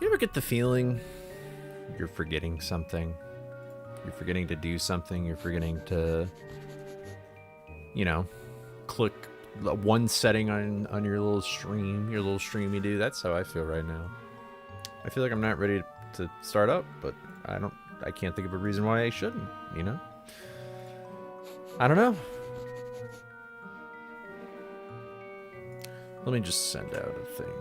You ever get the feeling you're forgetting something? You're forgetting to do something. You're forgetting to, click one setting on your little stream, you do. That's how I feel right now. I feel like I'm not ready to start up, but I can't think of a reason why I shouldn't, I don't know. Let me just send out a thing.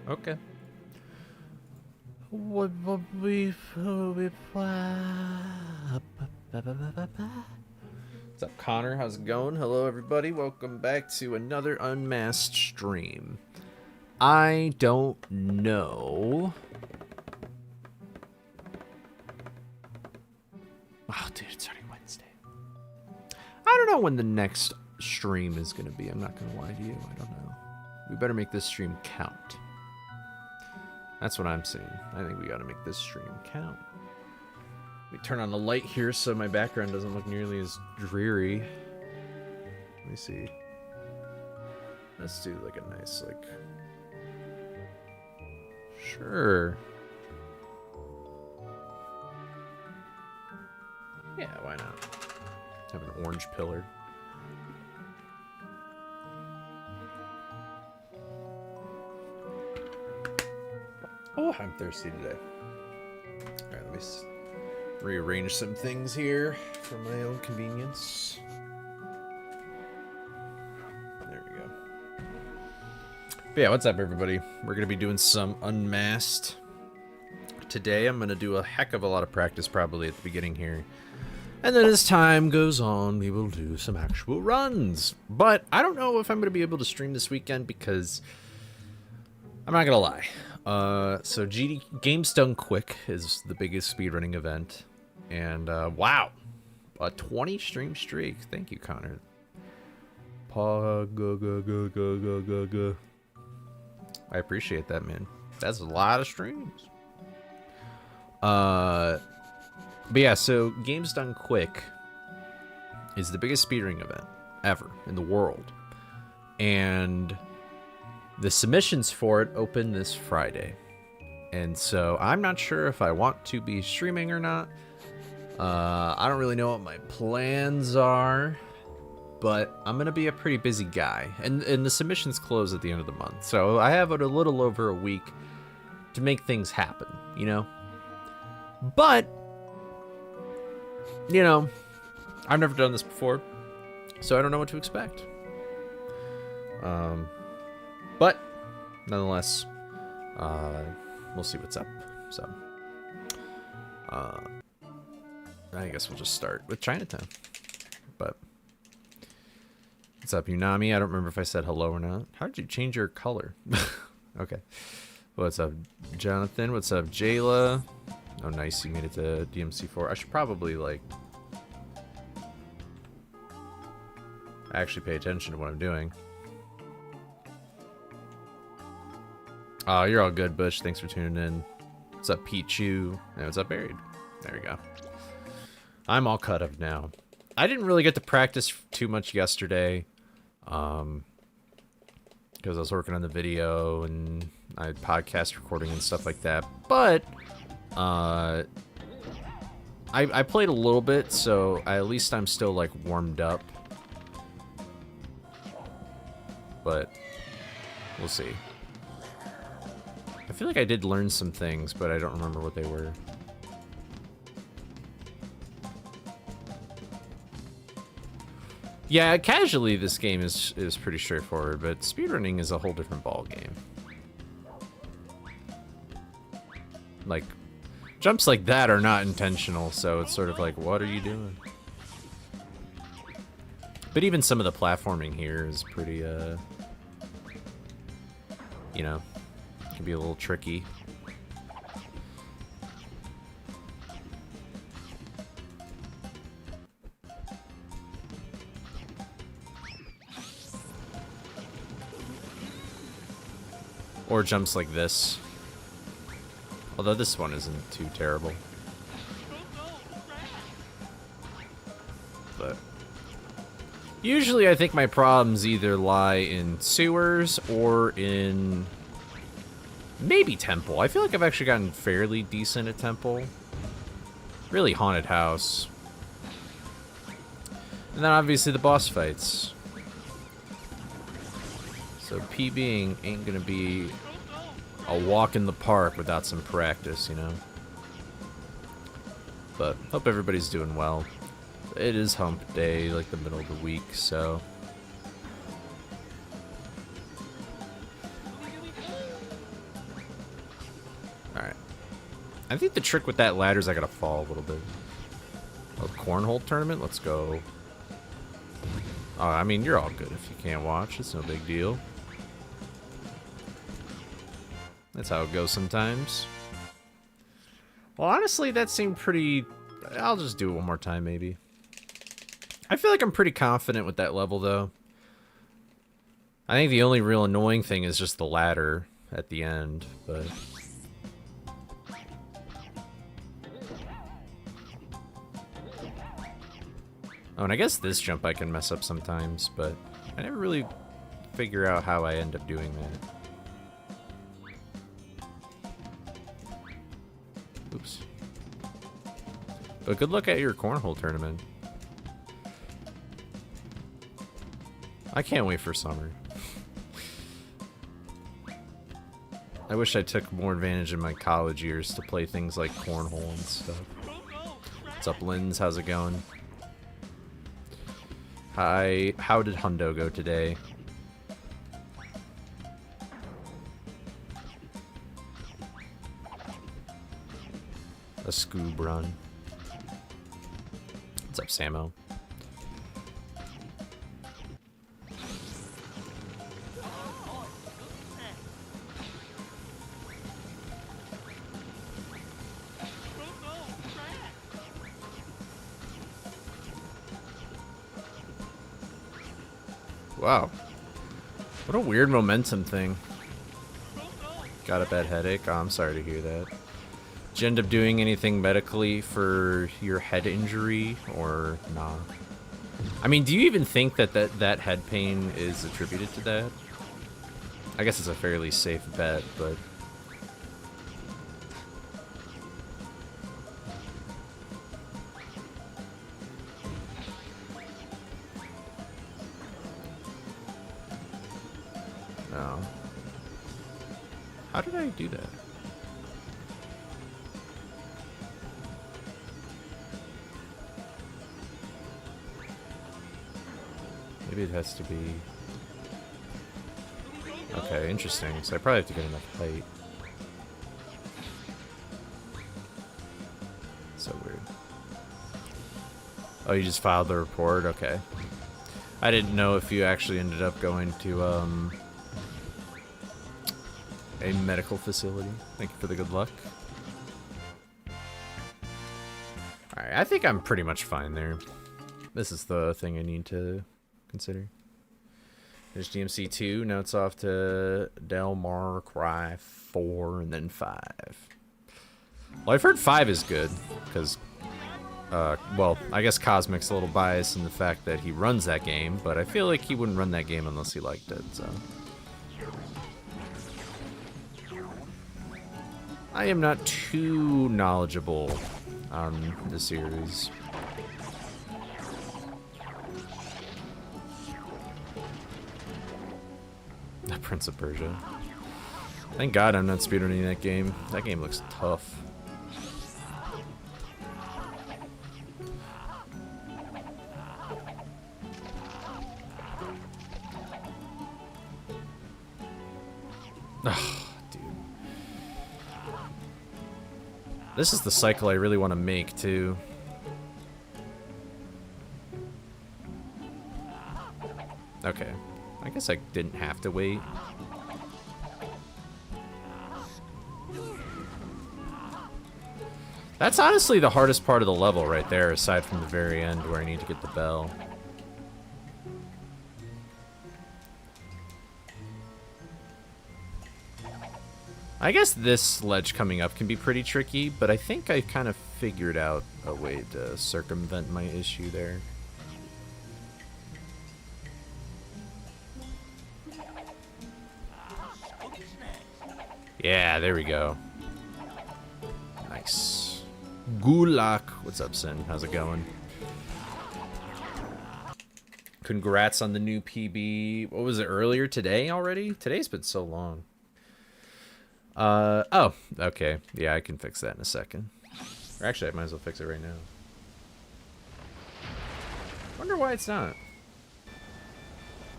Okay. What's up, Connor? How's it going? Hello, everybody. Welcome back to another Unmasked stream. I don't know. Oh, dude, it's already Wednesday. I don't know when the next stream is going to be. I'm not going to lie to you. I don't know. We better make this stream count. That's what I'm saying. I think we got to make this stream count. Let me turn on the light here so my background doesn't look nearly as dreary. Let me see. Let's do like a nice, Sure. Yeah, why not? Have an orange pillar. Oh, I'm thirsty today. Alright, let me rearrange some things here for my own convenience. There we go. But yeah, what's up, everybody? We're going to be doing some Unmasked. Today, I'm going to do a heck of a lot of practice probably at the beginning here. And then as time goes on, we will do some actual runs. But I don't know if I'm going to be able to stream this weekend because I'm not going to lie. So Games Done Quick is the biggest speedrunning event. And, wow. A 20 stream streak. Thank you, Connor. I appreciate that, man. That's a lot of streams. But yeah, so Games Done Quick is the biggest speedrunning event ever in the world. And the submissions for it open this Friday. And so I'm not sure if I want to be streaming or not. I don't really know what my plans are, but I'm going to be a pretty busy guy. And the submissions close at the end of the month. So I have a little over a week to make things happen, But, I've never done this before, so I don't know what to expect. But nonetheless, we'll see what's up. So, I guess we'll just start with Chinatown. But what's up, Unami? I don't remember if I said hello or not. How did you change your color? Okay. What's up, Jonathan? What's up, Jayla? Oh, nice. You made it to DMC4. I should probably, actually pay attention to what I'm doing. Oh, you're all good, Bush. Thanks for tuning in. What's up, Pichu? And what's up, Buried? There we go. I'm all cut up now. I didn't really get to practice too much yesterday. Because I was working on the video and I had podcast recording and stuff like that. But, I played a little bit, so at least I'm still, warmed up. But, we'll see. I feel like I did learn some things, but I don't remember what they were. Yeah, casually this game is pretty straightforward, but speedrunning is a whole different ball game. Jumps like that are not intentional, so it's sort of like, what are you doing? But even some of the platforming here is pretty, can be a little tricky. Or jumps like this. Although this one isn't too terrible. But usually I think my problems either lie in sewers or in maybe temple. I feel like I've actually gotten fairly decent at temple. Really haunted house. And then obviously the boss fights. So PBing ain't gonna be a walk in the park without some practice, you know? But hope everybody's doing well. It is hump day, like the middle of the week, so... Alright. I think the trick with that ladder is I gotta fall a little bit. Oh, cornhole tournament? Let's go. Oh, I mean, you're all good if you can't watch. It's no big deal. That's how it goes sometimes. Well, honestly, that seemed pretty... I'll just do it one more time, maybe. I feel like I'm pretty confident with that level, though. I think the only real annoying thing is just the ladder at the end, but... Oh, and I guess this jump I can mess up sometimes, but I never really figure out how I end up doing that. Oops. But good luck at your cornhole tournament. I can't wait for summer. I wish I took more advantage in my college years to play things like cornhole and stuff. What's up, Linz? How's it going? Hi. How did Hundo go today? A Scoob run. What's up, Samo? Wow. What a weird momentum thing. Got a bad headache? Oh, I'm sorry to hear that. Did you end up doing anything medically for your head injury, or nah? I mean, do you even think that that head pain is attributed to that? I guess it's a fairly safe bet, but... No. How did I do that? Maybe it has to be... Okay, interesting. So I probably have to get enough height. So weird. Oh, you just filed the report? Okay. I didn't know if you actually ended up going to, a medical facility. Thank you for the good luck. Alright, I think I'm pretty much fine there. This is the thing I need to consider. There's DMC 2, now it's off to Del Mar Cry 4, and then 5. Well, I've heard 5 is good, because, well, I guess Cosmic's a little biased in the fact that he runs that game, but I feel like he wouldn't run that game unless he liked it, so... I am not too knowledgeable on the series. Prince of Persia. Thank God I'm not speedrunning that game. That game looks tough. Ugh, dude. This is the cycle I really want to make, too. Okay. I guess I didn't have to wait. That's honestly the hardest part of the level right there, aside from the very end where I need to get the bell. I guess this ledge coming up can be pretty tricky, but I think I kind of figured out a way to circumvent my issue there. Yeah, there we go. Nice. Gulak. What's up, Sin? How's it going? Congrats on the new PB. What was it, earlier today already? Today's been so long. Oh, okay. Yeah, I can fix that in a second. Or actually, I might as well fix it right now. Wonder why it's not.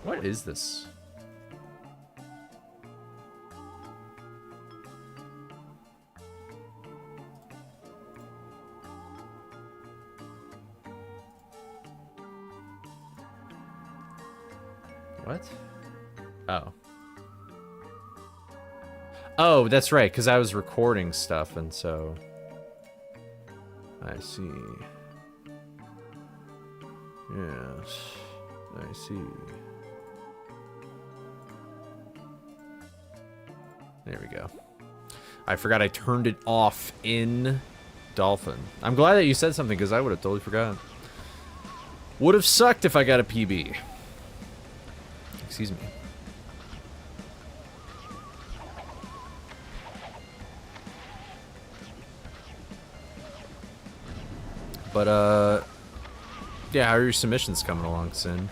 What is this? What? Oh. Oh, that's right, because I was recording stuff, and so... I see. Yes, I see. There we go. I forgot I turned it off in Dolphin. I'm glad that you said something, because I would have totally forgotten. Would have sucked if I got a PB. Excuse me. But, yeah, how are your submissions coming along, Sin?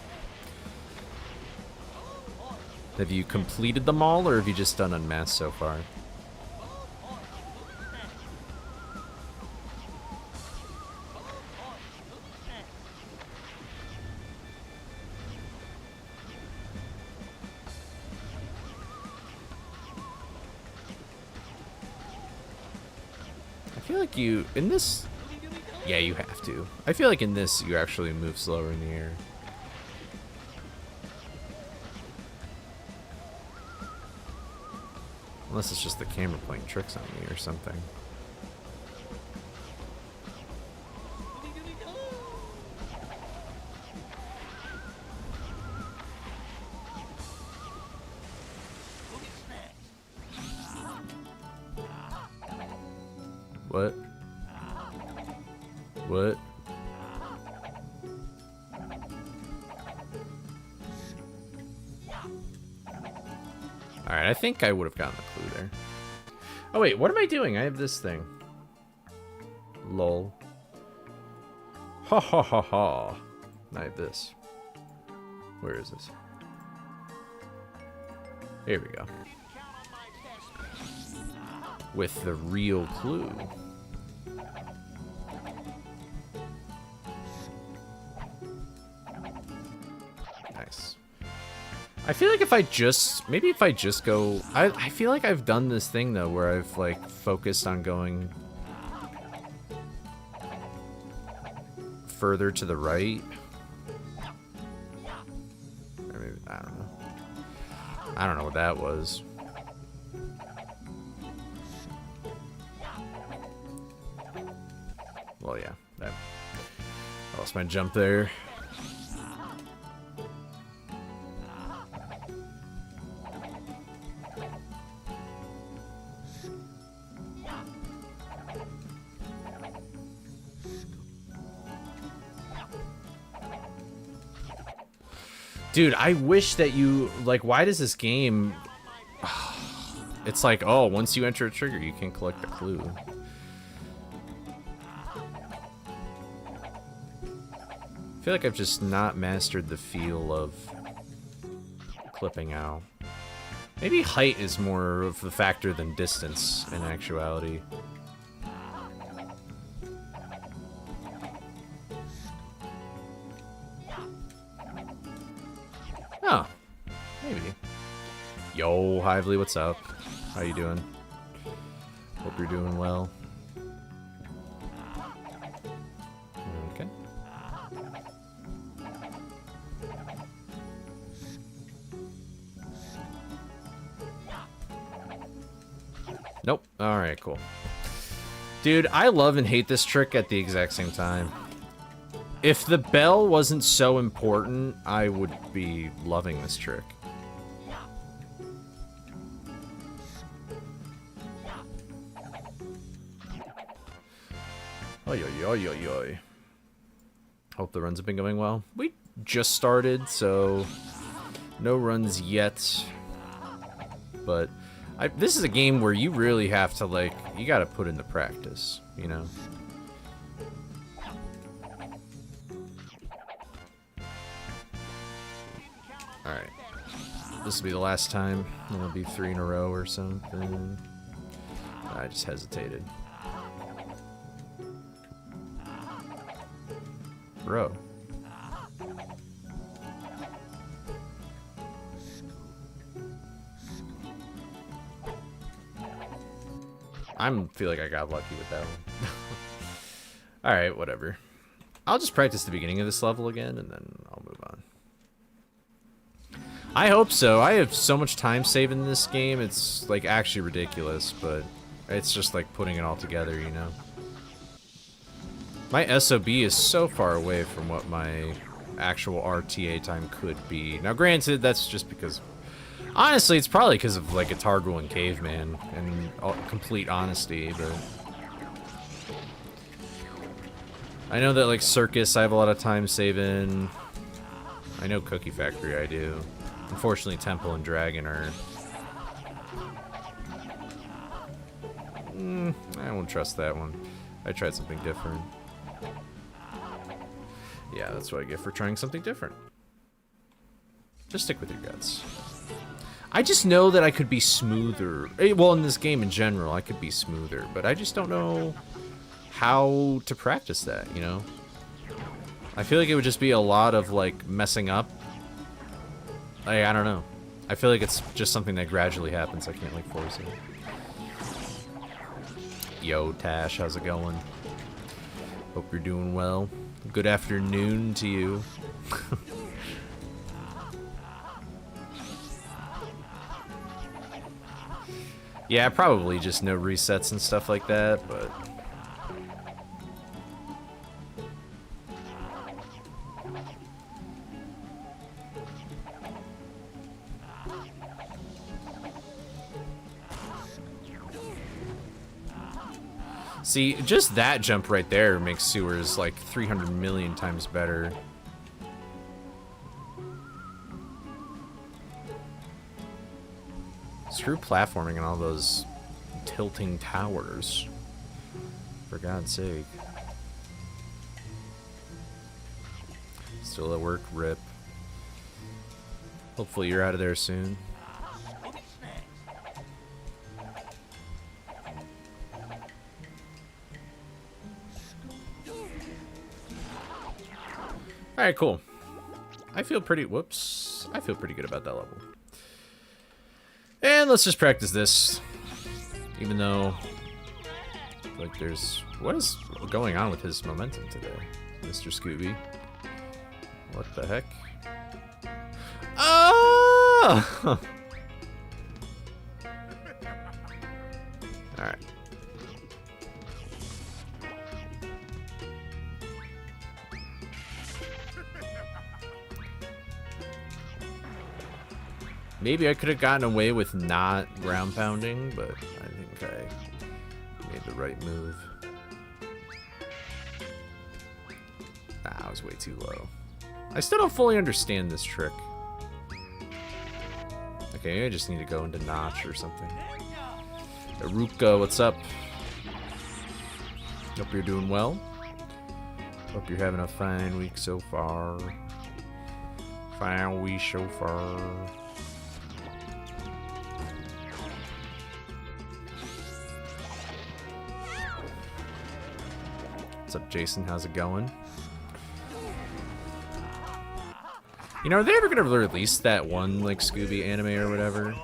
Have you completed them all, or have you just done Unmasked so far? I feel like you, in this... Yeah, you have to. I feel like in this, you actually move slower in the air. Unless it's just the camera playing tricks on me or something. What? What? Alright, I think I would have gotten the clue there. Oh wait, what am I doing? I have this thing. Lol. Ha ha ha ha. I have this. Where is this? Here we go. With the real clue. Nice. I feel like if I just, maybe if I just go, I feel like I've done this thing though where I've like focused on going further to the right. Or maybe, I don't know. I don't know what that was. Well, yeah, I lost my jump there. Dude, I wish that you, like, why does this game... It's like, oh, once you enter a trigger, you can collect a clue. I feel like I've just not mastered the feel of clipping out. Maybe height is more of a factor than distance in actuality. Oh, maybe. Yo, Hively, what's up? How you doing? Hope you're doing well. Okay. Nope. Alright, cool. Dude, I love and hate this trick at the exact same time. If the bell wasn't so important, I would be loving this trick. Oy, oy, oy, oy, oy. Hope the runs have been going well. We just started, so no runs yet. But this is a game where you really have to, like, you gotta put in the practice, you know? Alright. This will be the last time. It'll be 3 in a row or something. I just hesitated. Bro. I feel like I got lucky with that one. Alright, whatever. I'll just practice the beginning of this level again, and then I'll move on. I hope so. I have so much time saving in this game, it's, like, actually ridiculous, but it's just, like, putting it all together, you know? My SOB is so far away from what my actual RTA time could be. Now, granted, that's just because... Honestly, it's probably because of, like, Guitar Girl and Caveman, and complete honesty, but... I know that, like, Circus, I have a lot of time saving. I know Cookie Factory I do. Unfortunately, Temple and Dragon are... I won't trust that one. I tried something different. Yeah, that's what I get for trying something different. Just stick with your guts. I just know that I could be smoother. Well, in this game in general, I could be smoother, but I just don't know how to practice that, you know? I feel like it would just be a lot of, like, messing up. I don't know. I feel like it's just something that gradually happens. I can't, like, force it. Yo, Tash, how's it going? Hope you're doing well. Good afternoon to you. Yeah, probably just no resets and stuff like that, but... See, just that jump right there makes Sewers like 300 million times better. Screw platforming and all those tilting towers. For God's sake. Still at work, rip. Hopefully you're out of there soon. Alright, cool. I feel pretty... Whoops. I feel pretty good about that level. And let's just practice this. Even though... like, there's... What is going on with his momentum today, Mr. Scooby? What the heck? Oh! Alright. Maybe I could have gotten away with not ground pounding, but I think I made the right move. Nah, I was way too low. I still don't fully understand this trick. Okay, I just need to go into Notch or something. Aruka, what's up? Hope you're doing well. Hope you're having a fine week so far. Fine week so far. What's up, Jason? How's it going? You know, are they ever gonna release that one, like, Scooby anime or whatever?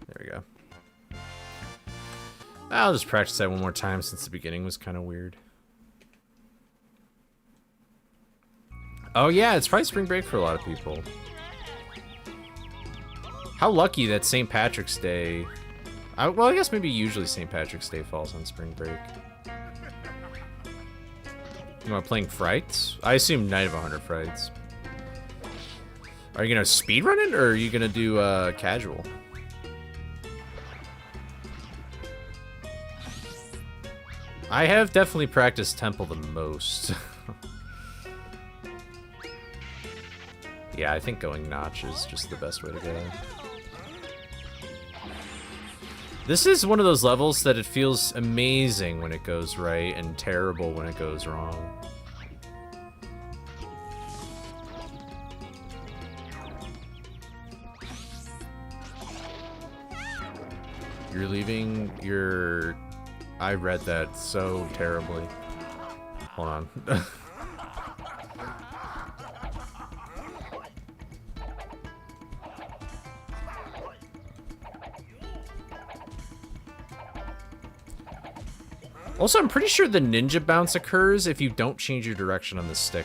There we go. I'll just practice that one more time since the beginning was kind of weird. Oh yeah, it's probably spring break for a lot of people. How lucky that St. Patrick's Day... well, I guess maybe usually St. Patrick's Day falls on spring break. Am I playing Frights? I assume Night of 100 Frights. Are you gonna speedrun it, or are you gonna do casual? I have definitely practiced Temple the most. Yeah, I think going Notch is just the best way to go. This is one of those levels that it feels amazing when it goes right and terrible when it goes wrong. You're leaving your... I read that so terribly. Hold on. Also, I'm pretty sure the ninja bounce occurs if you don't change your direction on the stick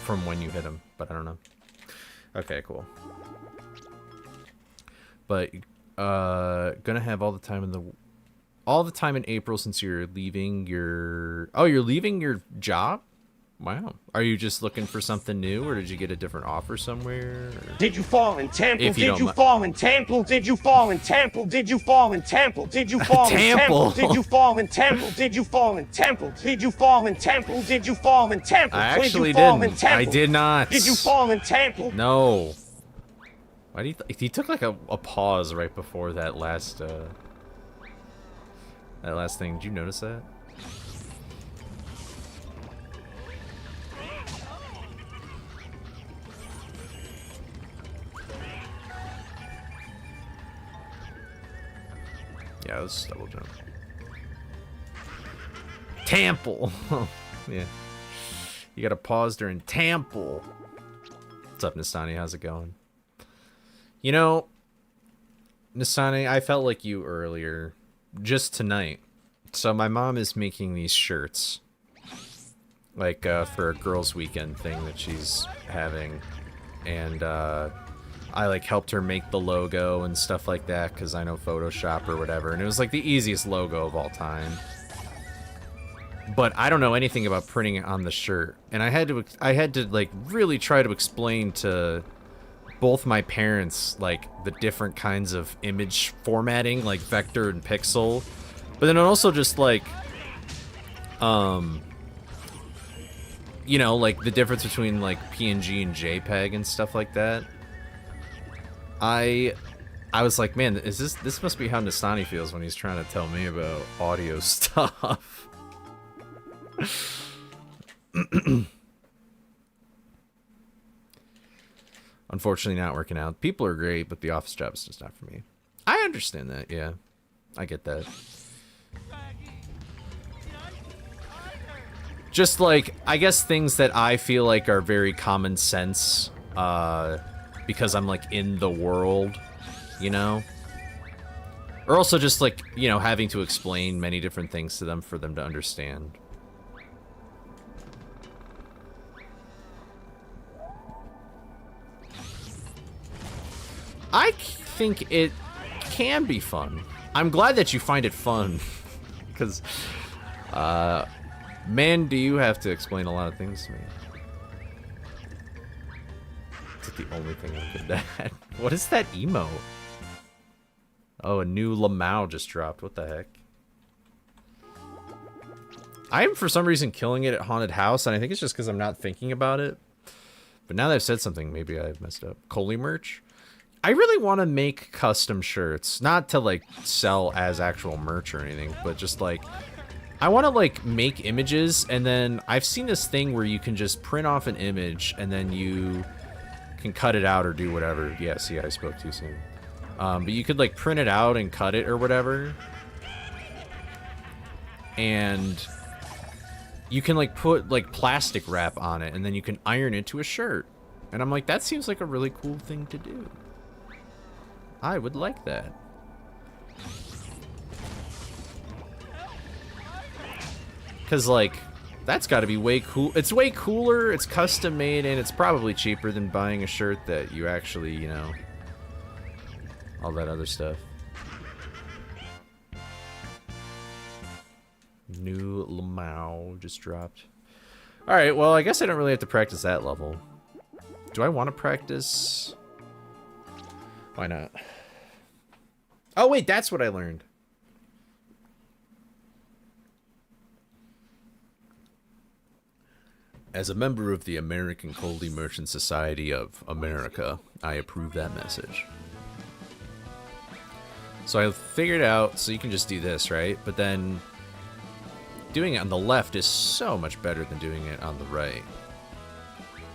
from when you hit him, but I don't know. Okay, cool. But gonna have all the time in April since you're leaving your... Oh, you're leaving your job? Wow. Are you just looking for something new, or did you get a different offer somewhere? Or... Did you fall in Temple? Did you fall in Temple? Did you fall in Temple? Did you fall in Temple? Did you fall in Temple? Did you fall in Temple? Did you fall in Temple? Did you fall in Temple? Did you fall in Temple? I actually didn't. I did not. Did you fall in Temple? No. Why do you he took like a pause right before that last thing. Did you notice that? Yeah, let's double jump. Temple! Yeah. You gotta pause during Temple. What's up, Nastani? How's it going? You know, Nastani, I felt like you earlier. Just tonight. So my mom is making these shirts. Like, for a girls' weekend thing that she's having. And, I like helped her make the logo and stuff like that because I know Photoshop or whatever, and it was like the easiest logo of all time. But I don't know anything about printing it on the shirt, and I had to like really try to explain to both my parents like the different kinds of image formatting, like vector and pixel, but then also just like you know, like the difference between like PNG and JPEG and stuff like that. I was like, man, this must be how Nastani feels when he's trying to tell me about audio stuff. Unfortunately, not working out. People are great, but the office job is just not for me. I understand that, yeah. I get that. Just like, I guess things that I feel like are very common sense, because I'm like in the world, you know? Or also just like, you know, having to explain many different things to them for them to understand. I think it can be fun. I'm glad that you find it fun. Because, man, do you have to explain a lot of things to me. It's like the only thing I'm good at. What is that emo? Oh, a new Lamau just dropped. What the heck? I am, for some reason, killing it at Haunted House, and I think it's just because I'm not thinking about it. But now that I've said something, maybe I've messed up. Coley merch? I really want to make custom shirts. Not to, like, sell as actual merch or anything, but just, like... I want to, like, make images, and then I've seen this thing where you can just print off an image, and then you can cut it out or do whatever. Yeah, see, I spoke too soon. But you could, like, print it out and cut it or whatever. And you can, like, put, like, plastic wrap on it, and then you can iron it to a shirt. And I'm like, that seems like a really cool thing to do. I would like that. Because, like, that's got to be way cool. It's way cooler, it's custom made, and it's probably cheaper than buying a shirt that you actually, you know, all that other stuff. New Lamau just dropped. Alright, well, I guess I don't really have to practice that level. Do I want to practice Why not? Oh, wait, that's what I learned. As a member of the American Coldie Merchant Society of America, I approve that message. So I figured out, so you can just do this, right? But then doing it on the left is so much better than doing it on the right.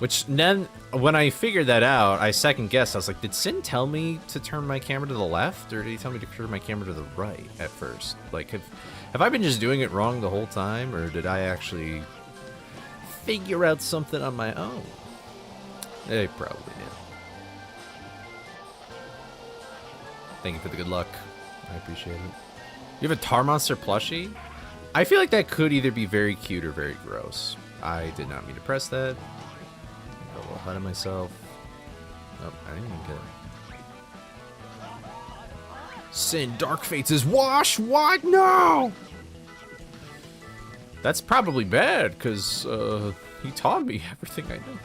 Which then, when I figured that out, I second guessed. I was like, did Sin tell me to turn my camera to the left? Or did he tell me to turn my camera to the right at first? Like, have I been just doing it wrong the whole time? Or did I actually figure out something on my own? They probably did. Thank you for the good luck. I appreciate it. You have a Tar Monster plushie? I feel like that could either be very cute or very gross. I did not mean to press that. A little ahead of myself. Oh, I didn't even get it. Sin, Dark Fates is wash? What? No! That's probably bad, because he taught me everything I know.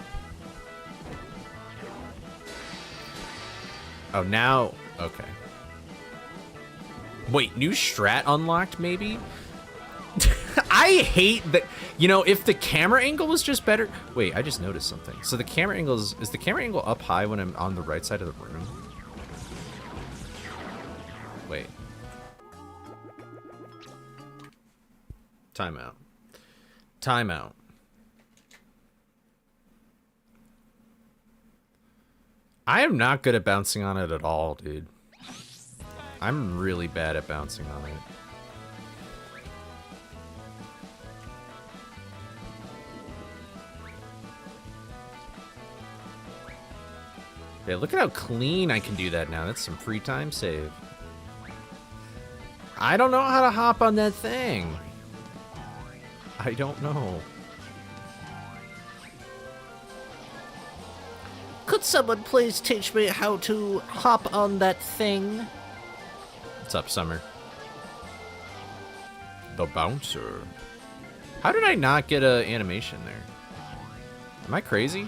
Oh, now... Okay. Wait, new strat unlocked, maybe? I hate that. You know, if the camera angle was just better... Wait, I just noticed something. So the camera angle is the camera angle up high when I'm on the right side of the room? Wait. Timeout. Timeout. I am not good at bouncing on it at all, dude. I'm really bad at bouncing on it. Yeah, look at how clean I can do that now. That's some free time save. I don't know how to hop on that thing. I don't know. Could someone please teach me how to hop on that thing? What's up, Summer? The bouncer. How did I not get an animation there? Am I crazy?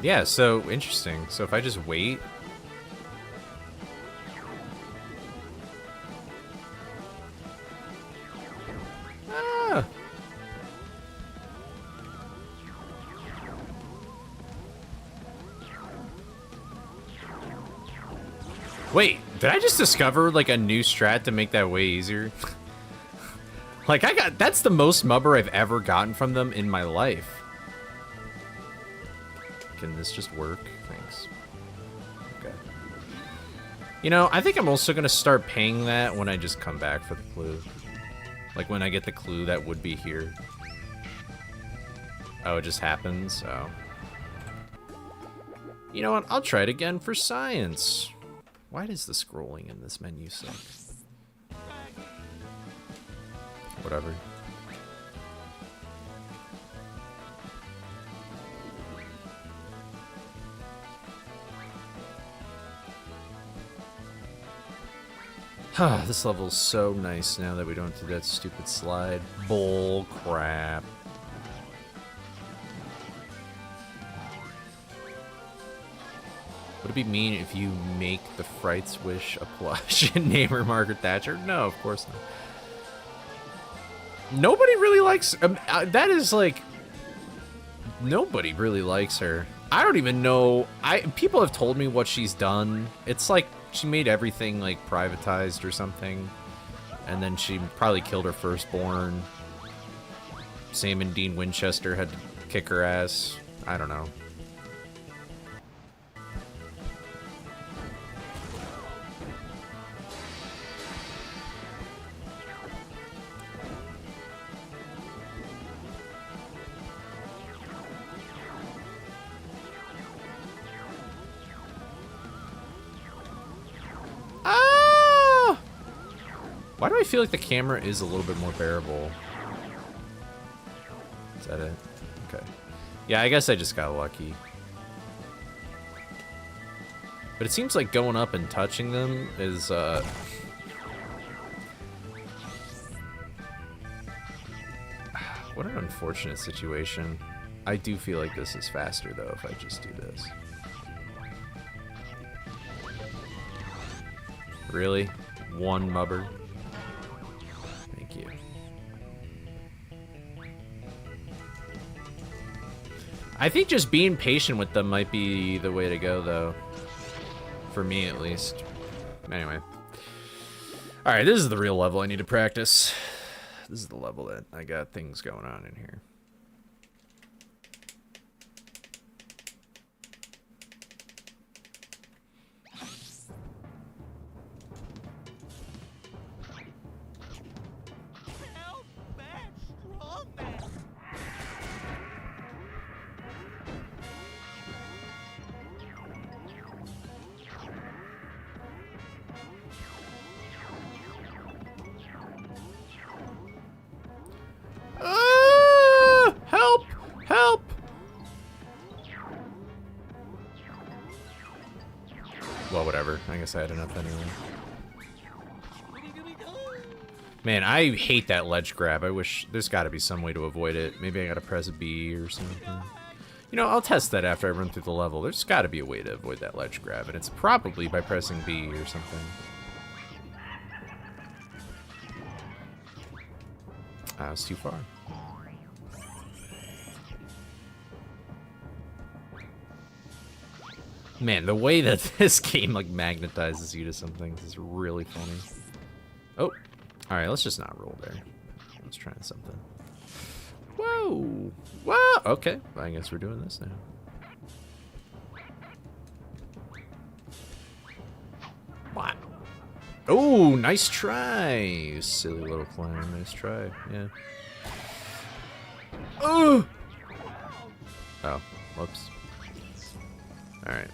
Yeah, so interesting. So if I just wait... Ah! Wait, did I just discover like a new strat to make that way easier? Like that's the most mubber I've ever gotten from them in my life. Can this just work? Thanks. Okay. You know, I think I'm also going to start paying that when I just come back for the clue. Like when I get the clue that would be here. Oh, it just happens? Oh. You know what? I'll try it again for science. Why does the scrolling in this menu suck? Whatever. This level's so nice now that we don't do that stupid slide. Bull crap. Would it be mean if you make the Fright's Wish a plush and name her Margaret Thatcher? No, of course not. Nobody really likes... that is like... Nobody really likes her. I don't even know... People have told me what she's done. It's like she made everything like privatized or something. And then she probably killed her firstborn. Sam and Dean Winchester had to kick her ass. I don't know. Why do I feel like the camera is a little bit more bearable? Is that it? Okay. Yeah, I guess I just got lucky. But it seems like going up and touching them is, what an unfortunate situation. I do feel like this is faster, though, if I just do this. Really? One mubber? Thank you. I think just being patient with them might be the way to go, though. For me, at least. Anyway. Alright, this is the real level I need to practice. This is the level that I got things going on in here. Help! Help! Well, whatever. I guess I had enough anyway. Man, I hate that ledge grab. I wish there's got to be some way to avoid it. Maybe I got to press B or something. You know, I'll test that after I run through the level. There's got to be a way to avoid that ledge grab, and it's probably by pressing B or something. Ah, it's too far. Man, the way that this game, like, magnetizes you to some things is really funny. Oh. Alright, let's just not roll there. Let's try something. Whoa! Whoa! Okay, I guess we're doing this now. What? Oh, nice try! You silly little clown. Nice try. Yeah. Oh! Oh, whoops. Alright.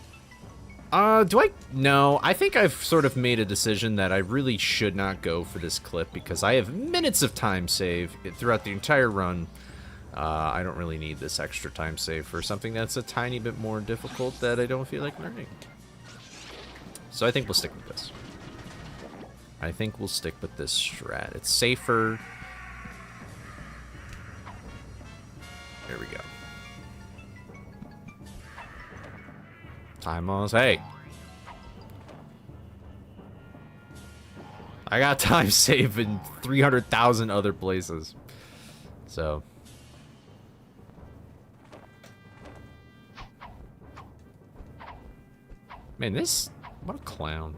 Do I? No, I think I've sort of made a decision that I really should not go for this clip because I have minutes of time save throughout the entire run. I don't really need this extra time save for something that's a tiny bit more difficult that I don't feel like learning. So I think we'll stick with this. I think we'll stick with this strat. It's safer. There we go. Time almost. Hey. I got time save in 300,000 other places. So. Man, this. What a clown.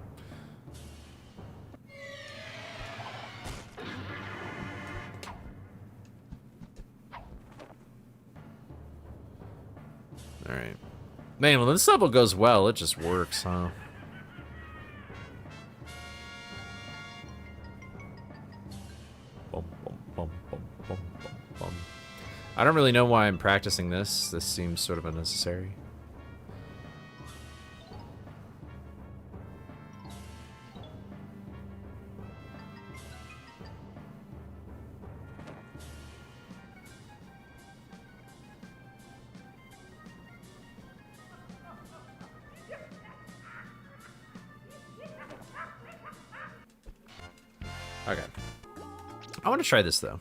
Alright. Man, when this level goes well, it just works, huh? Bum, bum, bum, bum, bum, bum, bum. I don't really know why I'm practicing this. This seems sort of unnecessary. Okay. I want to try this, though.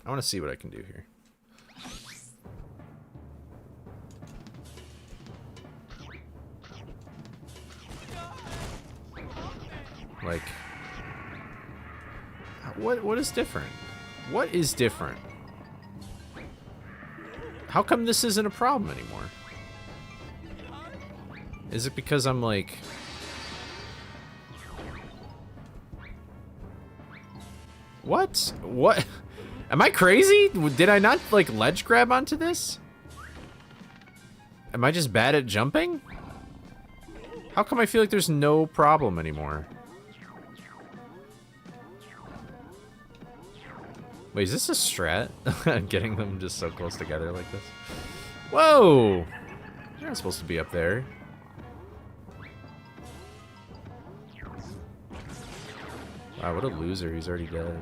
I want to see what I can do here. Like... What is different? What is different? How come this isn't a problem anymore? Is it because I'm, like... What? What? Am I crazy? Did I not, like, ledge grab onto this? Am I just bad at jumping? How come I feel like there's no problem anymore? Wait, is this a strat? Getting them just so close together like this? Whoa! You're not supposed to be up there. Wow, what a loser. He's already dead.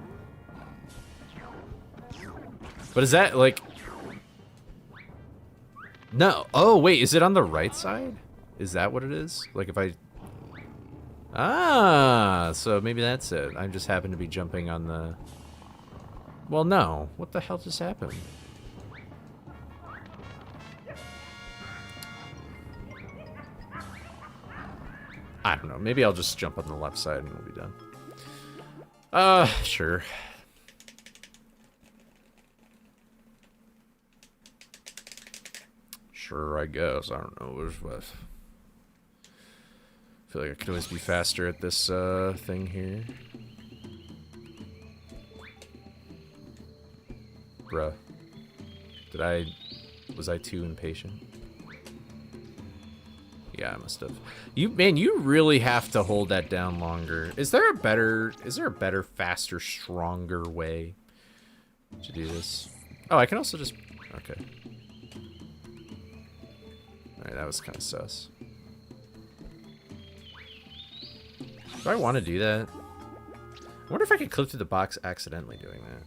But is that, like... No. Oh, wait. Is it on the right side? Is that what it is? Like if I... Ah, so maybe that's it. I just happen to be jumping on the... Well, no. What the hell just happened? I don't know. Maybe I'll just jump on the left side and we'll be done. Sure. Sure, I guess. I don't know. What? I feel like I could always be faster at this thing here. Bruh. Was I too impatient? Yeah, I must have. You really have to hold that down longer. Is there a better, faster, stronger way to do this? Oh, I can also just, okay. Alright, that was kind of sus. Do I want to do that? I wonder if I could clip through the box accidentally doing that.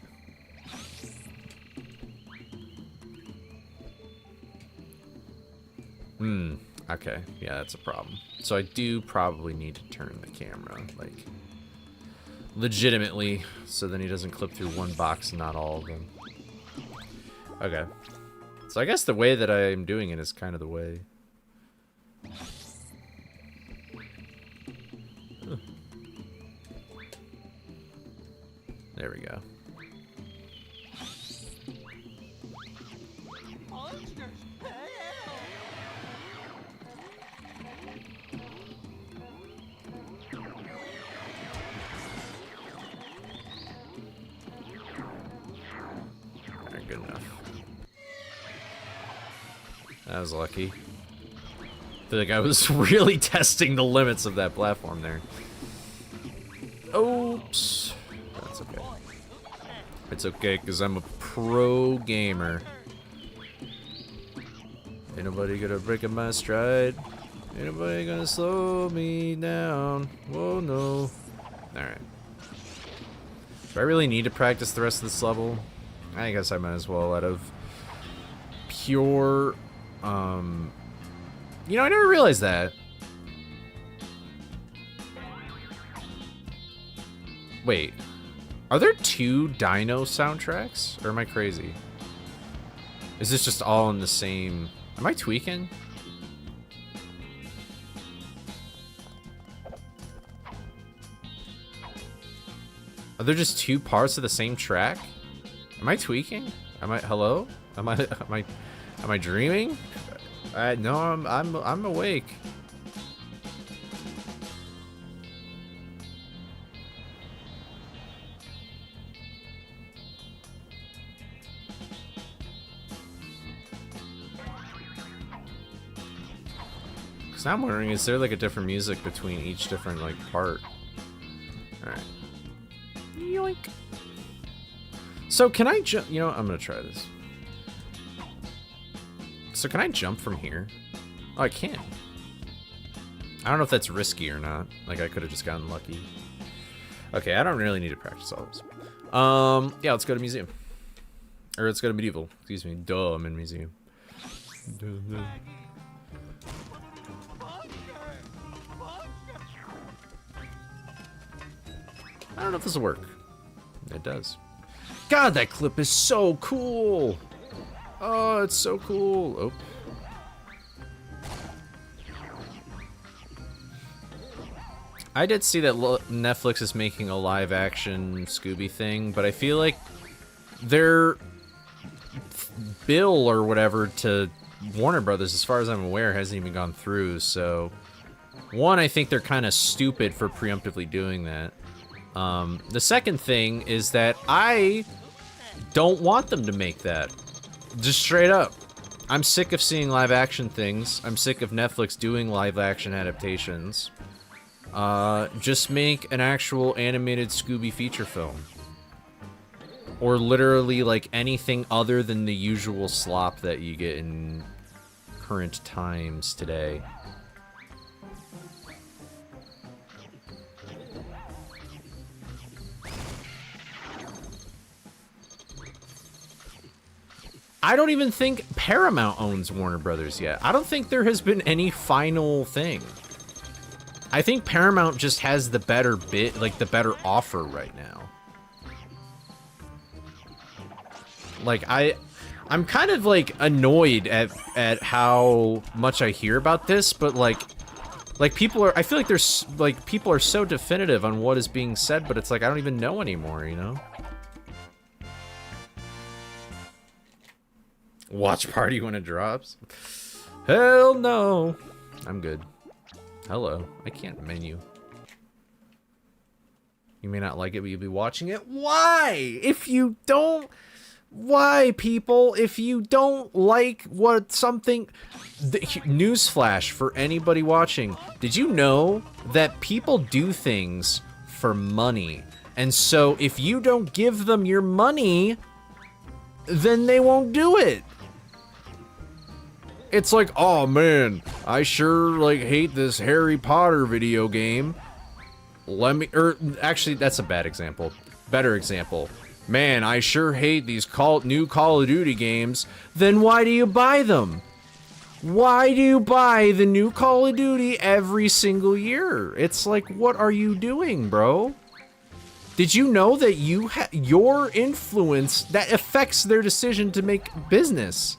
Okay, yeah, that's a problem. So I do probably need to turn the camera, like, legitimately, so then he doesn't clip through one box and not all of them. Okay. So I guess the way that I'm doing it is kind of the way. There we go. Alright, good enough. That was lucky. I feel like I was really testing the limits of that platform there. Oops. That's okay. It's okay, because I'm a pro gamer. Ain't nobody gonna break in my stride. Ain't nobody gonna slow me down. Whoa, no. Alright. Do I really need to practice the rest of this level? I guess I might as well, out of pure... You know, I never realized that. Wait. Are there 2 Dino soundtracks? Or am I crazy? Is this just all in the same... Am I tweaking? Are there just 2 parts of the same track? Am I tweaking? Am I... Hello? Am I dreaming? No, I'm awake. Cause I'm wondering, is there like a different music between each different like part? All right. Yoink. So can I jump? You know what? I'm gonna try this. So can I jump from here? Oh, I can. I don't know if that's risky or not. Like, I could have just gotten lucky. Okay, I don't really need to practice all this. Yeah, let's go to museum. Or let's go to medieval. Excuse me. Duh, I'm in museum. Duh. I don't know if this will work. It does. God, that clip is so cool! Oh, it's so cool. Oh. I did see that Netflix is making a live-action Scooby thing, but I feel like their bill or whatever to Warner Brothers, as far as I'm aware, hasn't even gone through, so... One, I think they're kind of stupid for preemptively doing that. The second thing is that I don't want them to make that. Just straight up. I'm sick of seeing live-action things. I'm sick of Netflix doing live-action adaptations. Just make an actual animated Scooby feature film. Or literally, like, anything other than the usual slop that you get in current times today. I don't even think Paramount owns Warner Brothers yet. I don't think there has been any final thing. I think Paramount just has the better bit, like the better offer right now. Like I'm kind of like annoyed at how much I hear about this, but like people are, I feel like there's like people are so definitive on what is being said, but it's like I don't even know anymore, you know? Watch party when it drops? Hell no. I'm good. Hello. I can't menu. You may not like it, but you'll be watching it. Why? If you don't... Why, people? If you don't like what something... Newsflash for anybody watching. Did you know that people do things for money? And so if you don't give them your money, then they won't do it. It's like, oh man, I sure like hate this Harry Potter video game. Actually, that's a bad example. Better example. Man, I sure hate these new Call of Duty games. Then why do you buy them? Why do you buy the new Call of Duty every single year? It's like, what are you doing, bro? Did you know that your influence, that affects their decision to make business?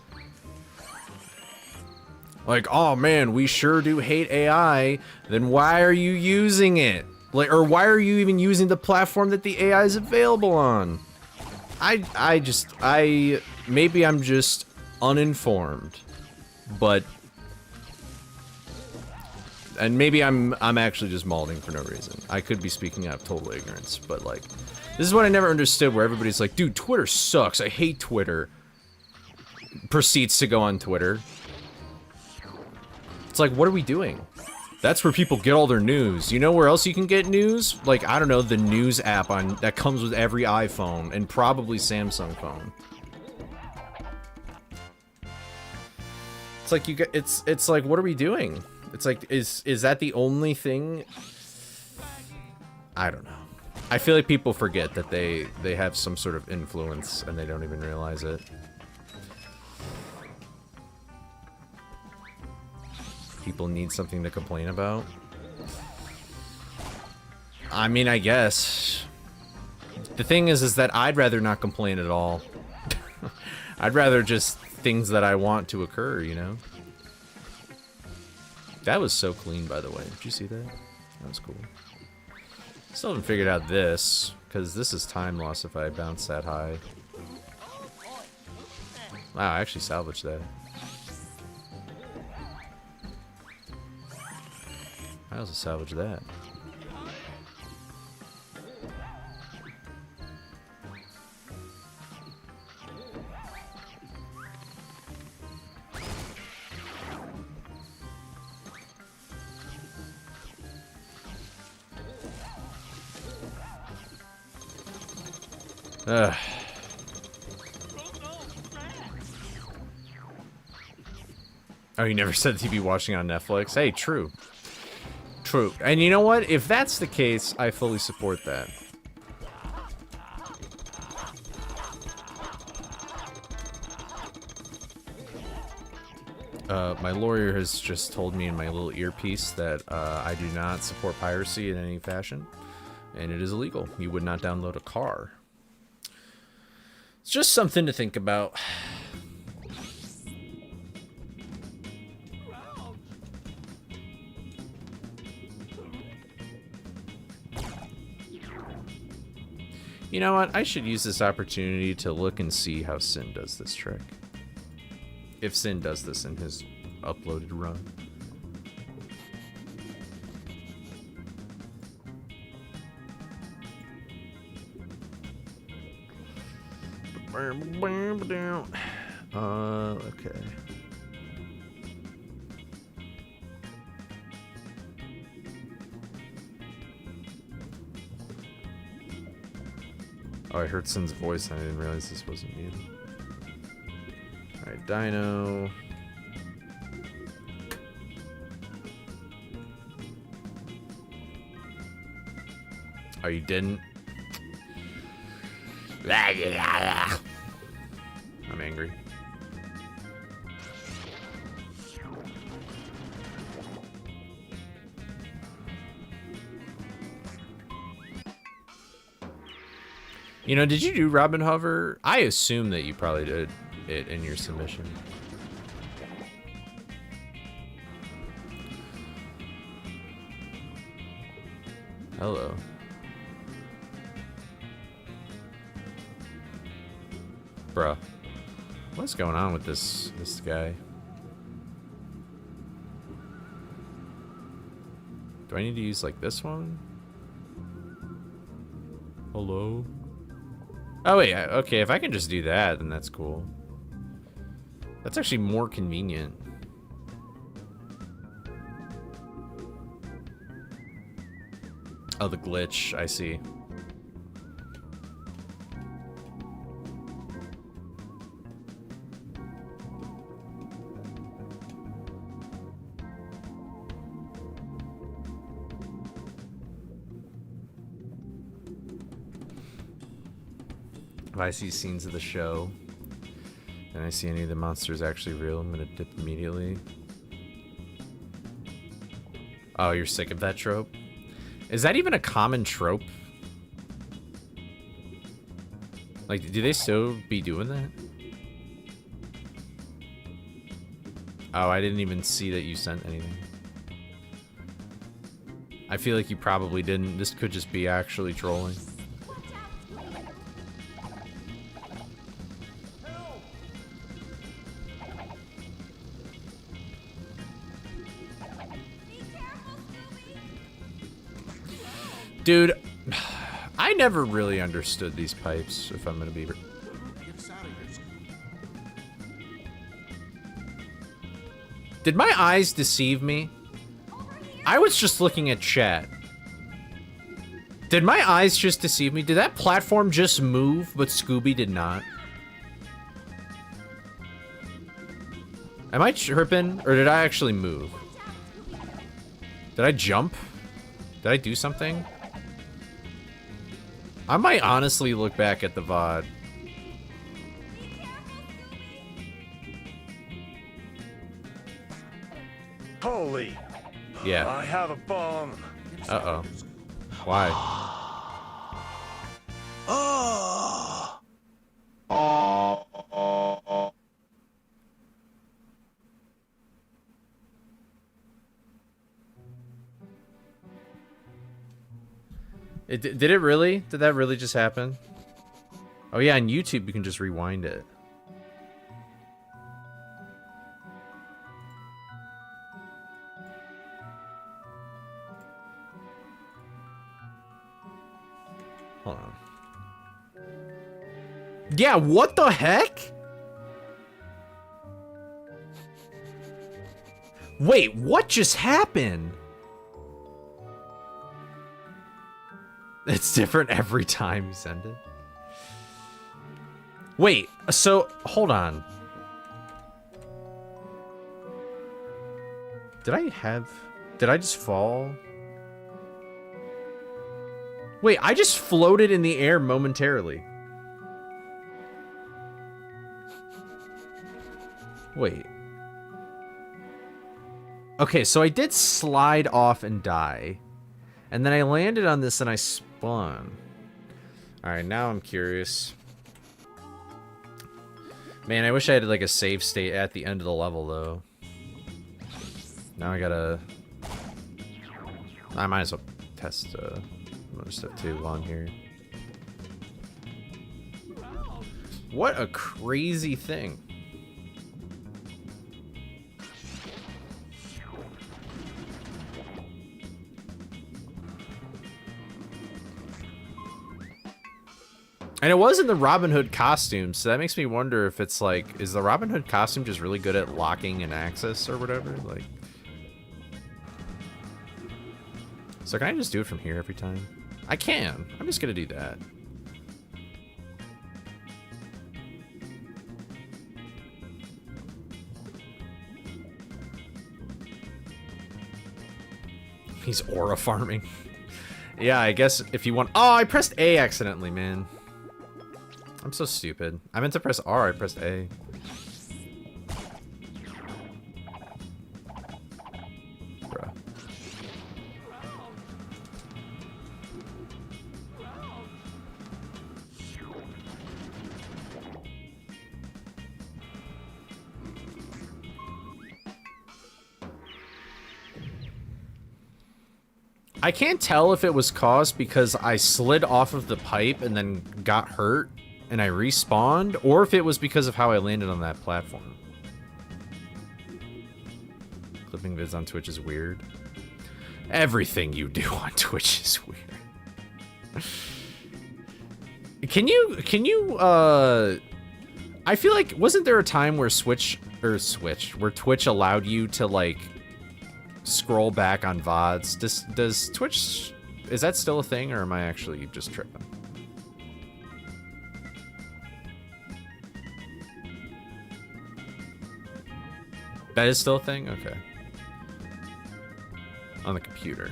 Like, oh man, we sure do hate AI, then why are you using it? Like, or why are you even using the platform that the AI is available on? Maybe I'm just uninformed, but, and maybe I'm actually just malding for no reason. I could be speaking out of total ignorance, but like, this is what I never understood, where everybody's like, dude, Twitter sucks, I hate Twitter. Proceeds to go on Twitter. It's like, what are we doing? That's where people get all their news. You know where else you can get news? Like, I don't know, the news app that comes with every iPhone and probably Samsung phone. It's like it's like, what are we doing? It's like, is that the only thing? I don't know. I feel like people forget that they have some sort of influence and they don't even realize it. People need something to complain about. I mean, I guess. The thing is that I'd rather not complain at all. I'd rather just things that I want to occur, you know? That was so clean, by the way. Did you see that? That was cool. Still haven't figured out this, because this is time loss if I bounce that high. Wow, I actually salvaged that. I also salvage that. Ugh. Oh, you never said you'd be watching on Netflix? Hey, true. True. And you know what? If that's the case, I fully support that. My lawyer has just told me in my little earpiece that I do not support piracy in any fashion, and it is illegal. You would not download a car. It's just something to think about. You know what? I should use this opportunity to look and see how Sin does this trick. If Sin does this in his uploaded run. Okay. Oh, I heard Sin's voice and I didn't realize this wasn't muted. Alright, Dino. Oh, you didn't? I'm angry. You know, did you do Robin Hover? I assume that you probably did it in your submission. Hello. Bruh. What's going on with this guy? Do I need to use like this one? Hello? Oh wait, okay, if I can just do that, then that's cool. That's actually more convenient. Oh, the glitch, I see. If I see scenes of the show and I see any of the monsters actually real, I'm gonna dip immediately. Oh, you're sick of that trope? Is that even a common trope? Like, do they still be doing that? Oh, I didn't even see that you sent anything. I feel like you probably didn't. This could just be actually trolling. Dude, I never really understood these pipes, if I'm gonna be... Did my eyes deceive me? I was just looking at chat. Did my eyes just deceive me? Did that platform just move, but Scooby did not? Am I chirping, or did I actually move? Did I jump? Did I do something? I might honestly look back at the VOD. Holy. Yeah. I have a bomb. Uh-oh. Why? Did it really? Did that really just happen? Oh yeah, on YouTube you can just rewind it. Hold on. Yeah, what the heck? Wait, what just happened? It's different every time you send it. Wait, so hold on. Did I just fall? Wait, I just floated in the air momentarily. Wait. Okay, so I did slide off and die. And then I landed on this and I spun. Alright, now I'm curious. Man, I wish I had like a save state at the end of the level though. Now I gotta... I might as well test other stuff too while I'm here. What a crazy thing. And it was in the Robin Hood costume, so that makes me wonder if it's like, is the Robin Hood costume just really good at locking and access or whatever? Like, so can I just do it from here every time? I can. I'm just gonna do that. He's aura farming. Yeah, I guess if you want... Oh, I pressed A accidentally, man. I'm so stupid. I meant to press R, I pressed A. Bruh. I can't tell if it was caused because I slid off of the pipe and then got hurt and I respawned, or if it was because of how I landed on that platform. Clipping vids on Twitch is weird. Everything you do on Twitch is weird. Can you, I feel like, wasn't there a time where where Twitch allowed you to, like, scroll back on VODs? Does Twitch, is that still a thing, or am I actually just tripping? That is still a thing? Okay. On the computer.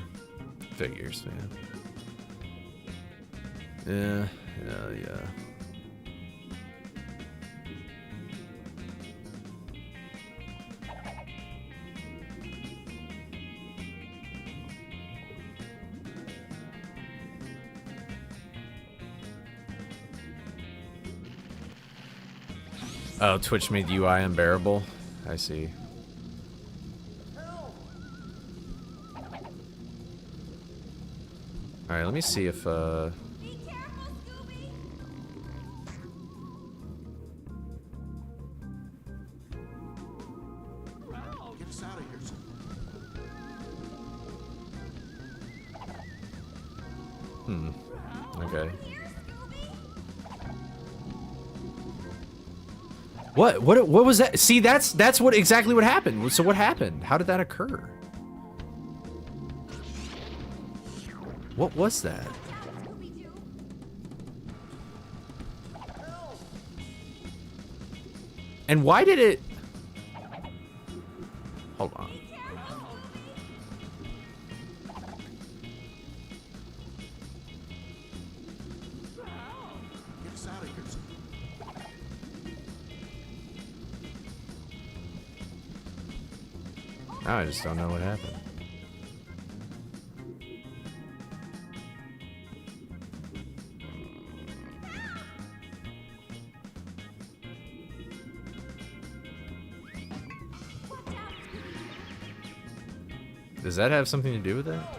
Figures, man. Yeah. Oh, Twitch made UI unbearable? I see. Alright, let me see if, Be careful, Scooby! Get us out of here. Okay. What was that? See, that's what exactly what happened. So what happened? How did that occur? What was that? Scooby-Doo! And why did it... Hold on. Be careful! Get us out of here. Now I just don't know what happened. Does that have something to do with that?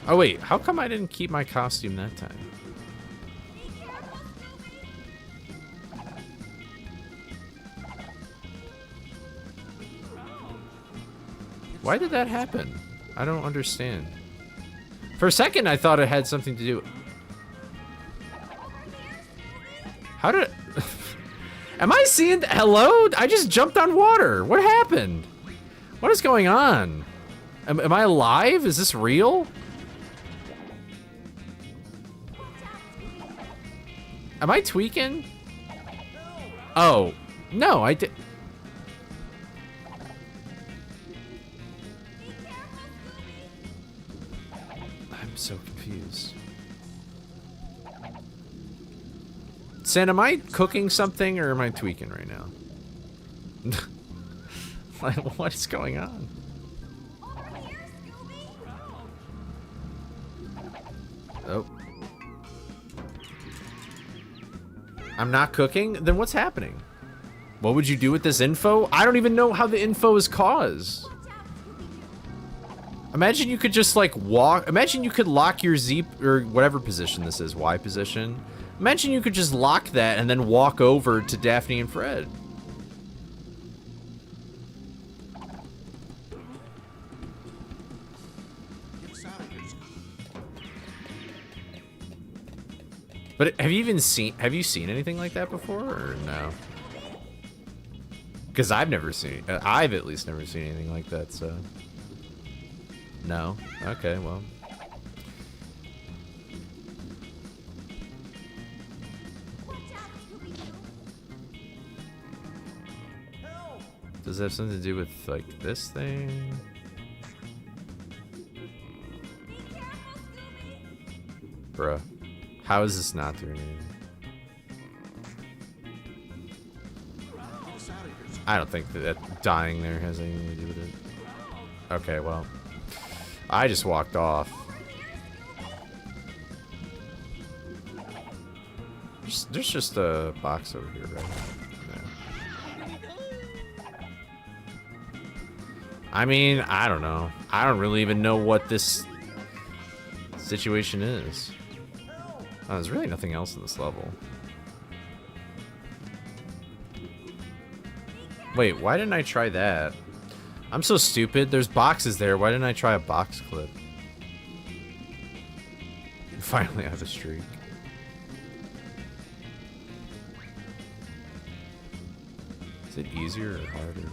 Oh wait, how come I didn't keep my costume that time? Be careful, Scooby! Why did that happen? I don't understand. For a second, I thought it had something to do. How did? Am I seeing? Hello? I just jumped on water. What happened? What is going on? Am I alive? Is this real? Am I tweaking? Oh, no, I did. I'm so confused. San, am I cooking something or am I tweaking right now? Like, what is going on? Over here, Scooby! Oh. I'm not cooking? Then what's happening? What would you do with this info? I don't even know how the info is caused. Imagine you could just like walk. Imagine you could lock your Z or whatever position this is, Y position. Imagine you could just lock that and then walk over to Daphne and Fred. Get us out of here. But have you seen anything like that before or no? Because I've at least never seen anything like that, so. No? Okay, well. Watch out, Scooby-Doo! Does it have something to do with, like, this thing? Be careful, Scooby! Bruh. How is this not doing anything? Get us out of here. I don't think that dying there has anything to do with it. Okay, well. I just walked off. There's just a box over here, right? No. I mean, I don't know. I don't really even know what this situation is. Oh, there's really nothing else in this level. Wait, why didn't I try that? I'm so stupid. There's boxes there. Why didn't I try a box clip? Finally have a streak. Is it easier or harder?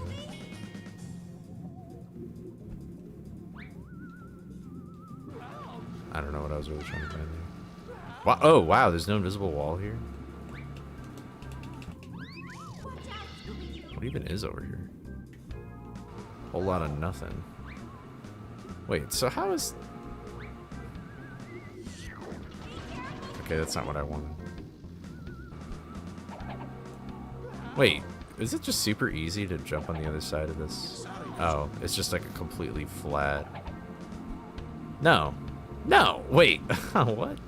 I don't know what I was really trying to find there. Wow, oh, wow, there's no invisible wall here? What even is over here? Whole lot of nothing. Wait, so how is... Okay, that's not what I wanted. Wait, is it just super easy to jump on the other side of this? Oh, it's just like a completely flat... No. No, wait. What?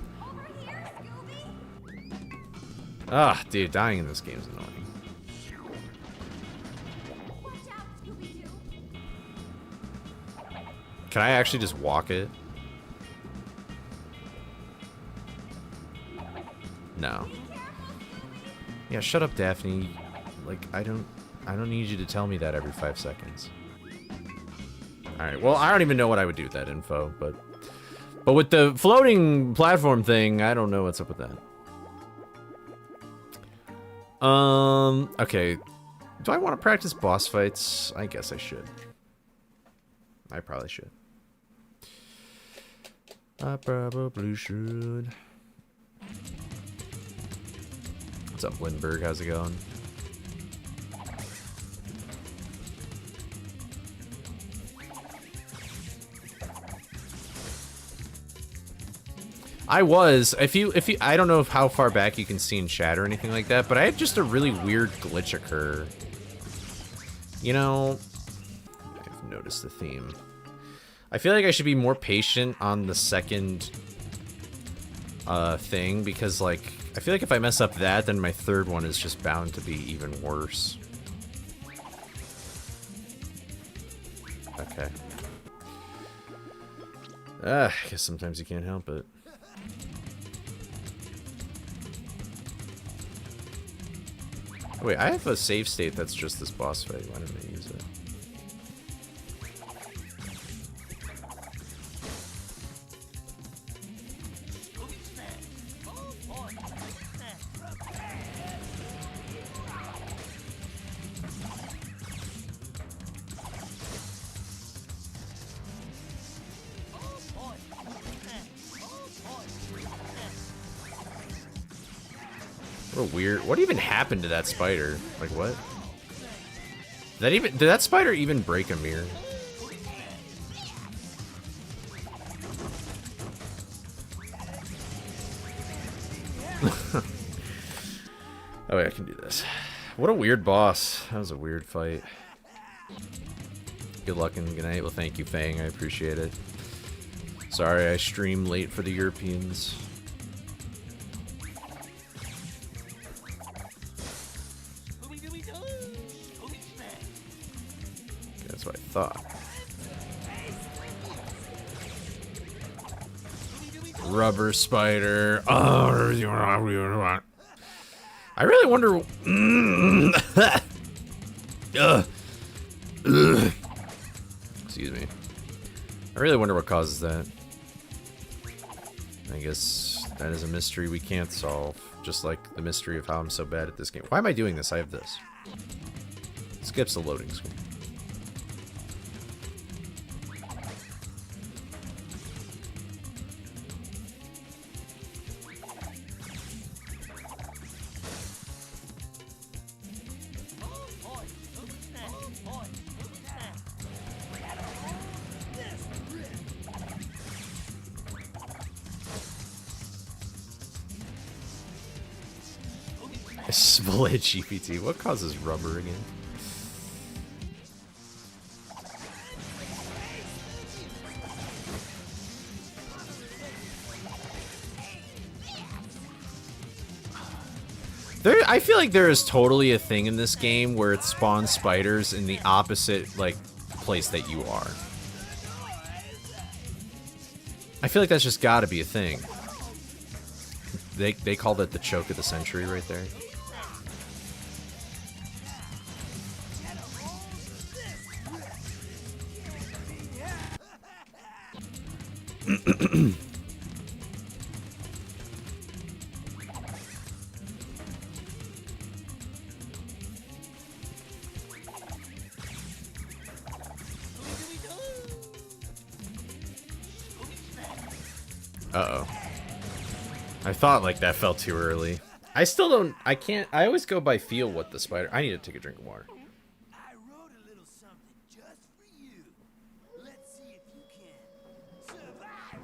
Ah, dude, dying in this game is annoying. Watch out, Scooby-Doo. Can I actually just walk it? No. Yeah, shut up, Daphne. Like, I don't need you to tell me that every 5 seconds. Alright, well, I don't even know what I would do with that info, but with the floating platform thing, I don't know what's up with that. Okay. Do I want to practice boss fights? I guess I should. I probably should. I probably should. What's up, Lindbergh? How's it going? I was, if you, I don't know how far back you can see in chat or anything like that, but I had just a really weird glitch occur. You know, I've noticed the theme. I feel like I should be more patient on the second thing, because, like, I feel like if I mess up that, then my third one is just bound to be even worse. Okay. I guess sometimes you can't help it. Wait, I have a save state that's just this boss fight. Why didn't I use it? What a weird... What even happened to that spider? Like, what? Did that spider even break a mirror? Oh wait, I can do this. What a weird boss. That was a weird fight. Good luck and good night. Well, thank you, Fang. I appreciate it. Sorry I streamed late for the Europeans. That's what I thought. Rubber spider. Oh, I really wonder. Excuse me. I really wonder what causes that. I guess that is a mystery we can't solve. Just like the mystery of how I'm so bad at this game. Why am I doing this? I have this. It skips the loading screen. Split GPT. What causes rubber again? I feel like there is totally a thing in this game where it spawns spiders in the opposite, like, place that you are. I feel like that's just gotta be a thing. They called it the choke of the century right there. Uh-oh. I thought like that felt too early. I still don't, I can't, I always go by feel what the spider, I need to take a drink of water. I wrote a little something just for you. Let's see if you can survive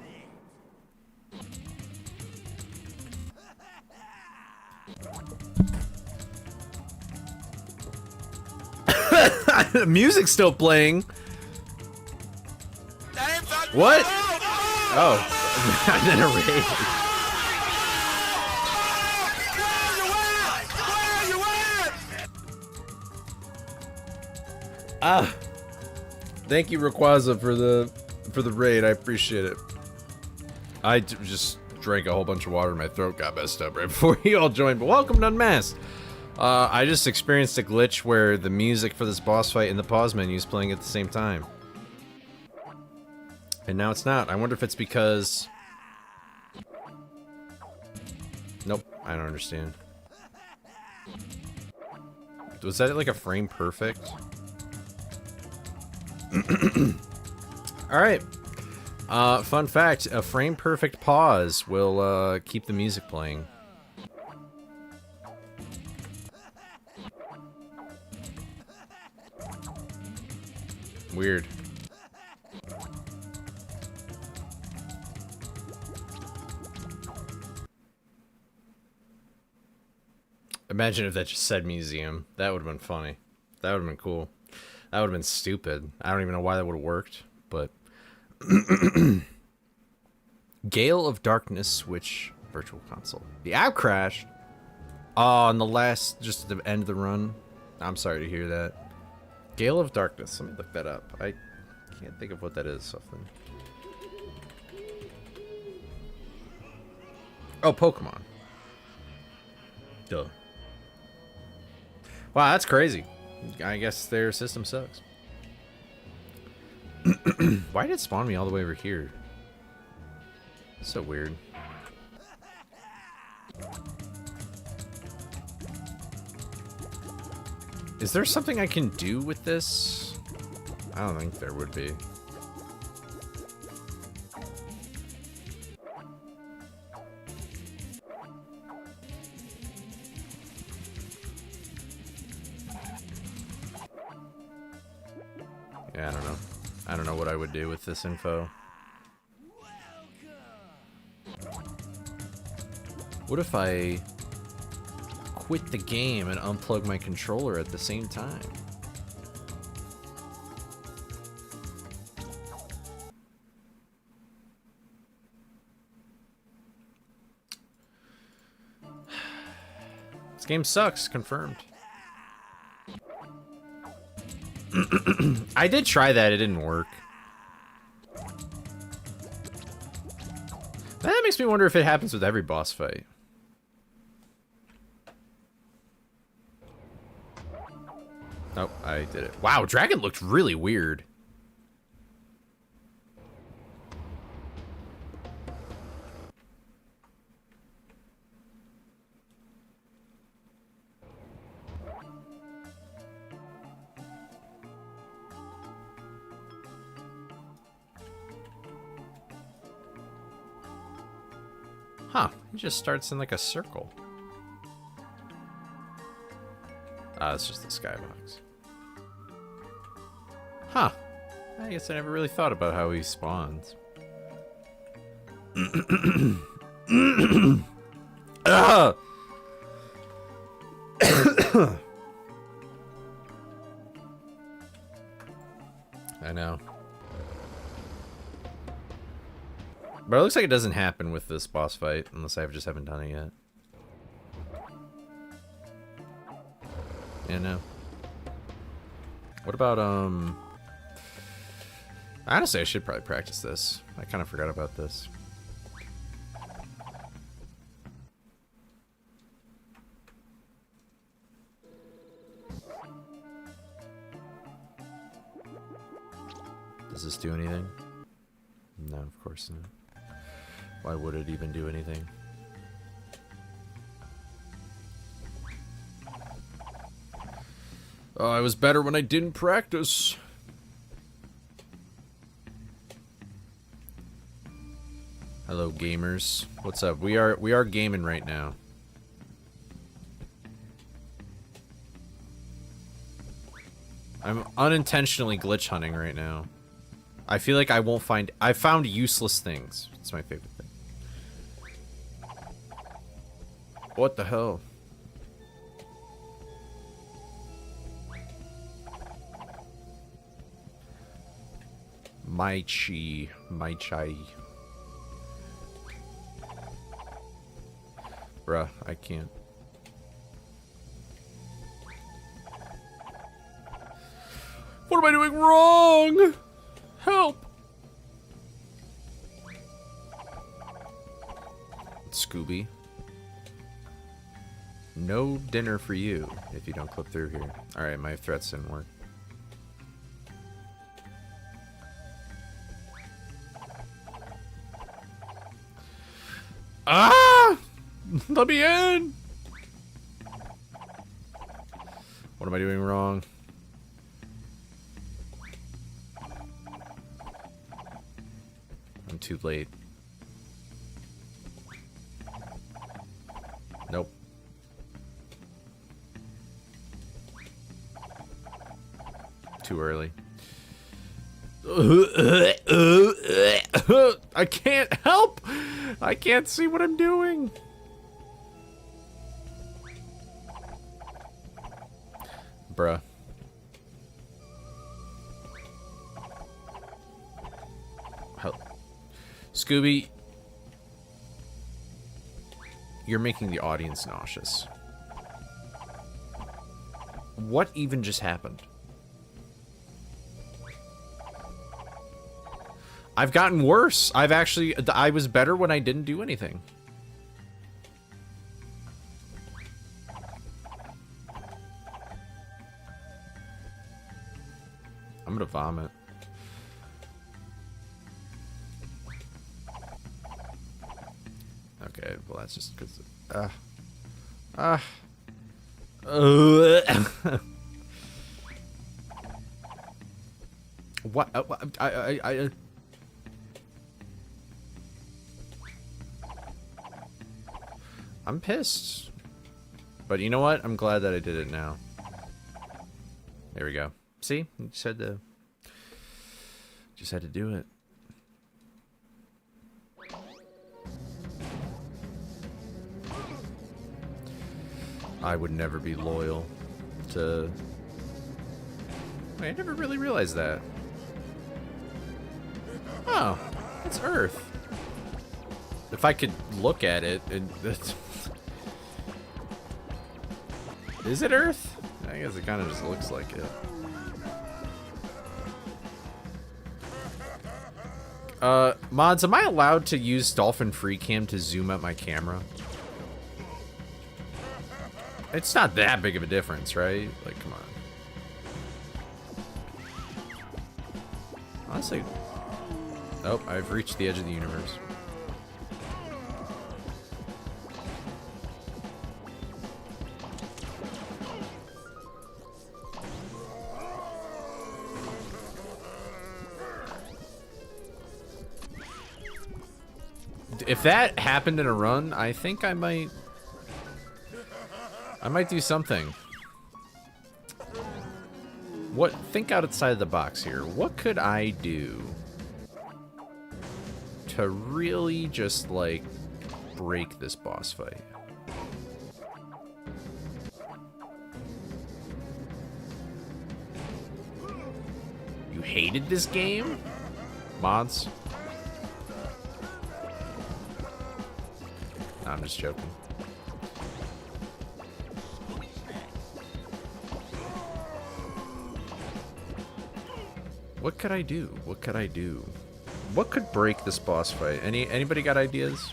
it. The music's still playing. What? Oh. And then a raid. Ah. Thank you, Rayquaza, for the raid. I appreciate it. I just drank a whole bunch of water and my throat got messed up right before you all joined. But welcome to Unmasked. I just experienced a glitch where the music for this boss fight and the pause menu is playing at the same time. And now it's not. I wonder if it's because... Nope, I don't understand. Was that like a frame perfect? Alright. Fun fact, a frame perfect pause will keep the music playing. Weird. Imagine if that just said museum. That would have been funny. That would have been cool. That would have been stupid. I don't even know why that would have worked, but... Gale of Darkness Switch Virtual Console. The app crashed! Oh, on the last... just at the end of the run. I'm sorry to hear that. Gale of Darkness. Let me look that up. I can't think of what that is. Something. Oh, Pokemon. Duh. Wow, that's crazy. I guess their system sucks. Why did it spawn me all the way over here? So weird. Is there something I can do with this? I don't think there would be. Yeah, I don't know. I don't know what I would do with this info. What if I quit the game and unplug my controller at the same time? This game sucks, confirmed. I did try that, it didn't work. That makes me wonder if it happens with every boss fight. Oh, I did it. Wow, Dragon looked really weird. Huh, he just starts in like a circle. Ah, it's just the skybox. Huh. I guess I never really thought about how he spawns. Ah! I know. But it looks like it doesn't happen with this boss fight, unless I just haven't done it yet. Yeah, no. What about, Honestly, I should probably practice this. I kind of forgot about this. Does this do anything? No, of course not. Why would it even do anything? Oh, I was better when I didn't practice. Hello, gamers. What's up? We are gaming right now. I'm unintentionally glitch hunting right now. I feel like I won't find... I found useless things. It's my favorite thing. What the hell? My chai. Bruh, I can't. What am I doing wrong? Help! Scooby. No dinner for you if you don't clip through here. Alright, my threats didn't work. Ah! Let me in! What am I doing wrong? I'm too late. Nope. Too early. I can't help! I can't see what I'm doing. Bruh. Help. Scooby, you're making the audience nauseous. What even just happened? I've gotten worse. I was better when I didn't do anything. I'm gonna vomit. Okay, well that's just because. What? I'm pissed. But you know what? I'm glad that I did it now. There we go. See? You just had to do it. I would never be loyal to... Wait, I never really realized that. Oh, it's Earth. If I could look at it, is it Earth? I guess it kind of just looks like it. Mods, am I allowed to use Dolphin Free Cam to zoom out my camera? It's not that big of a difference, right? Like, come on. Honestly... Oh, I've reached the edge of the universe. If that happened in a run, I think I might do something. Think outside the box here. What could I do to really just, like, break this boss fight? You hated this game? Mods? No, I'm just joking. What could I do? What could I do? What could break this boss fight? Anybody got ideas?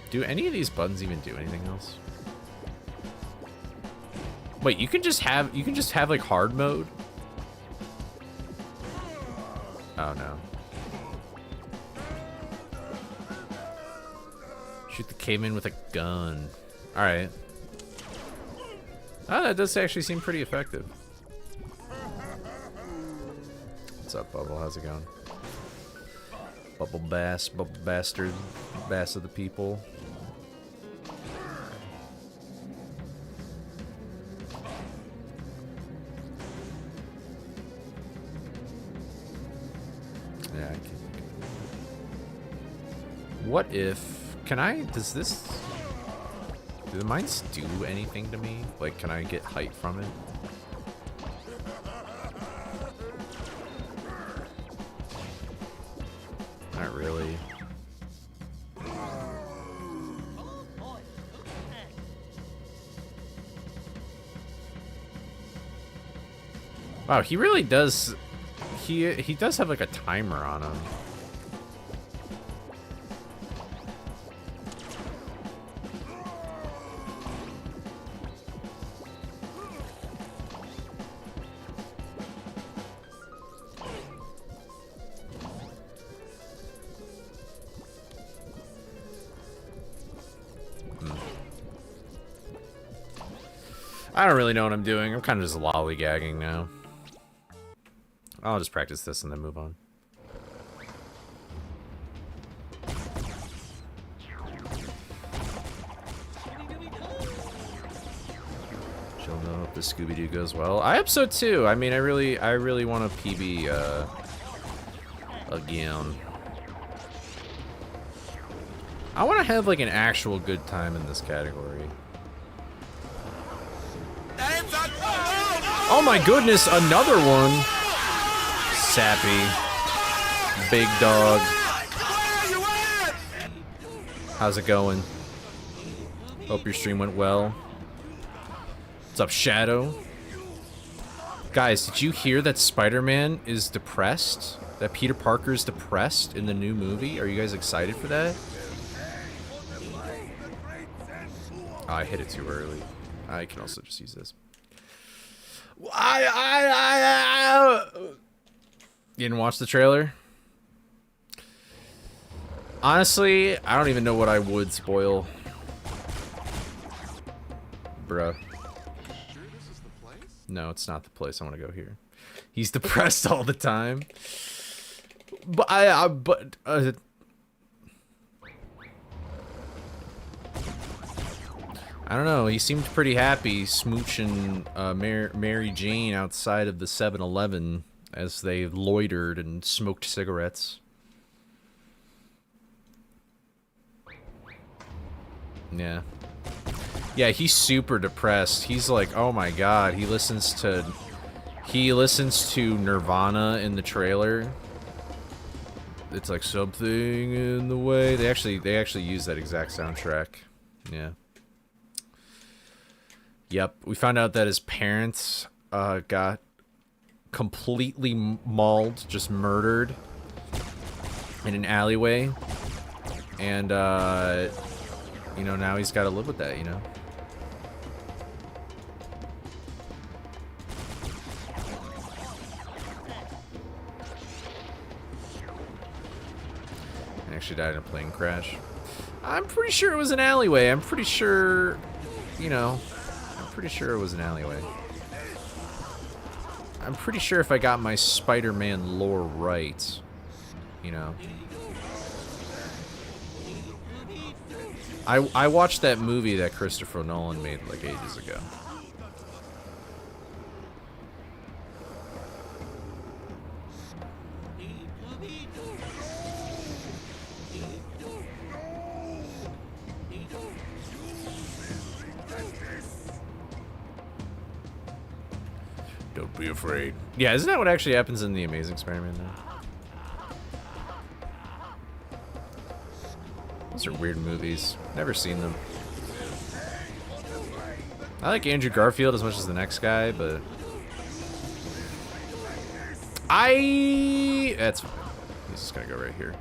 Do any of these buttons even do anything else? Wait, you can just have like hard mode? Oh no. Shoot the caveman with a gun. Alright. Oh, that does actually seem pretty effective. What's up, Bubble? How's it going? Bubble bastard, bass of the people. Yeah, I can't think of it. What if... does this... Do the mines do anything to me? Like, can I get height from it? Not really. Wow, he really does... He does have, like, a timer on him. I don't really know what I'm doing. I'm kind of just lollygagging now. I'll just practice this and then move on. She'll know if the Scooby-Doo goes well. I hope so too. I mean, I really want a PB again. I want to have like an actual good time in this category. Oh my goodness, another one. Sappy. Big dog. How's it going? Hope your stream went well. What's up, Shadow? Guys, did you hear that Spider-Man is depressed? That Peter Parker is depressed in the new movie? Are you guys excited for that? Oh, I hit it too early. I can also just use this. You didn't watch the trailer? Honestly, I don't even know what I would spoil. Bruh. Sure this is the place? No, it's not the place. I want to go here. He's depressed all the time. But I don't know. He seemed pretty happy smooching Mary Jane outside of the 7-Eleven as they loitered and smoked cigarettes. Yeah. Yeah, he's super depressed. He's like, oh my god. He listens to Nirvana in the trailer. It's like something in the way. They actually use that exact soundtrack. Yeah. Yep, we found out that his parents got completely mauled, just murdered in an alleyway. And, you know, now he's got to live with that, you know? He actually died in a plane crash. I'm pretty sure it was an alleyway. I'm pretty sure, you know... pretty sure it was an alleyway. I'm pretty sure if I got my Spider-Man lore right, you know. I watched that movie that Christopher Nolan made like ages ago. Don't be afraid. Yeah, isn't that what actually happens in The Amazing Spider-Man now? Those are weird movies. Never seen them. I like Andrew Garfield as much as the next guy, but that's fine. He's just gonna go right here.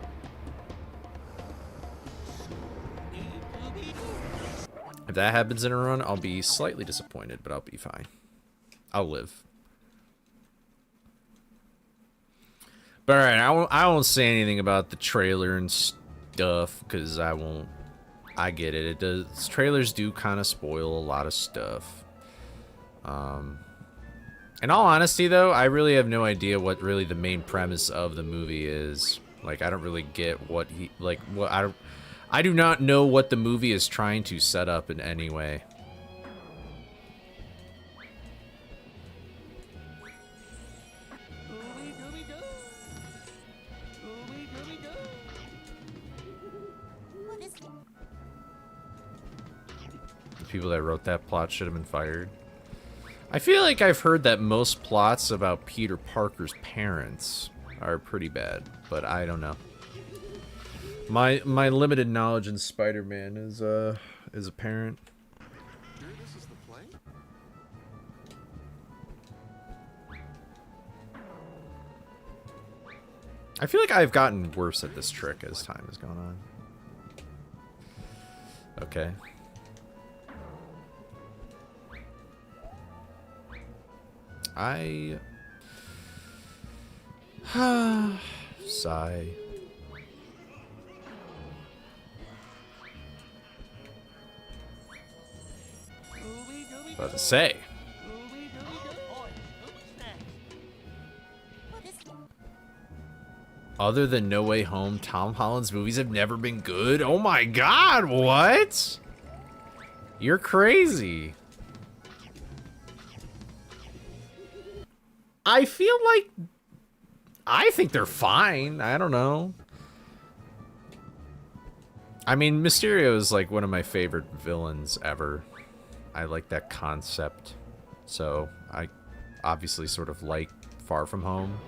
If that happens in a run, I'll be slightly disappointed, but I'll be fine. I'll live. But alright, I won't say anything about the trailer and stuff, because I won't. I get it. It does. Trailers do kind of spoil a lot of stuff. In all honesty, though, I really have no idea what really the main premise of the movie is. Like, I don't really get what he like. What I do not know what the movie is trying to set up in any way. The people that wrote that plot should have been fired. I feel like I've heard that most plots about Peter Parker's parents are pretty bad, but I don't know. My limited knowledge in Spider-Man is apparent. Sure this is the play? I feel like I've gotten worse at this trick as time has gone on. Okay. Sigh. About to say. Other than No Way Home, Tom Holland's movies have never been good? Oh my god, what? You're crazy. I feel like... I think they're fine. I don't know. I mean, Mysterio is like one of my favorite villains ever. I like that concept. So, I obviously sort of like Far From Home.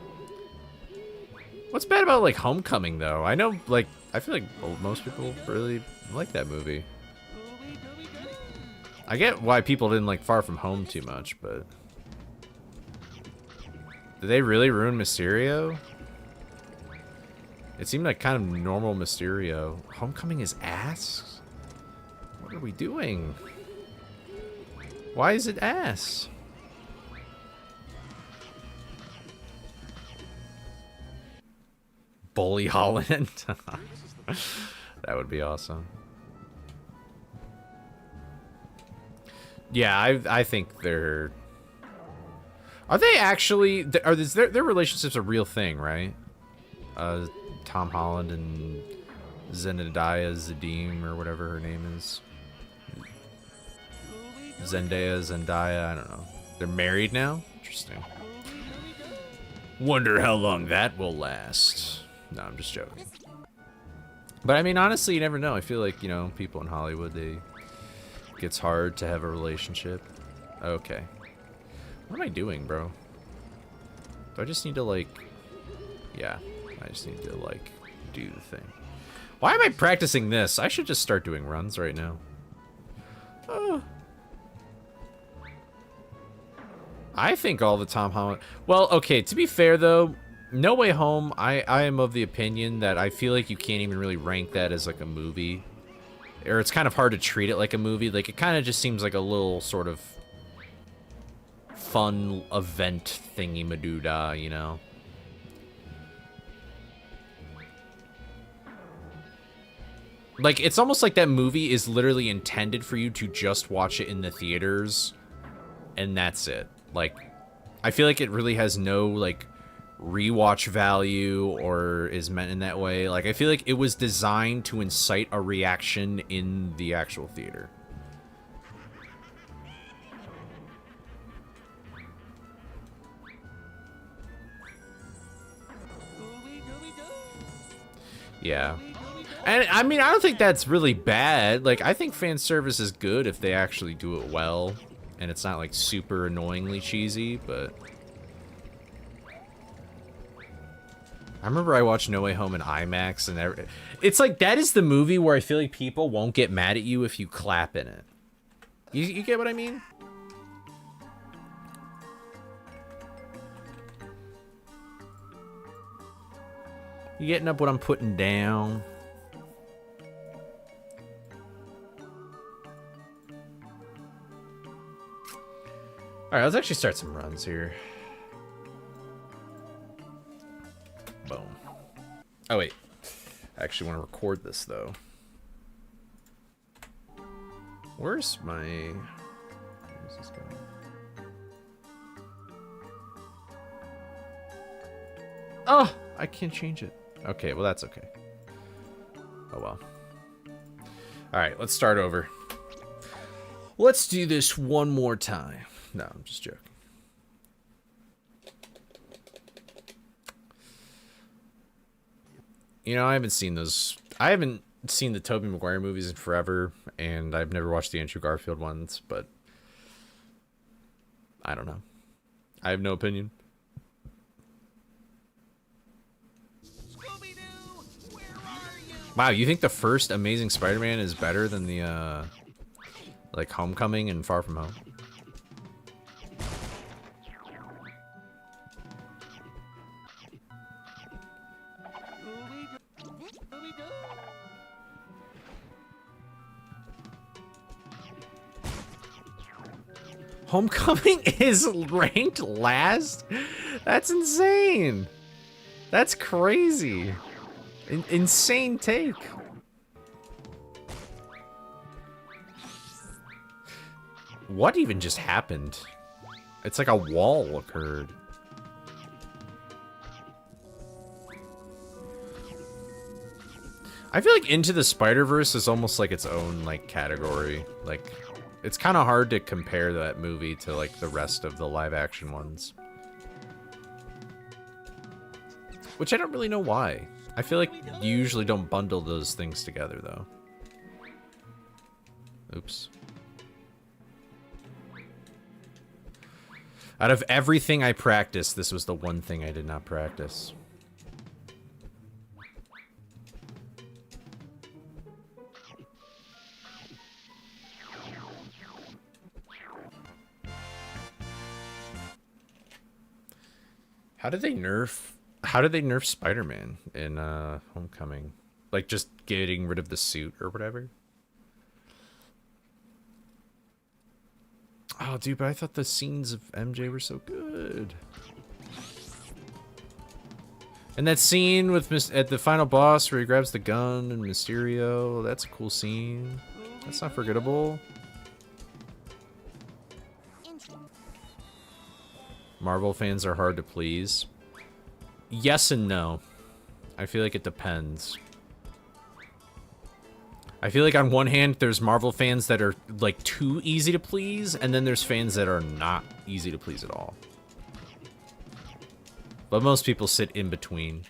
What's bad about, like, Homecoming, though? I know, like, I feel like most people really like that movie. I get why people didn't like Far From Home too much, but... Did they really ruin Mysterio? It seemed like kind of normal Mysterio. Homecoming is ass? What are we doing? Why is it ass? Bully Holland? That would be awesome. Yeah, I think they're... Are they actually... Their relationship's a real thing, right? Tom Holland and Zendaya Zadim, or whatever her name is. Zendaya, I don't know. They're married now? Interesting. Wonder how long that will last. No, I'm just joking. But I mean, honestly, you never know. I feel like, you know, people in Hollywood, it gets hard to have a relationship. Okay. What am I doing, bro? Do I just need to, like... Yeah, I just need to, like, do the thing. Why am I practicing this? I should just start doing runs right now. I think all the Tom Holland... Well, okay, to be fair, though, No Way Home, I am of the opinion that I feel like you can't even really rank that as, like, a movie. Or it's kind of hard to treat it like a movie. Like, it kind of just seems like a little sort of fun event thingy-madoodah, you know? Like, it's almost like that movie is literally intended for you to just watch it in the theaters, and that's it. Like, I feel like it really has no, like, rewatch value or is meant in that way. Like, I feel like it was designed to incite a reaction in the actual theater. Yeah. And, I mean, I don't think that's really bad. Like, I think fan service is good if they actually do it well. And it's not, like, super annoyingly cheesy, but... I remember I watched No Way Home in IMAX, and it's like, that is the movie where I feel like people won't get mad at you if you clap in it. You get what I mean? You getting up what I'm putting down? Alright, let's actually start some runs here. Boom. Oh, wait. I actually want to record this, though. Where's my... Where's this going? Oh! I can't change it. Okay, well, that's okay. Oh, well. Alright, let's start over. Let's do this one more time. No, I'm just joking. You know, I haven't seen those. I haven't seen the Tobey Maguire movies in forever, and I've never watched the Andrew Garfield ones, but I don't know. I have no opinion. Scooby-Doo, where are you? Wow, you think the first Amazing Spider-Man is better than the, like, Homecoming and Far From Home? Homecoming is ranked last? That's insane. That's crazy. Insane take. What even just happened? It's like a wall occurred. I feel like Into the Spider-Verse is almost like its own, like, category. Like, it's kind of hard to compare that movie to, like, the rest of the live-action ones. Which I don't really know why. I feel like you usually don't bundle those things together, though. Oops. Out of everything I practiced, this was the one thing I did not practice. How did they nerf Spider-Man in Homecoming? Like just getting rid of the suit or whatever? Oh, dude, but I thought the scenes of MJ were so good. And that scene with at the final boss where he grabs the gun and Mysterio, that's a cool scene. That's not forgettable. Marvel fans are hard to please. Yes and no. I feel like it depends. I feel like on one hand, there's Marvel fans that are, like, too easy to please, and then there's fans that are not easy to please at all. But most people sit in between.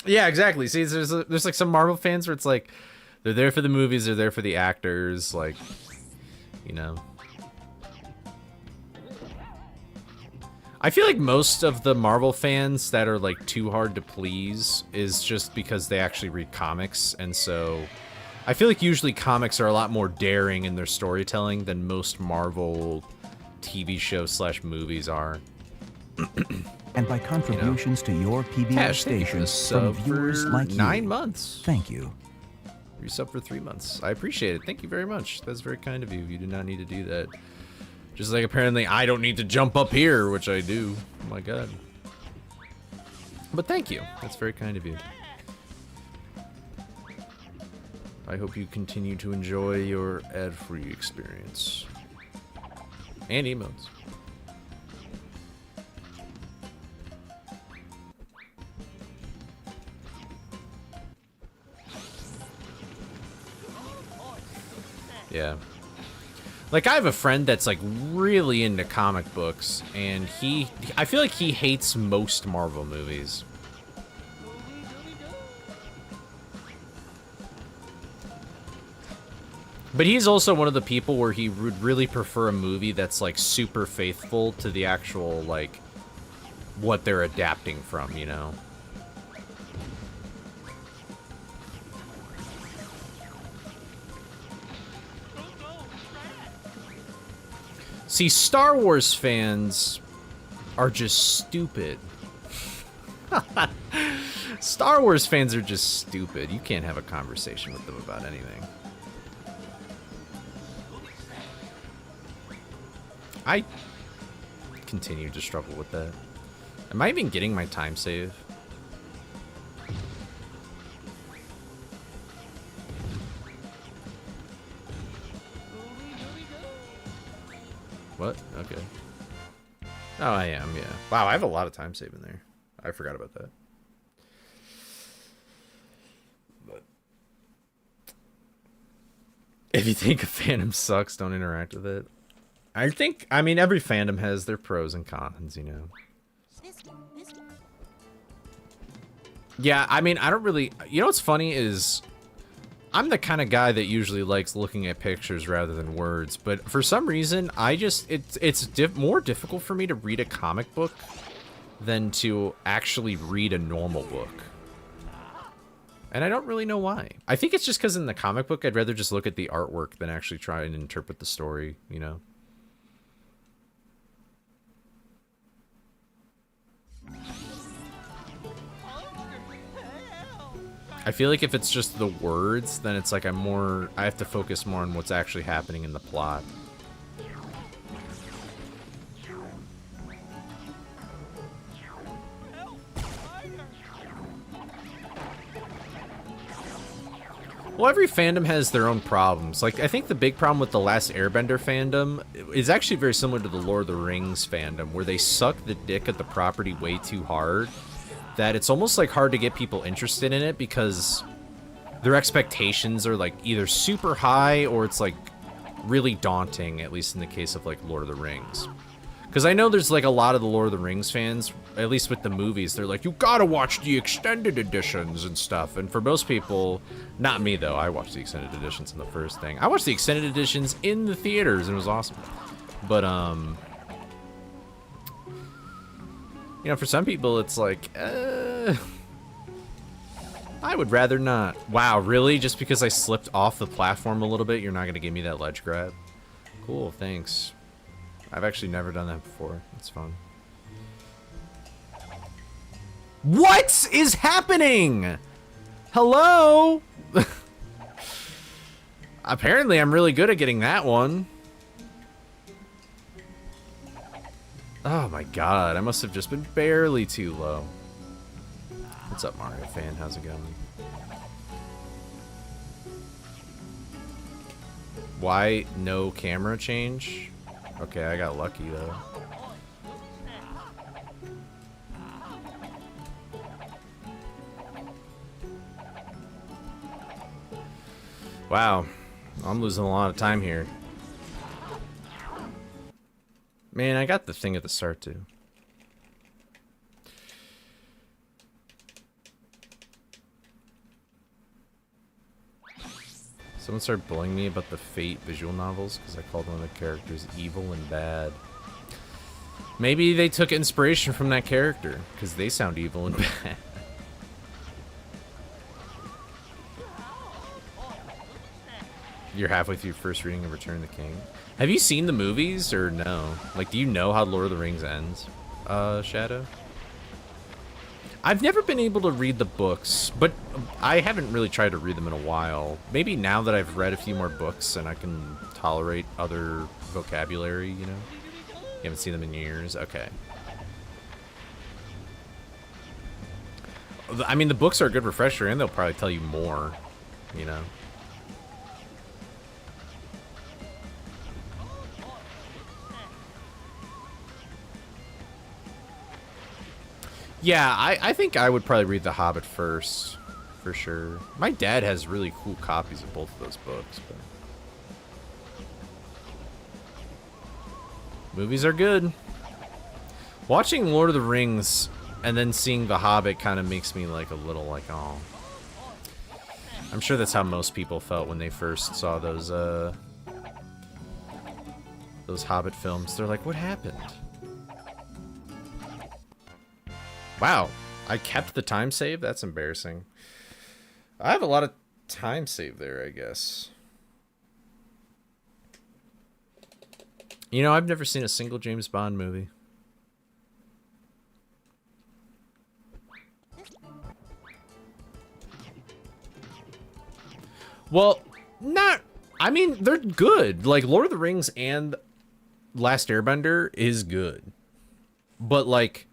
Yeah, exactly. See, there's like some Marvel fans where it's like, they're there for the movies, they're there for the actors, like, you know. I feel like most of the Marvel fans that are like too hard to please is just because they actually read comics, and so I feel like usually comics are a lot more daring in their storytelling than most Marvel TV shows / movies are. And by contributions to your PBS station from viewers like you. 9 months. Thank you. Resub for 3 months. I appreciate it. Thank you very much. That's very kind of you. You do not need to do that. Just like apparently I don't need to jump up here, which I do. Oh my god. But thank you. That's very kind of you. I hope you continue to enjoy your ad-free experience. And emotes. Yeah. Like, I have a friend that's, like, really into comic books, and I feel like he hates most Marvel movies. But he's also one of the people where he would really prefer a movie that's, like, super faithful to the actual, like, what they're adapting from, you know? See, Star Wars fans are just stupid. Star Wars fans are just stupid. You can't have a conversation with them about anything. I continue to struggle with that. Am I even getting my time save? What? Okay. Oh, I am, yeah. Wow, I have a lot of time save in there. I forgot about that. But if you think a fandom sucks, don't interact with it. I mean, every fandom has their pros and cons, you know. Yeah, I mean, I don't really... You know what's funny is... I'm the kind of guy that usually likes looking at pictures rather than words, but for some reason, it's more difficult for me to read a comic book than to actually read a normal book. And I don't really know why. I think it's just because in the comic book, I'd rather just look at the artwork than actually try and interpret the story, you know? I feel like if it's just the words, then it's like I have to focus more on what's actually happening in the plot. Well, every fandom has their own problems. Like, I think the big problem with the Last Airbender fandom is actually very similar to the Lord of the Rings fandom, where they suck the dick at the property way too hard. That it's almost like hard to get people interested in it because their expectations are like either super high or it's like really daunting, at least in the case of like Lord of the Rings. Because I know there's like a lot of the Lord of the Rings fans, at least with the movies, they're like, you gotta watch the extended editions and stuff. And for most people, not me though, I watched the extended editions in the first thing. I watched the extended editions in the theaters and it was awesome. But you know, for some people, it's like, I would rather not. Wow, really? Just because I slipped off the platform a little bit, you're not going to give me that ledge grab? Cool, thanks. I've actually never done that before. That's fun. What is happening? Hello? Apparently, I'm really good at getting that one. Oh my god, I must have just been barely too low. What's up, Mario fan? How's it going? Why no camera change? Okay, I got lucky though. Wow, I'm losing a lot of time here. Man, I got the thing at the start, too. Someone started bullying me about the Fate visual novels because I called one of the characters evil and bad. Maybe they took inspiration from that character because they sound evil and bad. You're halfway through first reading of Return of the King. Have you seen the movies or no? Like, do you know how Lord of the Rings ends, Shadow? I've never been able to read the books, but I haven't really tried to read them in a while. Maybe now that I've read a few more books and I can tolerate other vocabulary, you know? You haven't seen them in years? Okay. I mean, the books are a good refresher, and they'll probably tell you more, you know? Yeah, I think I would probably read The Hobbit first, for sure. My dad has really cool copies of both of those books. But movies are good. Watching Lord of the Rings and then seeing The Hobbit kind of makes me like a little like, oh. I'm sure that's how most people felt when they first saw those Hobbit films. They're like, what happened? Wow, I kept the time save? That's embarrassing. I have a lot of time save there, I guess. You know, I've never seen a single James Bond movie. Well, not... I mean, they're good. Like, Lord of the Rings and Last Airbender is good. But, like...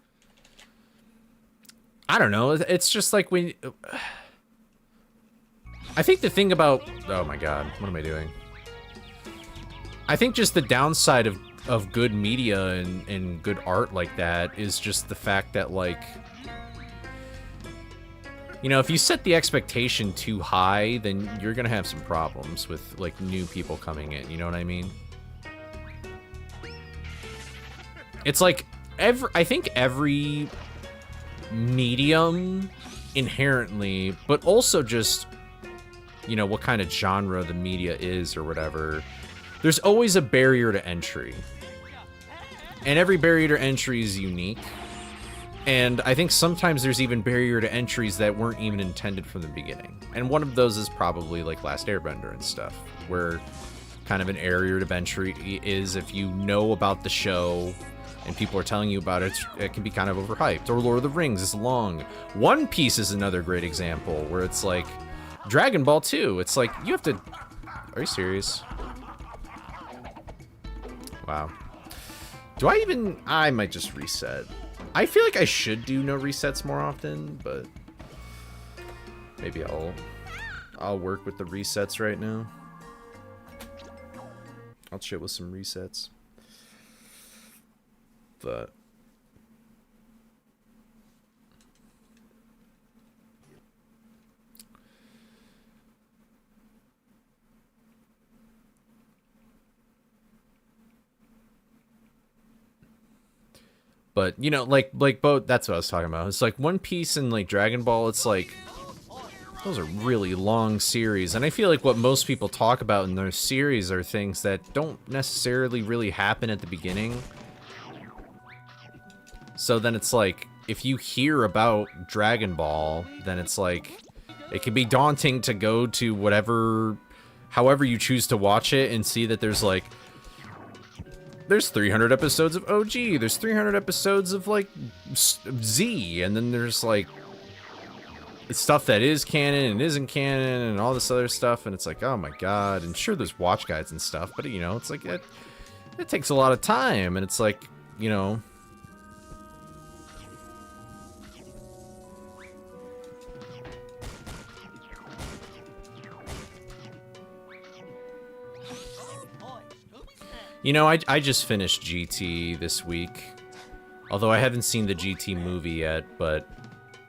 I don't know. It's just like when... I think the thing about... Oh my god. What am I doing? I think just the downside of good media and good art like that is just the fact that, like... You know, if you set the expectation too high, then you're gonna have some problems with, like, new people coming in. You know what I mean? It's like, I think every medium inherently, but also just, you know, what kind of genre the media is or whatever, there's always a barrier to entry. And every barrier to entry is unique. And I think sometimes there's even barrier to entries that weren't even intended from the beginning. And one of those is probably like Last Airbender and stuff, where kind of an barrier to entry is if you know about the show and people are telling you about it, it can be kind of overhyped. Or Lord of the Rings is long. One Piece is another great example where it's like Dragon Ball 2. It's like you have to... Are you serious? Wow. Do I even... I might just reset. I feel like I should do no resets more often, but maybe I'll work with the resets right now. I'll chill with some resets. But you know, like both. That's what I was talking about. It's like One Piece and like Dragon Ball. It's like those are really long series, and I feel like what most people talk about in those series are things that don't necessarily really happen at the beginning. So then it's like, if you hear about Dragon Ball, then it's like, it can be daunting to go to whatever, however you choose to watch it and see that there's like, there's 300 episodes of OG, there's 300 episodes of like Z, and then there's like stuff that is canon and isn't canon and all this other stuff, and it's like, oh my god. And sure, there's watch guides and stuff, but you know, it's like, it takes a lot of time, and it's like, you know, you know, I just finished GT this week. Although I haven't seen the GT movie yet, but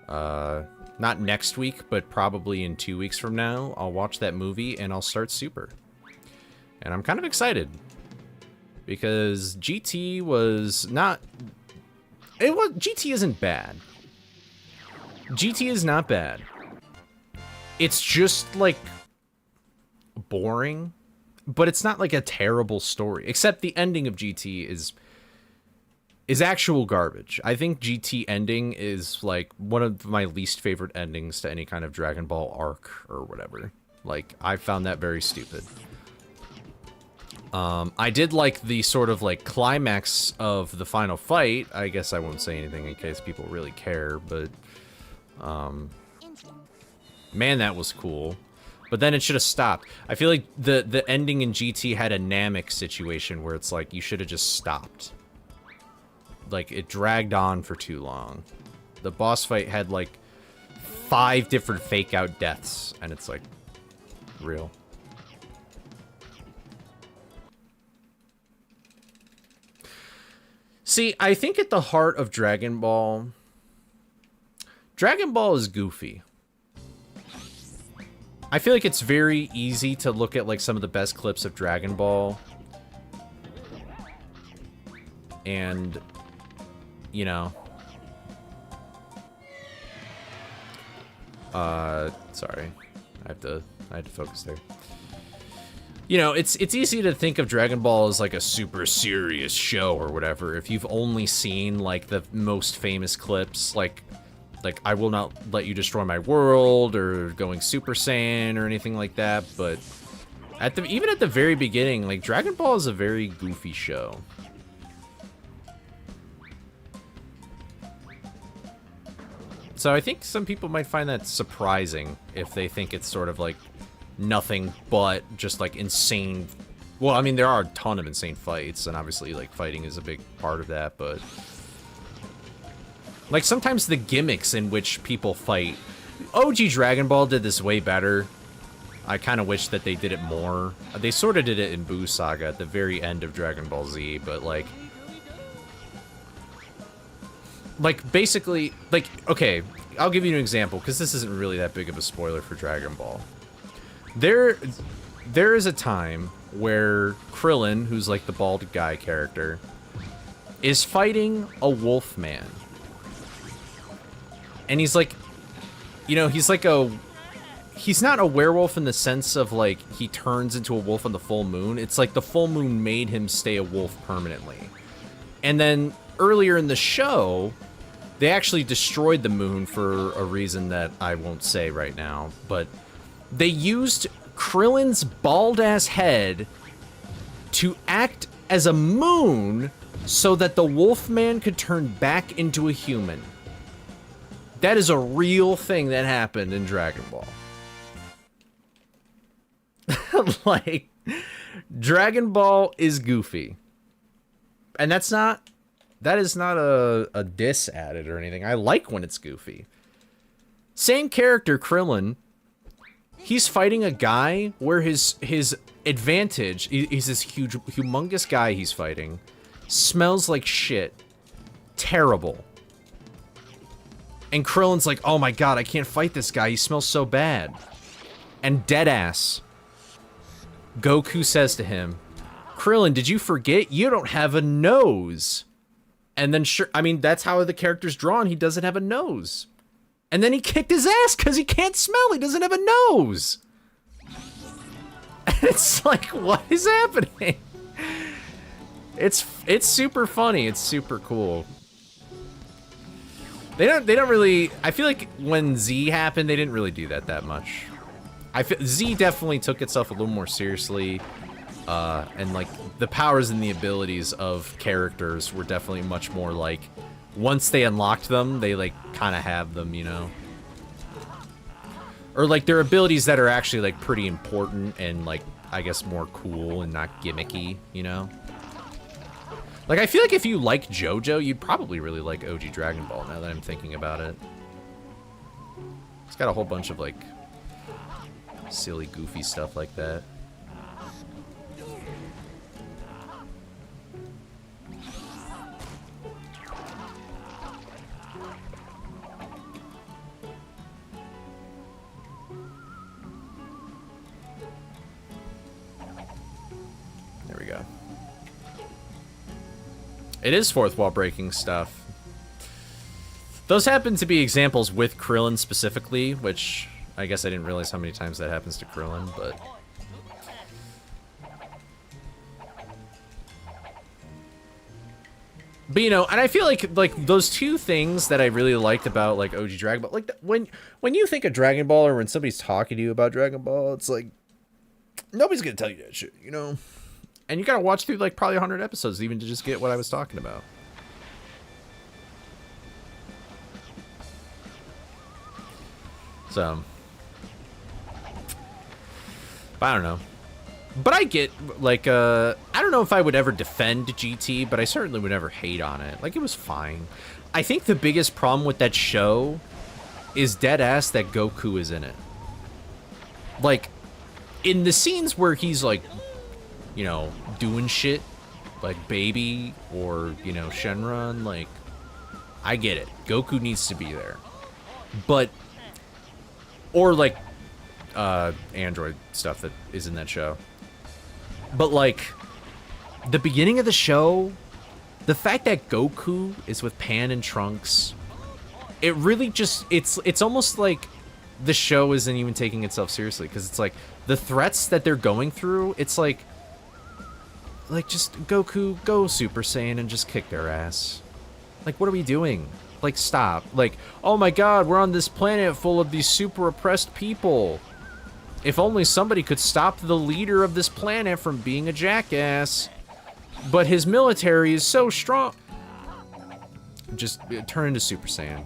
not next week, but probably in 2 weeks from now, I'll watch that movie and I'll start Super. And I'm kind of excited. Because GT was not... GT isn't bad. GT is not bad. It's just, like, boring. But it's not like a terrible story, except the ending of GT is actual garbage. I think GT ending is like one of my least favorite endings to any kind of Dragon Ball arc or whatever. Like, I found that very stupid. I did like the sort of like climax of the final fight. I guess I won't say anything in case people really care, but man, that was cool. But then it should have stopped. I feel like the ending in GT had a Namek situation where it's like, you should have just stopped. Like, it dragged on for too long. The boss fight had, like, 5 different fake-out deaths, and it's like, real. See, I think at the heart of Dragon Ball is goofy. I feel like it's very easy to look at like some of the best clips of Dragon Ball and, you know, sorry, I had to focus there. You know, it's easy to think of Dragon Ball as like a super serious show or whatever if you've only seen like the most famous clips, like I Will Not Let You Destroy My World, or Going Super Saiyan, or anything like that, but even at the very beginning, like, Dragon Ball is a very goofy show. So I think some people might find that surprising if they think it's sort of, like, nothing but just like insane. Well, I mean, there are a ton of insane fights, and obviously like fighting is a big part of that, but like sometimes the gimmicks in which people fight. OG Dragon Ball did this way better. I kind of wish that they did it more. They sort of did it in Buu Saga at the very end of Dragon Ball Z, but like basically, like, okay, I'll give you an example, because this isn't really that big of a spoiler for Dragon Ball. There is a time where Krillin, who's like the bald guy character, is fighting a wolf man. And he's like, you know, he's not a werewolf in the sense of like he turns into a wolf on the full moon. It's like the full moon made him stay a wolf permanently. And then earlier in the show, they actually destroyed the moon for a reason that I won't say right now, but they used Krillin's bald-ass head to act as a moon so that the Wolfman could turn back into a human. That is a real thing that happened in Dragon Ball. Like, Dragon Ball is goofy. And that is not a diss at it or anything. I like when it's goofy. Same character, Krillin. He's fighting a guy where his advantage, he's this huge, humongous guy he's fighting, smells like shit. Terrible. And Krillin's like, oh my god, I can't fight this guy, he smells so bad. And deadass, Goku says to him, Krillin, did you forget? You don't have a nose. And then, sure, I mean, that's how the character's drawn. He doesn't have a nose. And then he kicked his ass because he can't smell. He doesn't have a nose. And it's like, what is happening? It's super funny. It's super cool. They don't really, I feel like when Z happened, they didn't really do that much. Z definitely took itself a little more seriously. And like the powers and the abilities of characters were definitely much more like, once they unlocked them, they like kind of have them, you know? Or like their abilities that are actually like pretty important and like, I guess more cool and not gimmicky, you know? Like I feel like if you like JoJo, you'd probably really like OG Dragon Ball now that I'm thinking about it. It's got a whole bunch of like silly, goofy stuff like that. There we go. It is fourth wall breaking stuff. Those happen to be examples with Krillin specifically, which I guess I didn't realize how many times that happens to Krillin, but you know, and I feel like those two things that I really liked about like OG Dragon Ball, like when you think of Dragon Ball or when somebody's talking to you about Dragon Ball, it's like nobody's gonna tell you that shit, you know. And you gotta watch through like probably 100 episodes even to just get what I was talking about. So, but I don't know. But I get, like, I don't know if I would ever defend GT, but I certainly would never hate on it. Like, it was fine. I think the biggest problem with that show is dead ass that Goku is in it. Like, in the scenes where he's, like, you know, doing shit, like Baby or, you know, Shenron, like, I get it. Goku needs to be there. But, or, like, Android stuff that is in that show. But, like, the beginning of the show, the fact that Goku is with Pan and Trunks, it really just, it's almost like the show isn't even taking itself seriously, because it's like, the threats that they're going through, it's like, just Goku, go Super Saiyan and just kick their ass. Like, what are we doing? Like, stop. Like, oh my god, we're on this planet full of these super oppressed people. If only somebody could stop the leader of this planet from being a jackass. But his military is so strong. Just turn into Super Saiyan.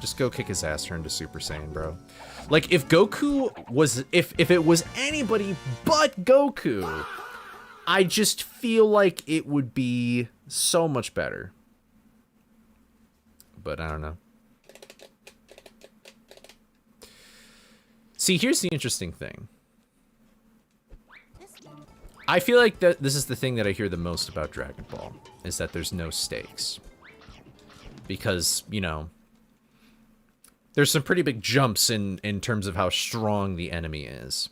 Just go kick his ass, turn into Super Saiyan, bro. Like, if Goku was... If it was anybody but Goku, I just feel like it would be so much better. But I don't know. See, here's the interesting thing. I feel like that this is the thing that I hear the most about Dragon Ball, is that there's no stakes. Because, you know, there's some pretty big jumps in terms of how strong the enemy is.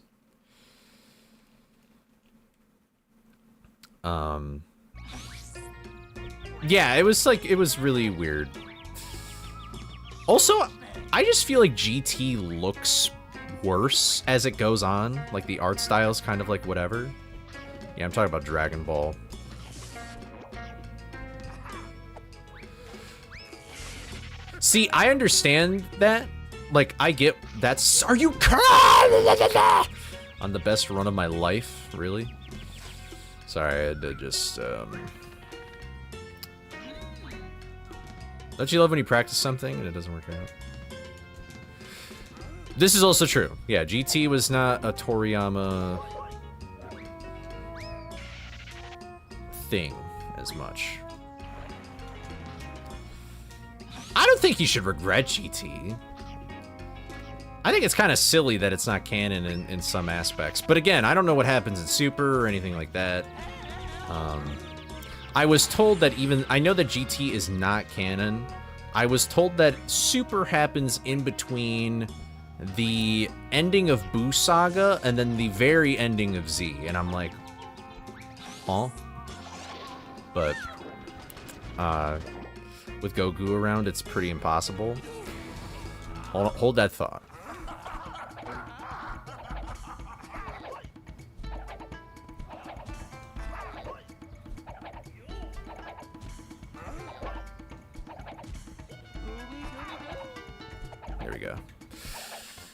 Yeah, it was really weird. Also, I just feel like GT looks worse as it goes on. Like, the art style's kind of like whatever. Yeah, I'm talking about Dragon Ball. See, I understand that. Like, I get that's... Are you... On the best run of my life? Really? Sorry, I had to just, Don't you love when you practice something and it doesn't work out? This is also true. Yeah, GT was not a Toriyama thing as much. I don't think you should regret GT. I think it's kind of silly that it's not canon in some aspects. But again, I don't know what happens in Super or anything like that. I was told that I know that GT is not canon. I was told that Super happens in between the ending of Buu Saga and then the very ending of Z. And I'm like, huh? But, with Goku around, it's pretty impossible. Hold that thought. There we go.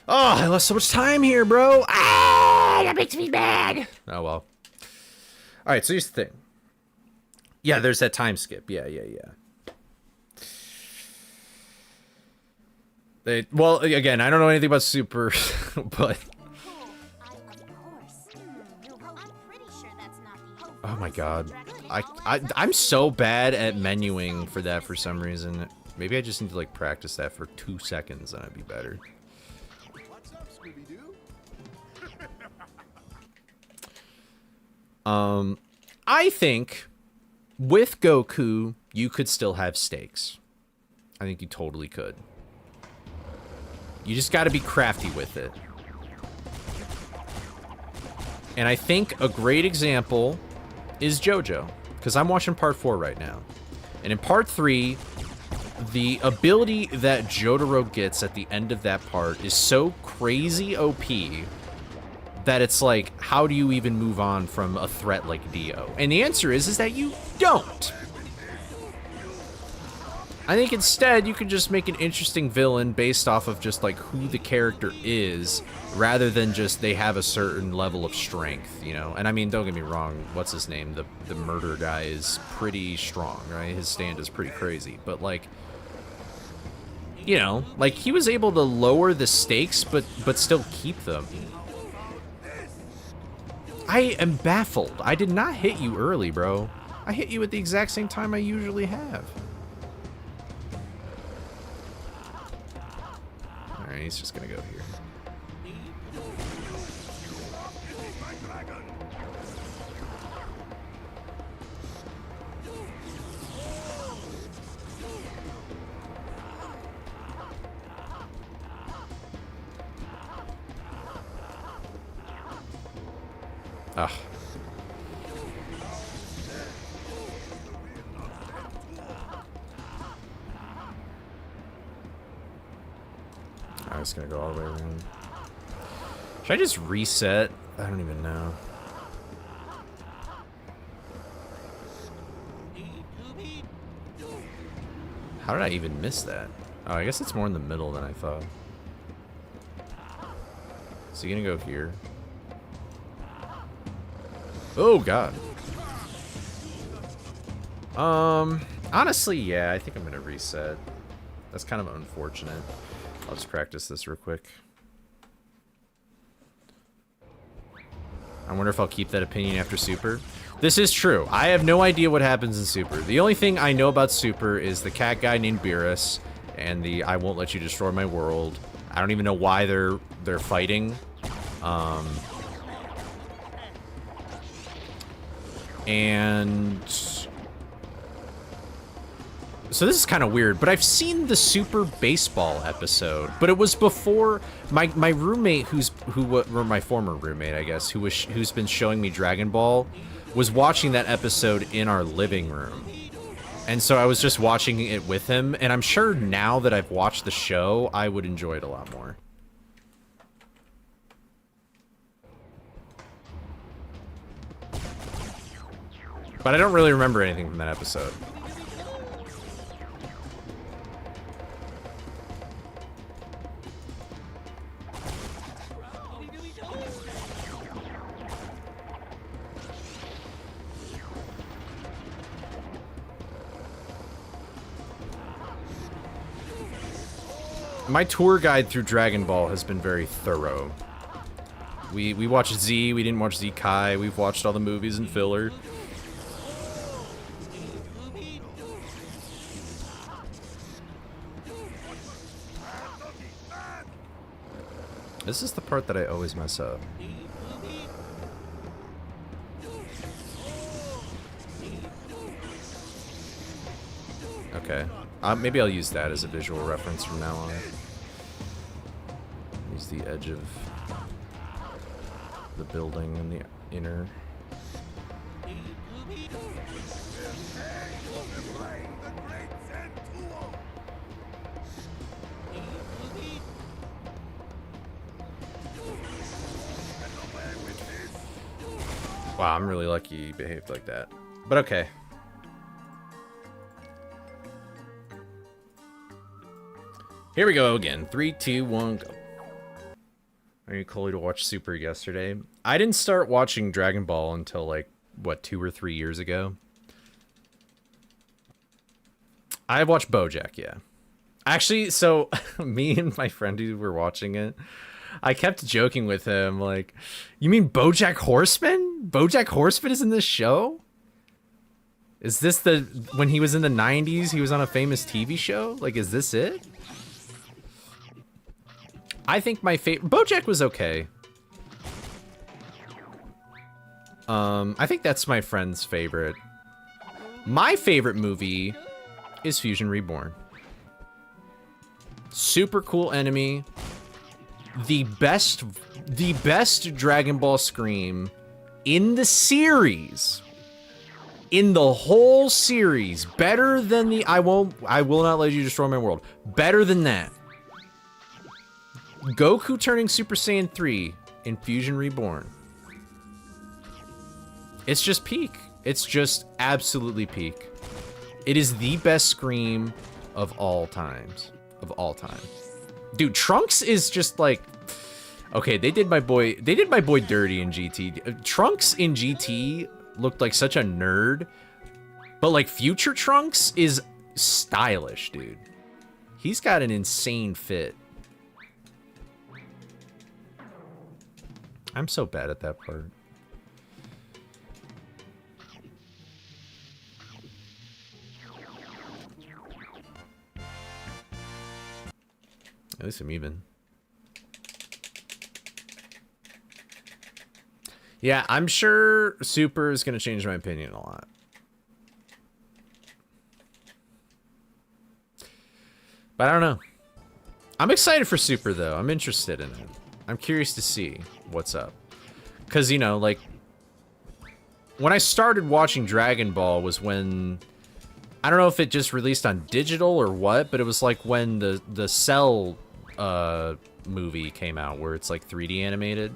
Oh, I lost so much time here, bro. Ah, that makes me mad. Oh, well. All right, so here's the thing. Yeah, there's that time skip. Yeah. Well, again, I don't know anything about Super, but... Oh my god. I'm so bad at menuing for that for some reason. Maybe I just need to, like, practice that for 2 seconds and it'd be better. What's up, Scooby-Doo? I think with Goku, you could still have stakes. I think you totally could. You just got to be crafty with it. And I think a great example is JoJo, because I'm watching part 4 right now. And in part 3, the ability that Jotaro gets at the end of that part is so crazy OP that it's like, how do you even move on from a threat like Dio? And the answer is that you don't. I think instead you can just make an interesting villain based off of just like who the character is, rather than just they have a certain level of strength, you know? And I mean, don't get me wrong, what's his name? The murder guy is pretty strong, right? His stand is pretty crazy, but like, you know, like he was able to lower the stakes, but still keep them. I am baffled. I did not hit you early, bro. I hit you at the exact same time I usually have. Alright, he's just gonna go here. Ugh. I was gonna go all the way around. Should I just reset? I don't even know. How did I even miss that? Oh, I guess it's more in the middle than I thought. So you're gonna go here. Oh, God. Honestly, yeah, I think I'm gonna reset. That's kind of unfortunate. I'll just practice this real quick. I wonder if I'll keep that opinion after Super. This is true. I have no idea what happens in Super. The only thing I know about Super is the cat guy named Beerus and the I won't let you destroy my world. I don't even know why they're fighting. And so this is kind of weird, but I've seen the Super Baseball episode, but it was before my roommate, or my former roommate, I guess, who's been showing me Dragon Ball, was watching that episode in our living room. And so I was just watching it with him, and I'm sure now that I've watched the show, I would enjoy it a lot more. But I don't really remember anything from that episode. My tour guide through Dragon Ball has been very thorough. We watched Z, we didn't watch Z Kai, we've watched all the movies and filler. This is the part that I always mess up. Okay. Maybe I'll use that as a visual reference from now on. Use the edge of the building in the inner. Wow, I'm really lucky he behaved like that. But okay. Here we go again. 3, 2, 1, go. Are you cool to watch Super yesterday? I didn't start watching Dragon Ball until like, what, 2 or 3 years ago? I watched BoJack, yeah. Actually, so me and my friend who were watching it, I kept joking with him, like, you mean BoJack Horseman? BoJack Horseman is in this show? Is this when he was in the 90s, he was on a famous TV show? Like, is this it? I think my favorite... BoJack was okay. I think that's my friend's favorite. My favorite movie is Fusion Reborn. Super cool enemy. The best Dragon Ball Scream in the series. In the whole series. Better than the I will not let you destroy my world. Better than that. Goku turning Super Saiyan 3 in Fusion Reborn. It's just peak. It's just absolutely peak. It is the best Scream of all times. Of all time. Dude, Trunks is just like... Okay, they did my boy dirty in GT. Trunks in GT looked like such a nerd. But like future Trunks is stylish, dude. He's got an insane fit. I'm so bad at that part. At least I'm even. Yeah, I'm sure Super is going to change my opinion a lot. But I don't know. I'm excited for Super, though. I'm interested in it. I'm curious to see what's up. Because, you know, like... When I started watching Dragon Ball was when... I don't know if it just released on digital or what, but it was like when the Cell movie came out, where it's like 3D animated.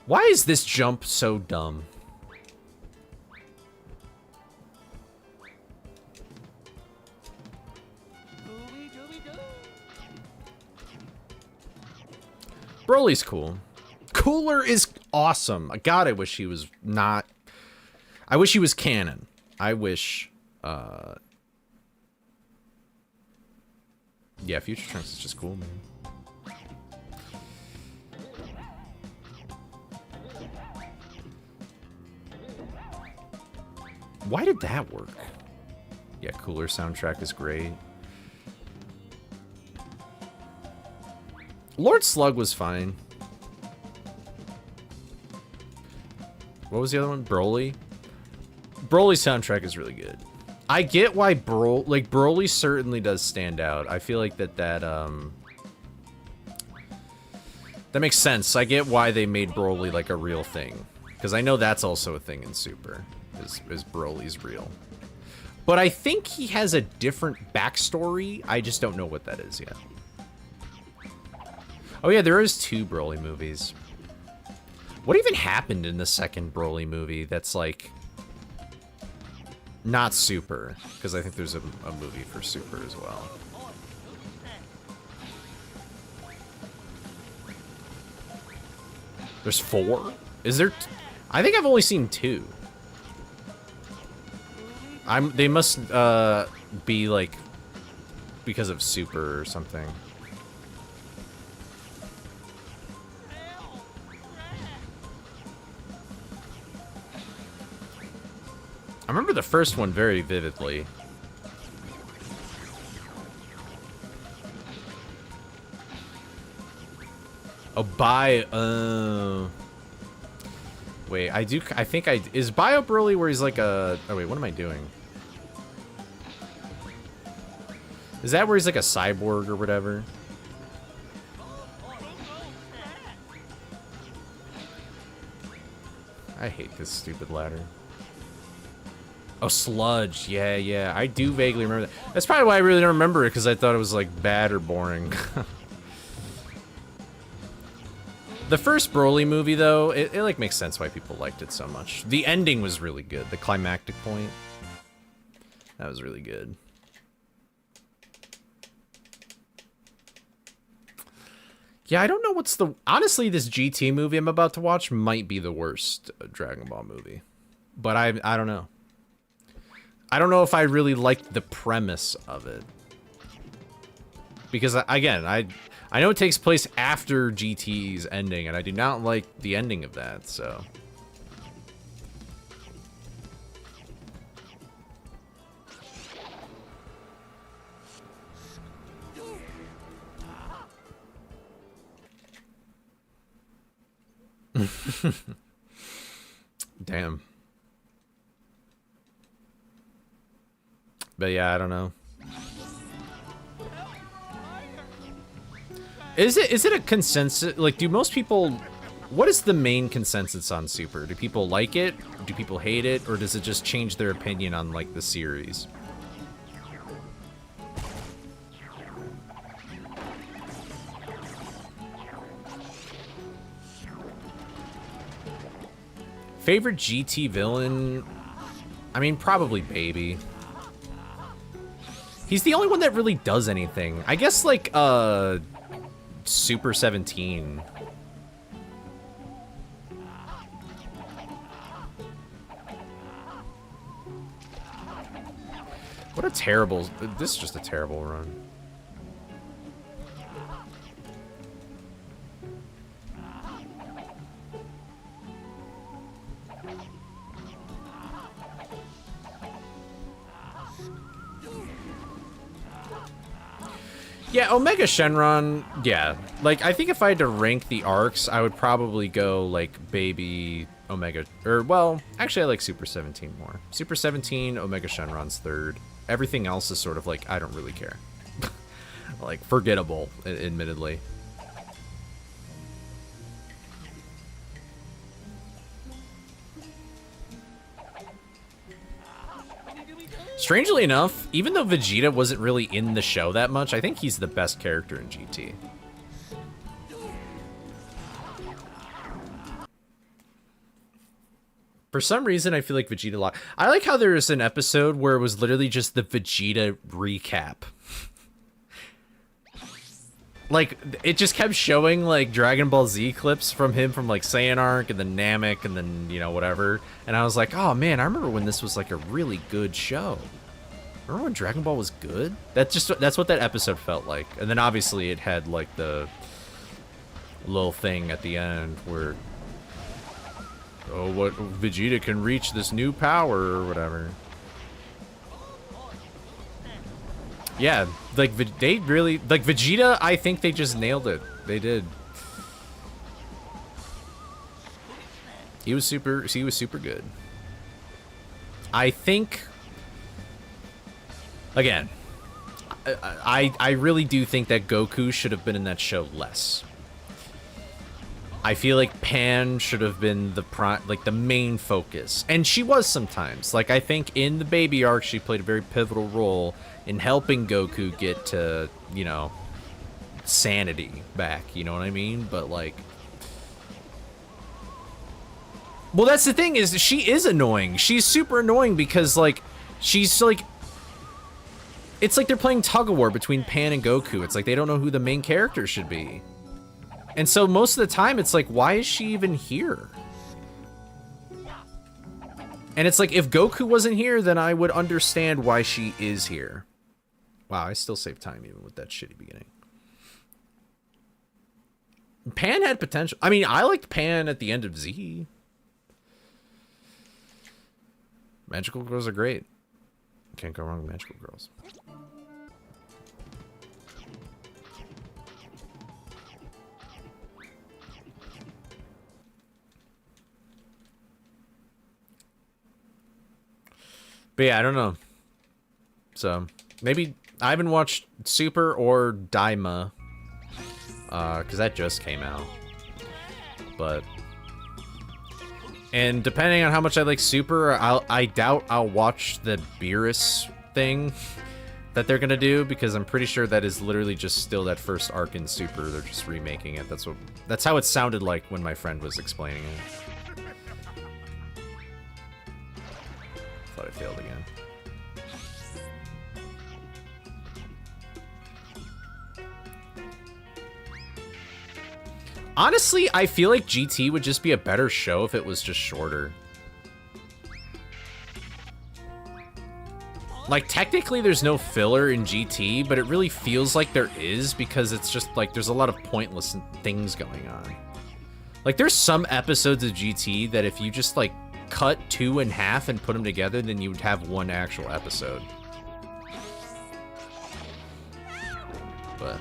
Why is this jump so dumb? Broly's cool. Cooler is awesome. God, I wish he was not... I wish he was canon. I wish... Yeah, Future Trunks is just cool, man. Why did that work? Yeah, Cooler soundtrack is great. Lord Slug was fine. What was the other one? Broly? Broly's soundtrack is really good. I get why Broly certainly does stand out. I feel like that makes sense. I get why they made Broly like a real thing. Because I know that's also a thing in Super. Is Broly's real. But I think he has a different backstory. I just don't know what that is yet. Oh yeah, there is 2 Broly movies. What even happened in the second Broly movie that's like not Super? Because I think there's a movie for Super as well. There's 4? Is there? I think I've only seen 2. They must be like because of Super or something. I remember the first one very vividly. Oh, wait, I think is Bio Broly where he's like a, oh wait, what am I doing? Is that where he's like a cyborg or whatever? I hate this stupid ladder. Oh, Sludge. Yeah, yeah. I do vaguely remember that. That's probably why I really don't remember it, because I thought it was, like, bad or boring. The first Broly movie, though, it, like, makes sense why people liked it so much. The ending was really good. The climactic point. That was really good. Yeah, I don't know what's the... Honestly, this GT movie I'm about to watch might be the worst Dragon Ball movie. But I don't know. I don't know if I really liked the premise of it. Because, again, I know it takes place after GT's ending, and I do not like the ending of that, so... Damn. But yeah, I don't know. Is it a consensus? Like, do most people... What is the main consensus on Super? Do people like it? Do people hate it? Or does it just change their opinion on, like, the series? Favorite GT villain? I mean, probably Baby. He's the only one that really does anything. I guess, like, Super 17. What a terrible... This is just a terrible run. Yeah, Omega Shenron, yeah. Like, I think if I had to rank the arcs, I would probably go, like, Baby, Omega... Or, well, actually, I like Super 17 more. Super 17, Omega Shenron's third. Everything else is sort of like, I don't really care. Like, forgettable, admittedly. Strangely enough, even though Vegeta wasn't really in the show that much, I think he's the best character in GT. For some reason, I feel like Vegeta... I like how there was an episode where it was literally just the Vegeta recap. Like, it just kept showing, like, Dragon Ball Z clips from him from, like, Saiyan Arc and then Namek and then, you know, whatever. And I was like, oh, man, I remember when this was, like, a really good show. Remember when Dragon Ball was good? That's what that episode felt like. And then, obviously, it had, like, the little thing at the end where... oh, what Vegeta can reach this new power or whatever. Yeah, like they really like Vegeta. I think they just nailed it. They did. He was super good. I think. Again, I really do think that Goku should have been in that show less. I feel like Pan should have been the main focus, and she was sometimes. Like I think in the baby arc, she played a very pivotal role in helping Goku get to, you know, sanity back. You know what I mean? But like, well, that's the thing is she is annoying. She's super annoying because like she's like. It's like they're playing tug-of-war between Pan and Goku. It's like they don't know who the main character should be. And so most of the time, it's like, why is she even here? And it's like, if Goku wasn't here, then I would understand why she is here. Wow, I still save time even with that shitty beginning. Pan had potential. I mean, I liked Pan at the end of Z. Magical girls are great. Can't go wrong with magical girls. But yeah, I don't know. So maybe I haven't watched Super or Daima, because that just came out. But and depending on how much I like Super, I doubt I'll watch the Beerus thing that they're gonna do, because I'm pretty sure that is literally just still that first arc in Super. They're just remaking it. That's how it sounded like when my friend was explaining it. Thought I failed again. Honestly, I feel like GT would just be a better show if it was just shorter. Like, technically there's no filler in GT, but it really feels like there is, because it's just like there's a lot of pointless things going on. Like, there's some episodes of GT that if you just like cut 2 in half and put them together, then you would have one actual episode. But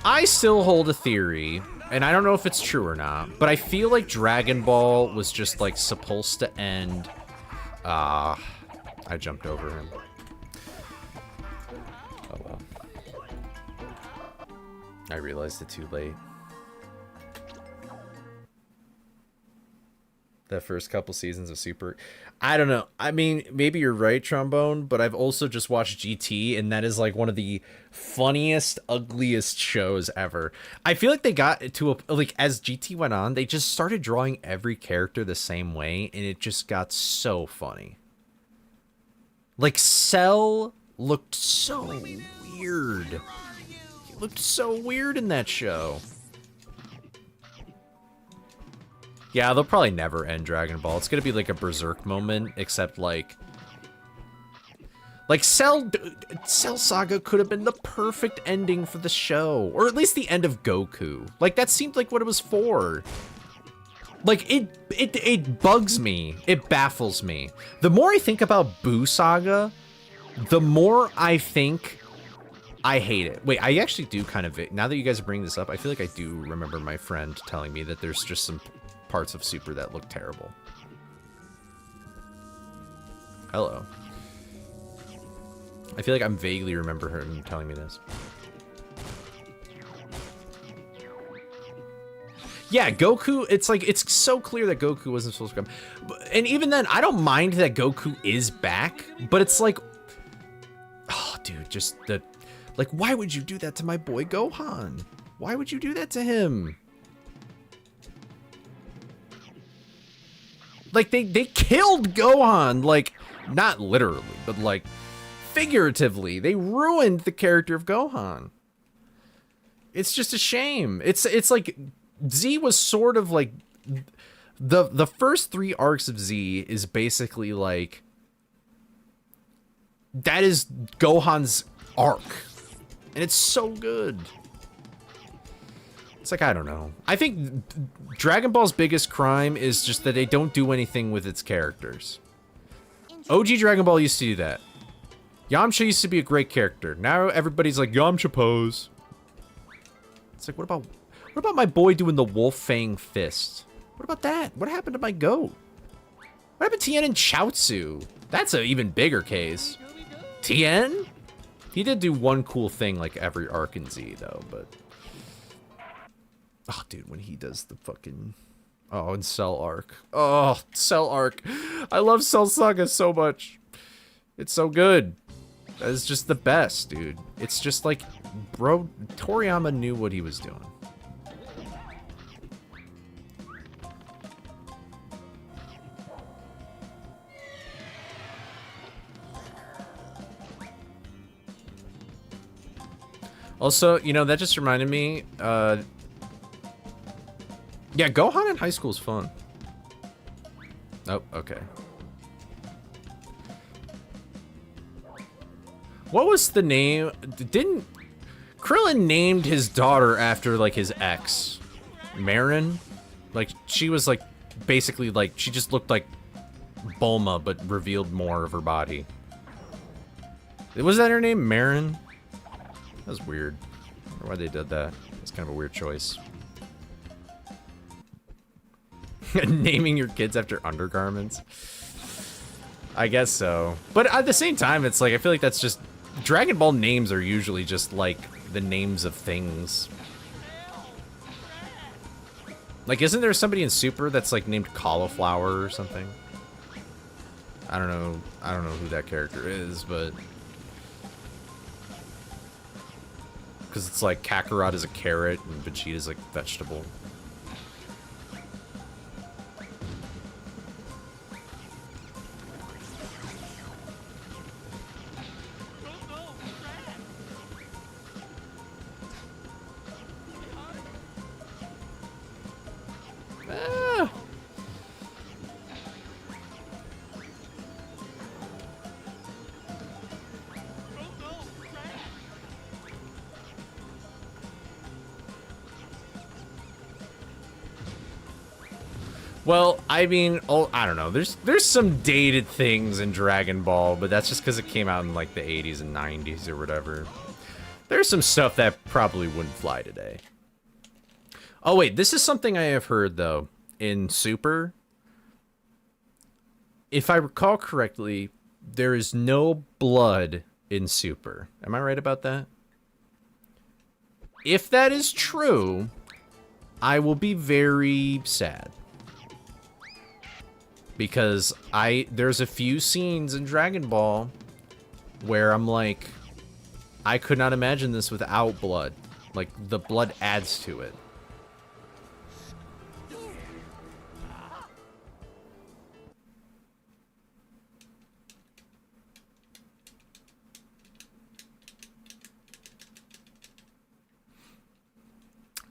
I still hold a theory, and I don't know if it's true or not, but I feel like Dragon Ball was just like supposed to end. I jumped over him. Oh well. I realized it too late. The first couple seasons of Super, I don't know. I mean, maybe you're right, Trombone, but I've also just watched GT, and that is like one of the funniest, ugliest shows ever. I feel like they got to a, like, as GT went on, they just started drawing every character the same way, and it just got so funny. Like, Cell looked so weird. He looked so weird in that show. Yeah, they'll probably never end Dragon Ball. It's gonna be like a Berserk moment, except like Cell Saga could have been the perfect ending for the show, or at least the end of Goku. Like, that seemed like what it was for. Like, it bugs me. It baffles me. The more I think about Buu Saga, the more I think I hate it. Wait, I actually do kind of, now that you guys are bringing this up, I feel like I do remember my friend telling me that there's just some parts of Super that look terrible. Hello. I feel like I'm vaguely remember her telling me this. Yeah, Goku, it's like, it's so clear that Goku wasn't supposed to come. And even then, I don't mind that Goku is back, but it's like, oh, dude, just the, like, why would you do that to my boy Gohan? Why would you do that to him? Like, they killed Gohan, like, not literally, but like, figuratively. They ruined the character of Gohan. It's just a shame. It's like, Z was sort of like, the first 3 arcs of Z is basically like, that is Gohan's arc. And it's so good. It's like, I don't know. I think Dragon Ball's biggest crime is just that they don't do anything with its characters. OG Dragon Ball used to do that. Yamcha used to be a great character. Now everybody's like, Yamcha pose. It's like, what about my boy doing the Wolf Fang fist? What about that? What happened to my goat? What happened to Tien and Chaozu? That's an even bigger case. Tien? He did do one cool thing like every arc in Z though, but... Oh, dude, when he does the fucking... Oh, and Cell arc. Oh, Cell arc. I love Cell Saga so much. It's so good. It's just the best, dude. It's just like, bro, Toriyama knew what he was doing. Also, you know, that just reminded me, yeah, Gohan in high school is fun. Oh, okay. What was the name? Didn't Krillin named his daughter after like his ex, Marin? Like she was like basically like she just looked like Bulma but revealed more of her body. Was that her name, Marin? That was weird. I wonder why they did that. It's kind of a weird choice. Naming your kids after undergarments? I guess so. But at the same time, it's like, I feel like that's just... Dragon Ball names are usually just, like, the names of things. Like, isn't there somebody in Super that's, like, named Cauliflower or something? I don't know who that character is, but... Because it's like, Kakarot is a carrot, and Vegeta's, like, vegetable. Well, I mean, oh, I don't know. There's some dated things in Dragon Ball, but that's just because it came out in like the 80s and 90s or whatever. There's some stuff that probably wouldn't fly today. Oh wait, this is something I have heard though in Super. If I recall correctly, there is no blood in Super. Am I right about that? If that is true, I will be very sad. Because there's a few scenes in Dragon Ball where I'm like, I could not imagine this without blood. Like, the blood adds to it.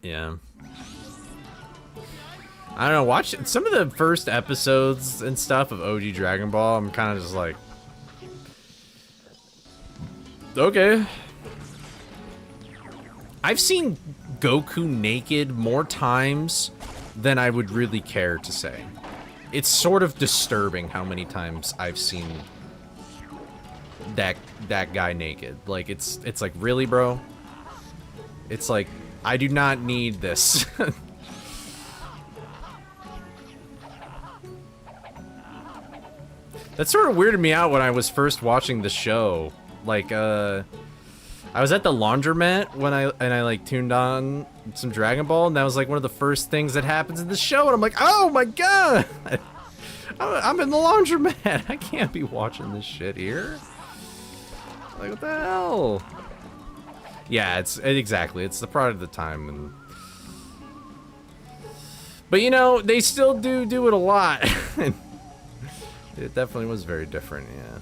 Yeah. I don't know, watch some of the first episodes and stuff of OG Dragon Ball, I'm kind of just like, okay. I've seen Goku naked more times than I would really care to say. It's sort of disturbing how many times I've seen that guy naked. Like, it's like, really, bro? It's like, I do not need this. That sort of weirded me out when I was first watching the show. Like, I was at the laundromat when I like tuned on some Dragon Ball, and that was like one of the first things that happens in the show, and I'm like, oh my god! I'm in the laundromat. I can't be watching this shit here. Like, what the hell? Yeah, exactly. It's the product of the time, and but you know, they still do it a lot. It definitely was very different, yeah.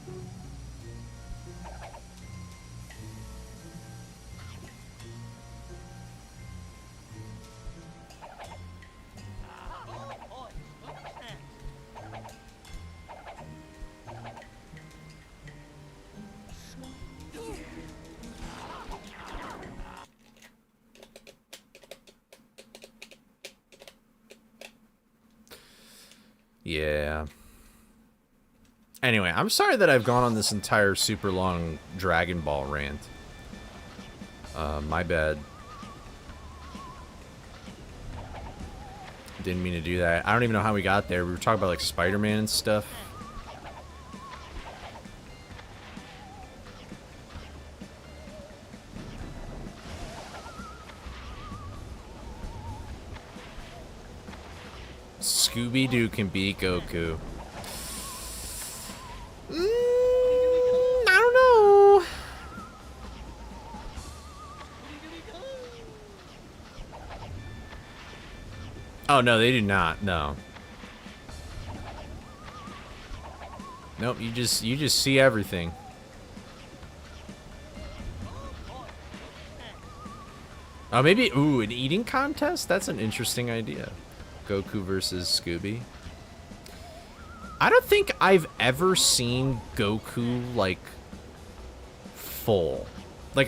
Yeah. Anyway, I'm sorry that I've gone on this entire super long Dragon Ball rant. My bad. Didn't mean to do that. I don't even know how we got there. We were talking about like Spider-Man and stuff. Scooby-Doo can beat Goku. I don't know. Oh no, they do not. No. Nope, you just see everything. Oh, maybe an eating contest? That's an interesting idea. Goku versus Scooby. I don't think I've ever seen Goku like full. Like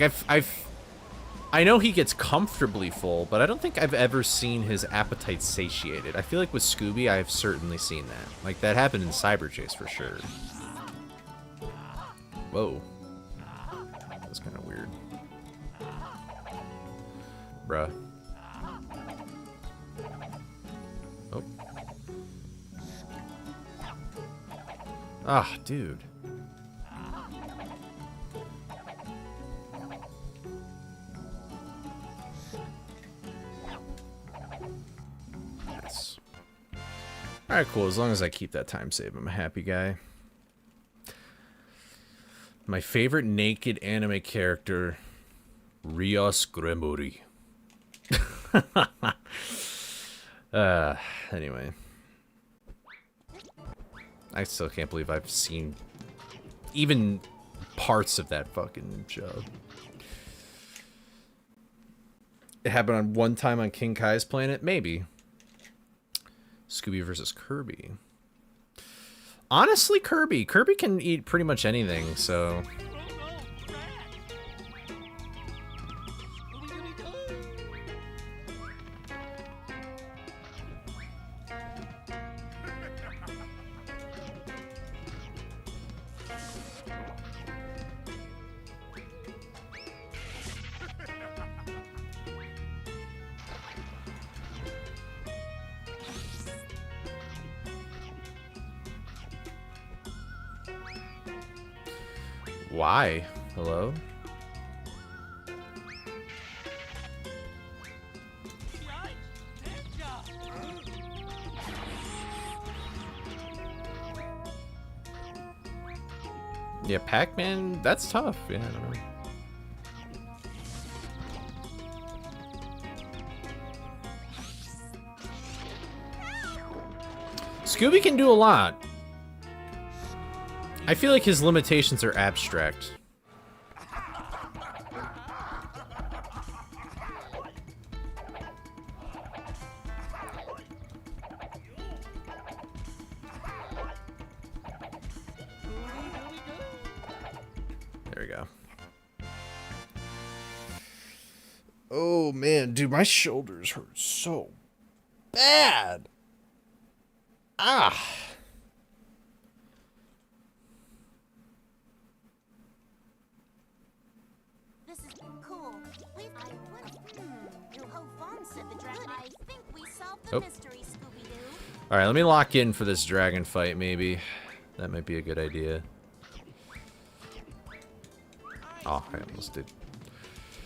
I know he gets comfortably full, but I don't think I've ever seen his appetite satiated. I feel like with Scooby, I've certainly seen that. Like that happened in Cyber Chase for sure. Whoa. That's kind of weird. Bruh. Oh. Ah, dude. Nice. Alright, cool. As long as I keep that time save, I'm a happy guy. My favorite naked anime character, Rios Gremori. Anyway. I still can't believe I've seen even parts of that fucking show. It happened on one time on King Kai's planet? Maybe. Scooby versus Kirby. Honestly, Kirby. Kirby can eat pretty much anything, so... Why? Hello? Yeah, Pac-Man, that's tough. Yeah, I don't know. Scooby can do a lot. I feel like his limitations are abstract. There we go. Oh man, dude, my shoulders hurt so bad. Ah. Oh. Alright, let me lock in for this dragon fight, maybe. That might be a good idea. Oh, I almost did.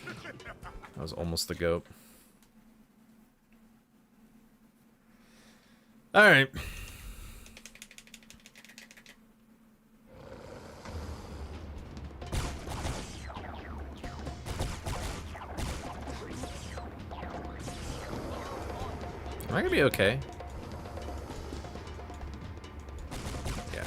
That was almost the goat. Alright. Am I gonna be okay? Yeah.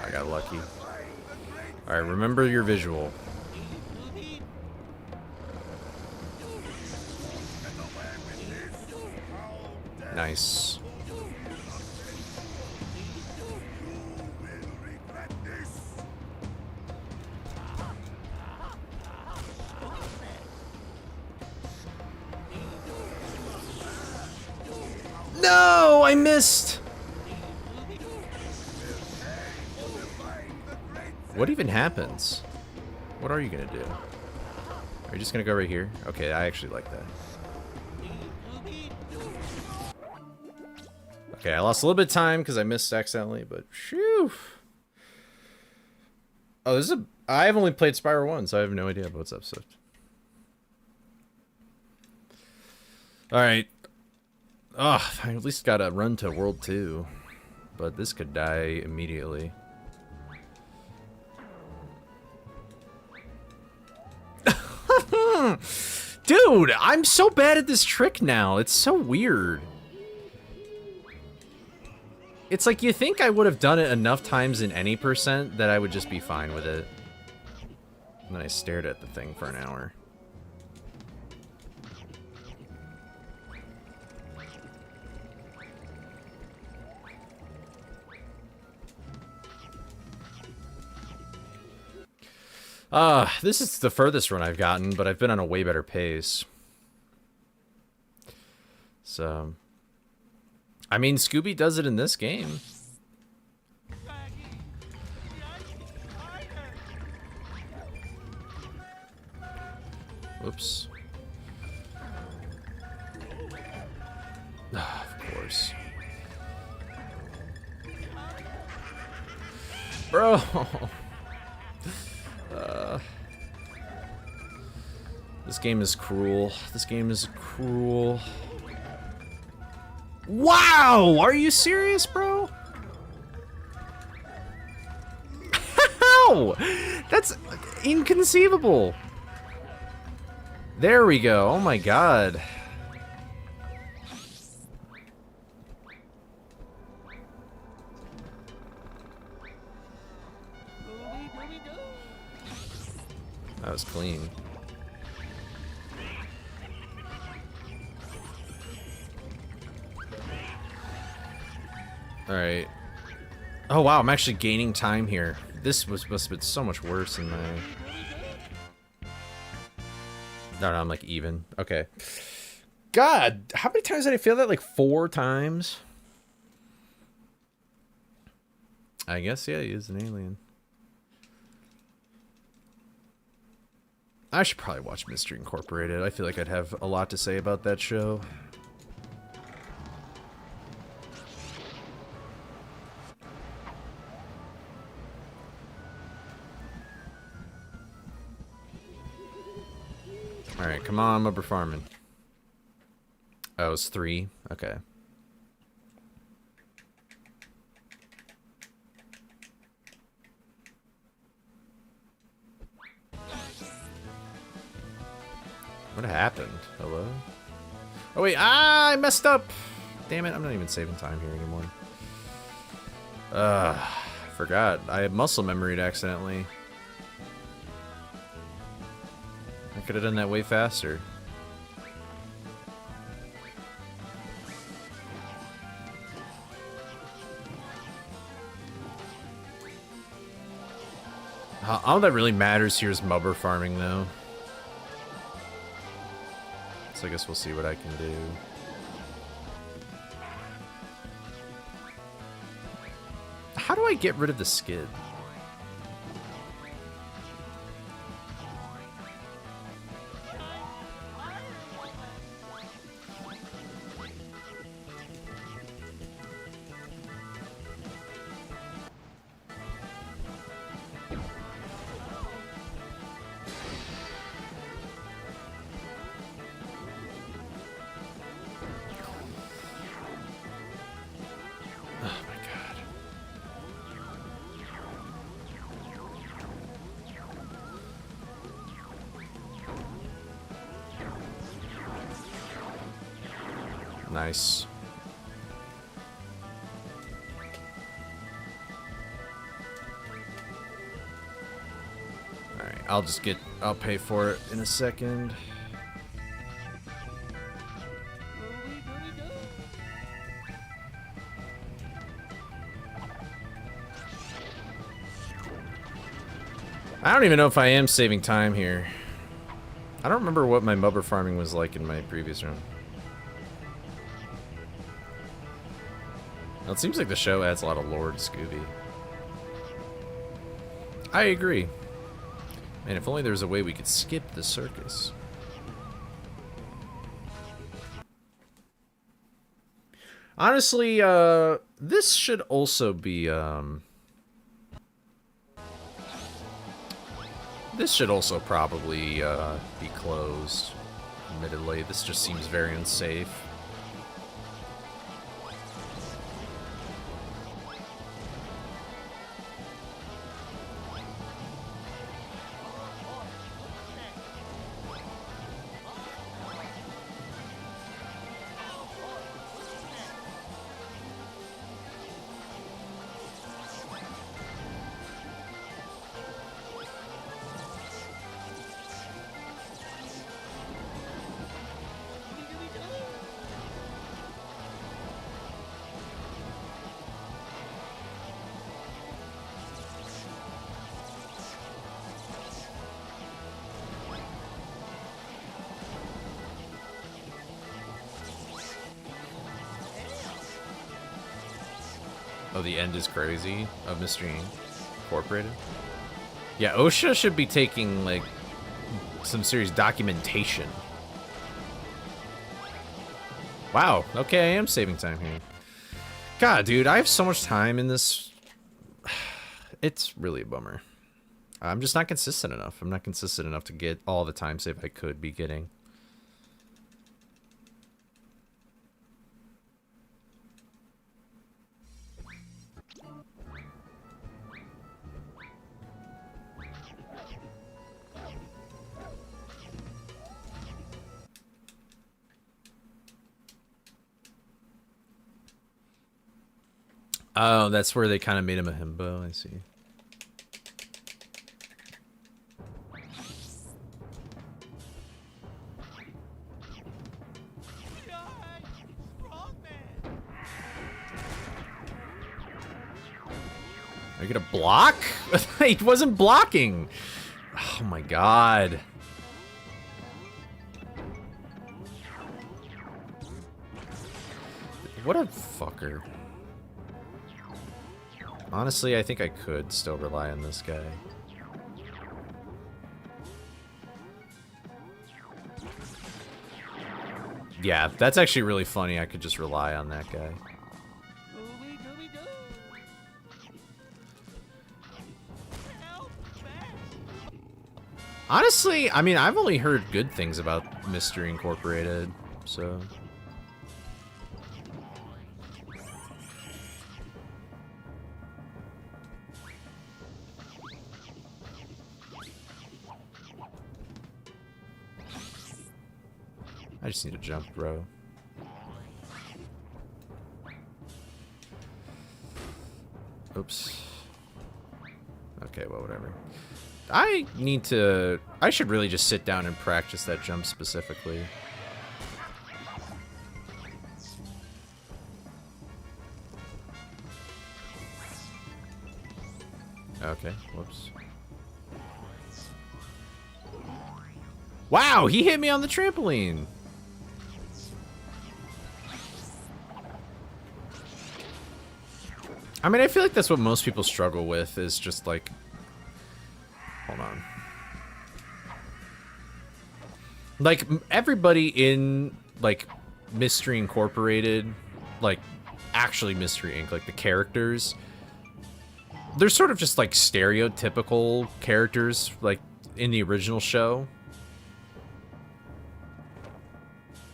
I got lucky. Alright, remember your visual. Nice. No, I missed. What even happens? What are you gonna do? Are you just gonna go right here? Okay, I actually like that. Okay, I lost a little bit of time because I missed accidentally, but phew. Oh, this is a... I've only played Spyro 1, so I have no idea about what's up, Swift. Alright. Oh, I at least got to run to World 2. But this could die immediately. Dude, I'm so bad at this trick now. It's so weird. It's like you think I would have done it enough times in any percent that I would just be fine with it. And then I stared at the thing for an hour. This is the furthest run I've gotten, but I've been on a way better pace. So, I mean, Scooby does it in this game. Whoops. Of course. Bro! This game is cruel. This game is cruel. Wow! Are you serious, bro? How? That's inconceivable. There we go. Oh my god. That was clean. Alright. Oh wow, I'm actually gaining time here. This must have been so much worse than my... No, I'm like even. Okay. God, how many times did I fail that? Like 4 times? I guess, yeah, he is an alien. I should probably watch Mystery Incorporated. I feel like I'd have a lot to say about that show. Alright, come on, Mubber Farming. Oh, it's 3? Okay. What happened? Hello? Oh wait, I messed up! Damn it, I'm not even saving time here anymore. Forgot. I had muscle memoried accidentally. I could have done that way faster. All that really matters here is Mubber Farming, though. So I guess we'll see what I can do. How do I get rid of the skid? Nice. Alright, I'll pay for it in a second. I don't even know if I am saving time here. I don't remember what my mubber farming was like in my previous run. Well, it seems like the show adds a lot of lore to Scooby. I agree. Man, if only there was a way we could skip the circus. Honestly, this should also be, this should also probably, be closed. Admittedly, this just seems very unsafe. Oh, the end is crazy of Mystery Incorporated. Yeah, OSHA should be taking, like, some serious documentation. Wow, okay, I am saving time here. God, dude, I have so much time in this. It's really a bummer. I'm just not consistent enough. I'm not consistent enough to get all the time save I could be getting. Oh, that's where they kind of made him a himbo, I see. Are you gonna block? He wasn't blocking! Oh my god. What a fucker. Honestly, I think I could still rely on this guy. Yeah, that's actually really funny. I could just rely on that guy. Honestly, I mean, I've only heard good things about Mystery Incorporated, so... I just need to jump, bro. Oops. Okay, well, whatever. I should really just sit down and practice that jump specifically. Okay, whoops. Wow, he hit me on the trampoline! I mean, I feel like that's what most people struggle with, is just like... Hold on. Like, everybody in, like, Mystery Incorporated, like, actually Mystery Inc., like, the characters, they're sort of just, like, stereotypical characters, like, in the original show.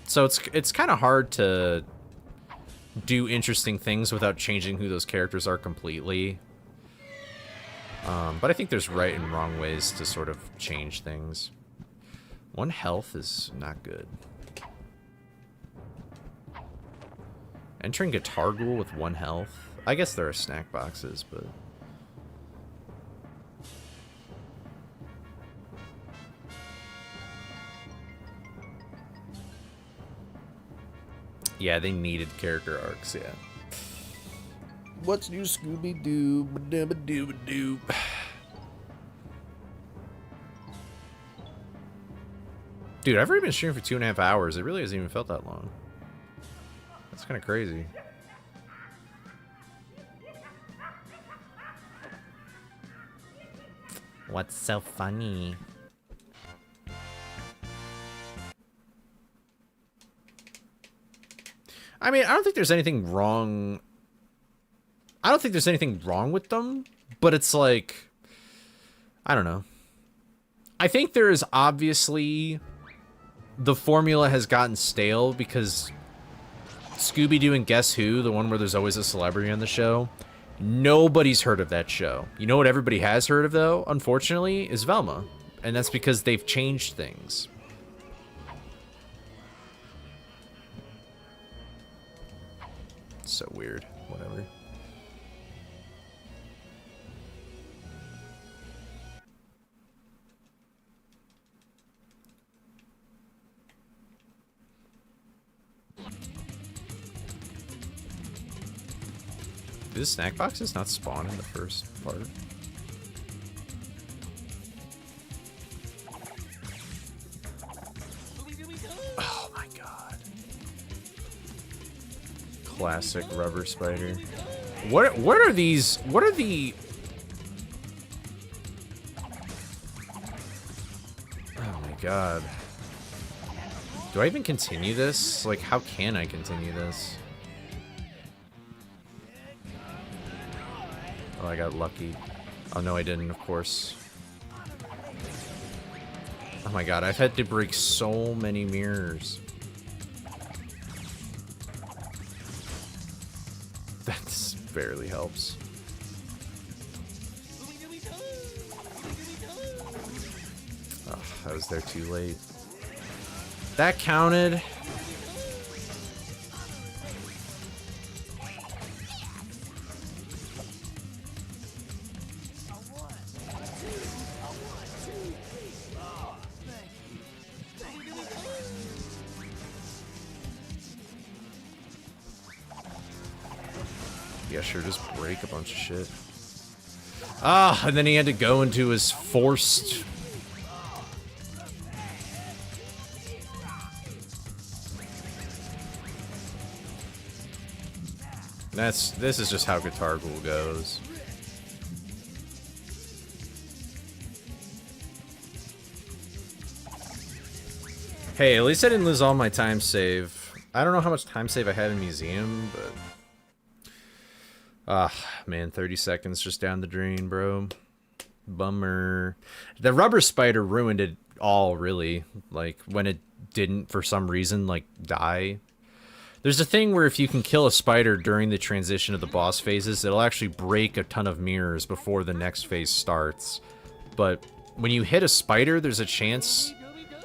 So it's kind of hard to do interesting things without changing who those characters are completely. But I think there's right and wrong ways to sort of change things. 1 health is not good. Entering Guitar Ghoul with 1 health? I guess there are snack boxes, but... Yeah, they needed character arcs, yeah. What's new, Scooby-Doo? Ba-doo-ba-doo-ba-doo. Dude, I've already been streaming for 2.5 hours. It really hasn't even felt that long. That's kind of crazy. What's so funny? I mean, I don't think there's anything wrong. I don't think there's anything wrong with them, but it's like, I don't know. I think there is obviously, the formula has gotten stale because Scooby-Doo and Guess Who, the one where there's always a celebrity on the show, nobody's heard of that show. You know what everybody has heard of, though, unfortunately, is Velma. And that's because they've changed things. So weird. Whatever. Did the snack boxes not spawn in the first part? Oh my god. Classic rubber spider. What are these? What are the... Oh my god. Do I even continue this? Like, how can I continue this? Oh, I got lucky. Oh, no, I didn't, of course. Oh my god, I've had to break so many mirrors. That barely helps. Oh, I was there too late. That counted. Yeah, sure, just break a bunch of shit. Ah, and then he had to go into his forced... This is just how Guitar Ghoul goes. Hey, at least I didn't lose all my time save. I don't know how much time save I had in Museum, but... Ah, man, 30 seconds just down the drain, bro. Bummer. The rubber spider ruined it all, really. Like, when it didn't, for some reason, like, die. There's a thing where if you can kill a spider during the transition of the boss phases, it'll actually break a ton of mirrors before the next phase starts. But when you hit a spider, there's a chance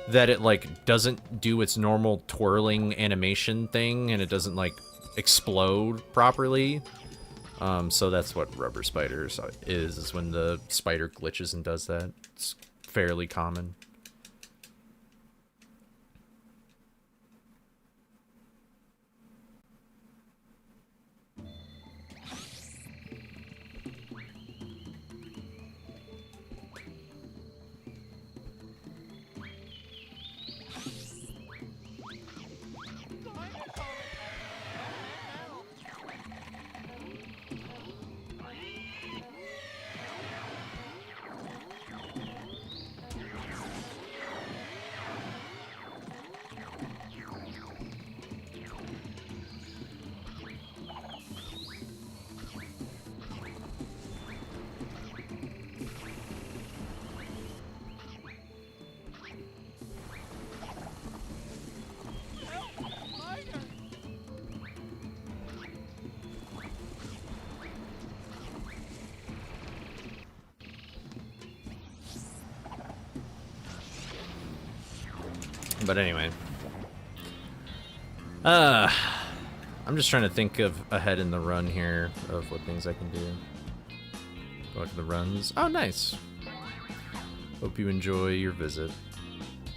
that it, like, doesn't do its normal twirling animation thing, and it doesn't, like, explode properly. So that's what rubber spiders is when the spider glitches and does that. It's fairly common. But anyway. I'm just trying to think of ahead in the run here of what things I can do. Go back to the runs. Oh, nice. Hope you enjoy your visit.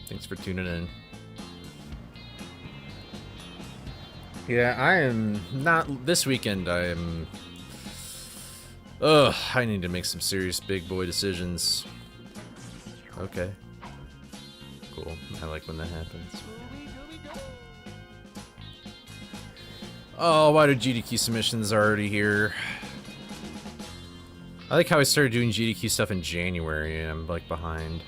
Thanks for tuning in. Yeah, I am not... This weekend, I am... Ugh, I need to make some serious big boy decisions. Okay. Cool. I like when that happens. Oh, why do GDQ submissions already here? I like how I started doing GDQ stuff in January and I'm like behind.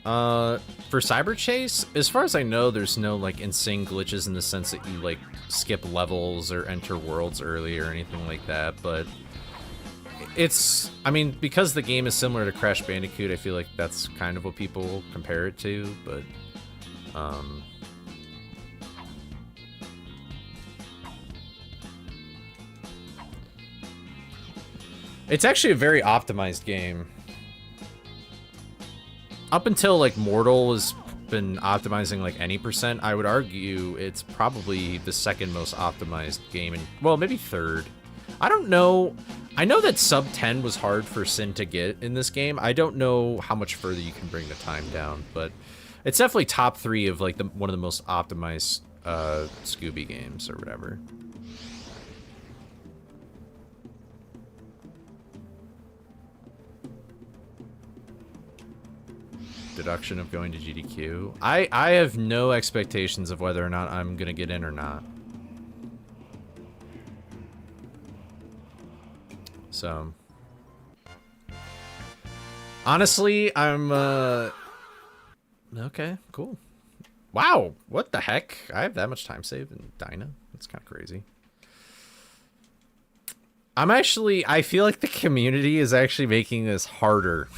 For Cyber Chase, as far as I know, there's no like insane glitches in the sense that you like skip levels or enter worlds early or anything like that, but it's, I mean, because the game is similar to Crash Bandicoot, I feel like that's kind of what people compare it to, but it's actually a very optimized game. Up until like Mortal has been optimizing like any percent, I would argue it's probably the second most optimized game, and well, maybe third. I don't know. I know that sub 10 was hard for Sin to get in this game. I don't know how much further you can bring the time down, but it's definitely top 3 of like one of the most optimized Scooby games or whatever. Deduction of going to GDQ. I have no expectations of whether or not I'm gonna get in or not. So honestly, I'm okay, cool. Wow, what the heck? I have that much time saved in Dyna? That's kind of crazy. I feel like the community is actually making this harder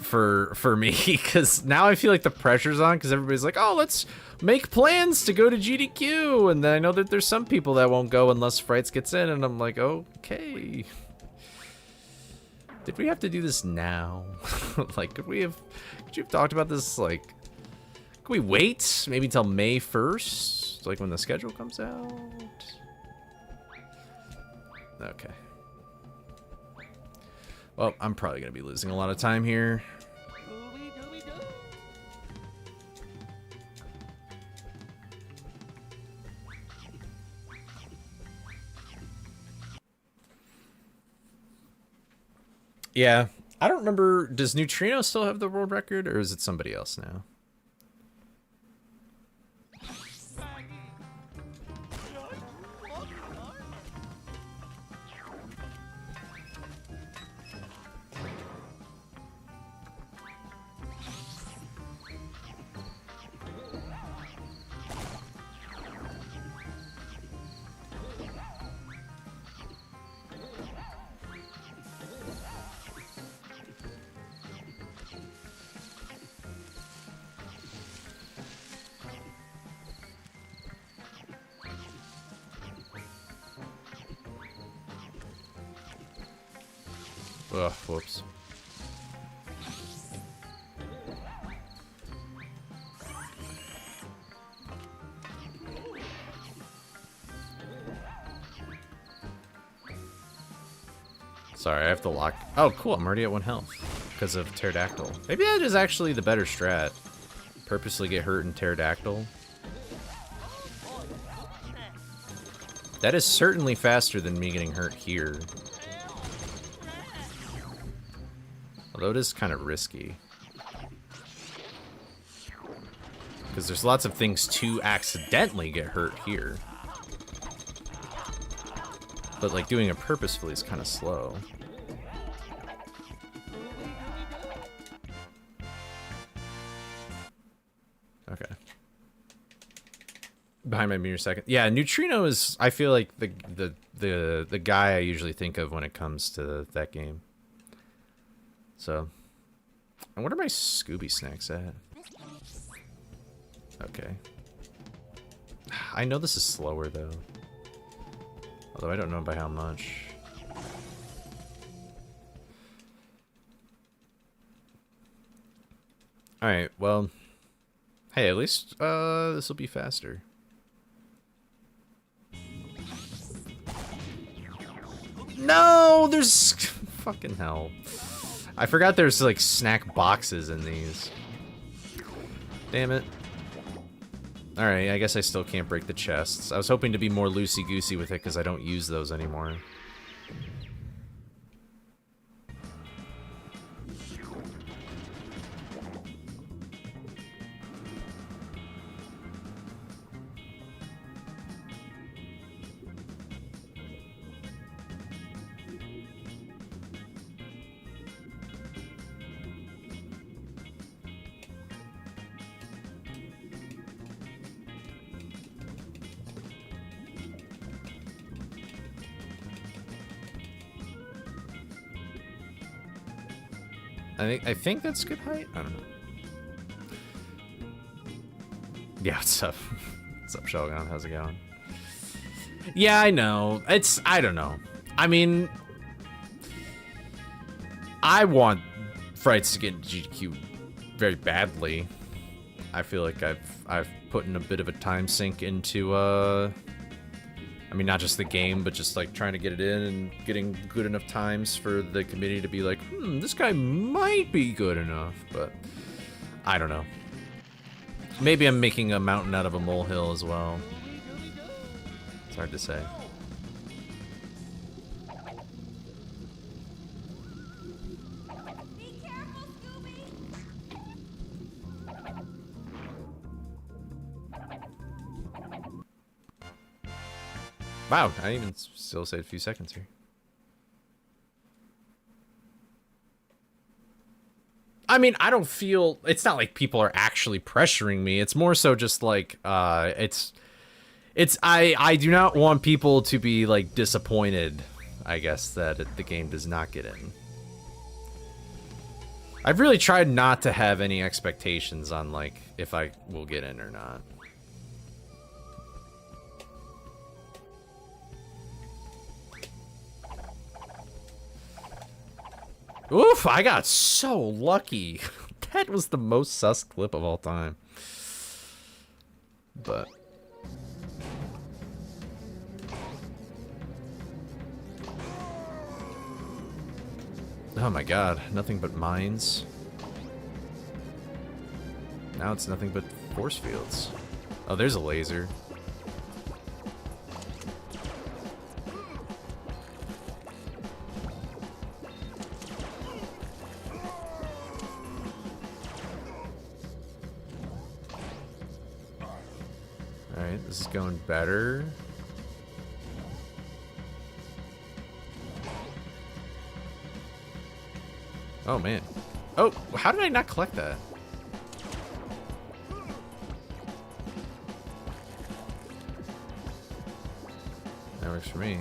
for me, because now I feel like the pressure's on, because everybody's like, oh, let's make plans to go to GDQ, and then I know that there's some people that won't go unless Frights gets in, and I'm like, okay, did we have to do this now? Like, could you have talked about this, like, could we wait maybe until May 1st, like when the schedule comes out? Okay, well, I'm probably gonna be losing a lot of time here. Yeah, I don't remember. Does Neutrino still have the world record, or is it somebody else now? Ugh, whoops. Sorry, I have to lock. Oh, cool. I'm already at 1 health because of Pterodactyl. Maybe that is actually the better strat. Purposely get hurt in Pterodactyl. That is certainly faster than me getting hurt here. Although it is kind of risky. Because there's lots of things to accidentally get hurt here. But like doing it purposefully is kind of slow. Okay. Behind my mirror second. Yeah, Neutrino is, I feel like the guy I usually think of when it comes to that game. So, and what are my Scooby snacks at? Okay. I know this is slower though. Although I don't know by how much. Alright, well. Hey, at least this will be faster. No, there's fucking hell. I forgot there's like snack boxes in these. Damn it. Alright, I guess I still can't break the chests. I was hoping to be more loosey-goosey with it because I don't use those anymore. I think that's good height? I don't know. Yeah, what's up? What's up, Shogun? How's it going? Yeah, I know. I don't know. I mean, I want Frights to get GQ very badly. I feel like I've put in a bit of a time sink into, I mean, not just the game, but just, like, trying to get it in and getting good enough times for the committee to be like, this guy might be good enough, but I don't know. Maybe I'm making a mountain out of a molehill as well. It's hard to say. Be careful, Scooby! Wow, I even still saved a few seconds here. I mean, I don't feel... It's not like people are actually pressuring me. It's more so just like, I do not want people to be, like, disappointed, I guess, that the game does not get in. I've really tried not to have any expectations on, like, if I will get in or not. Oof, I got so lucky. That was the most sus clip of all time. But... oh my god, nothing but mines. Now it's nothing but force fields. Oh, there's a laser. Alright, this is going better. Oh, man. Oh, how did I not collect that? That works for me.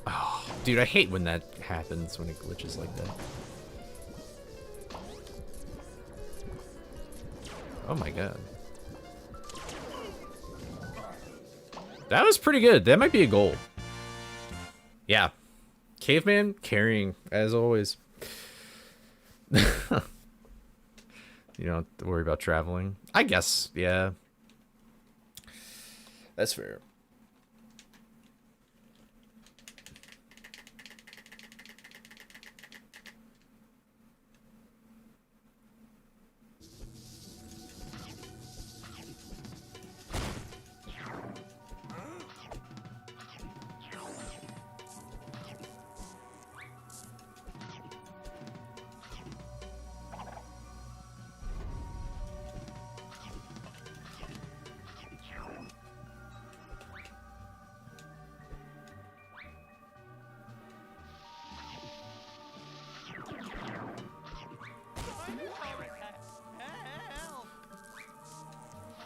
Oh, dude, I hate when that happens, when it glitches like that. Oh my god. That was pretty good. That might be a goal. Yeah. Caveman carrying, as always. You don't have to worry about traveling. I guess, yeah. That's fair.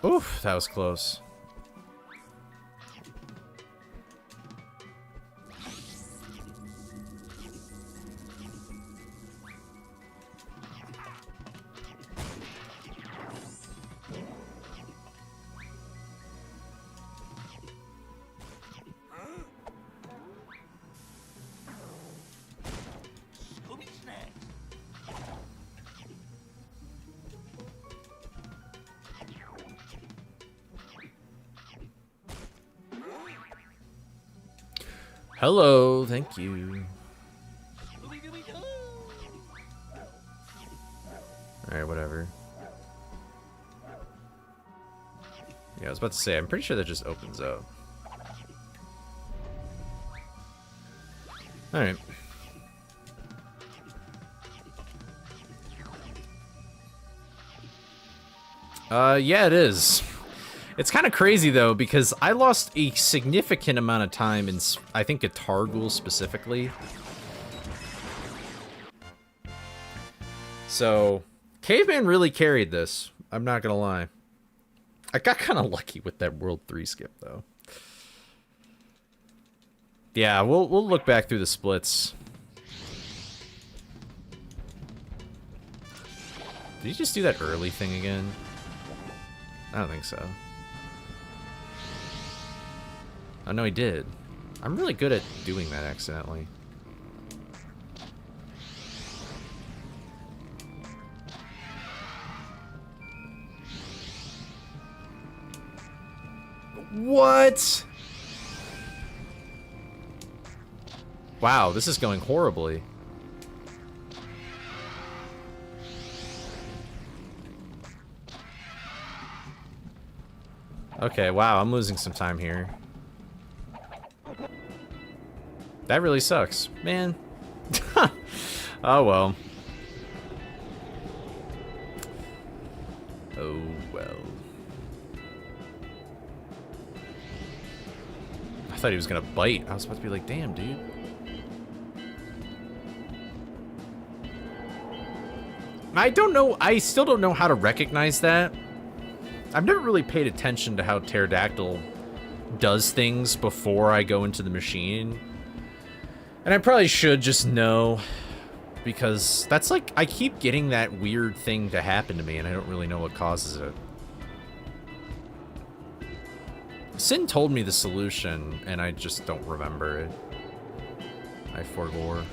Oof, that was close. Hello, thank you. Alright, whatever. Yeah, I was about to say, I'm pretty sure that just opens up. Alright. Yeah, it is. It's kind of crazy, though, because I lost a significant amount of time in, I think, Guitar Ghoul specifically. So, Caveman really carried this. I'm not gonna lie. I got kind of lucky with that World 3 skip, though. Yeah, we'll look back through the splits. Did he just do that early thing again? I don't think so. Oh, no, he did. I'm really good at doing that accidentally. What? Wow, this is going horribly. Okay, wow, I'm losing some time here. That really sucks, man. Oh well. Oh well. I thought he was gonna bite. I was about to be like, damn, dude. I don't know. I still don't know how to recognize that. I've never really paid attention to how Pterodactyl does things before I go into the machine. And I probably should just know, because that's like, I keep getting that weird thing to happen to me and I don't really know what causes it. Sin told me the solution and I just don't remember it. I forgore.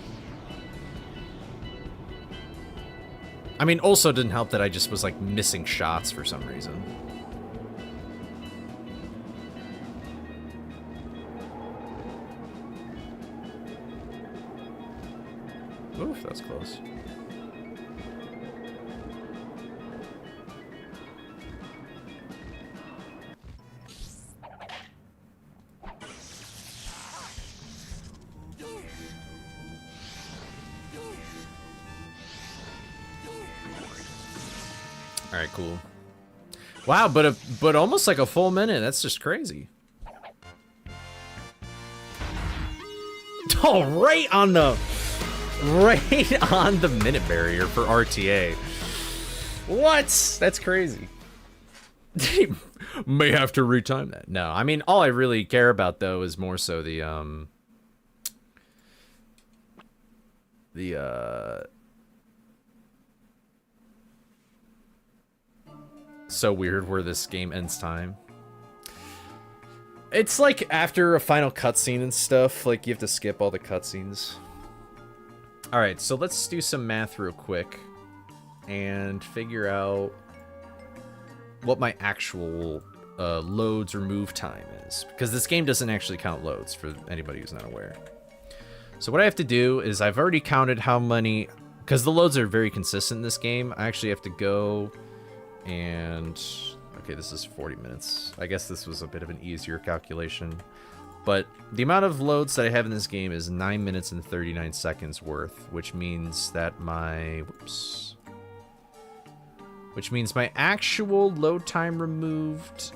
I mean, also didn't help that I just was like missing shots for some reason. Oof, that was close. All right, cool. Wow, but almost like a full minute. That's just crazy. Oh, right on the minute barrier for RTA. What? That's crazy. May have to retime that. No, I mean, all I really care about though is more so the so weird where this game ends time. It's like after a final cutscene and stuff, like you have to skip all the cutscenes. Alright, so let's do some math real quick and figure out what my actual loads or move time is. Because this game doesn't actually count loads, for anybody who's not aware. So what I have to do is I've already counted how many... Because the loads are very consistent in this game, I actually have to go... And, okay, this is 40 minutes. I guess this was a bit of an easier calculation. But the amount of loads that I have in this game is 9 minutes and 39 seconds worth, which means that my, which means my actual load time removed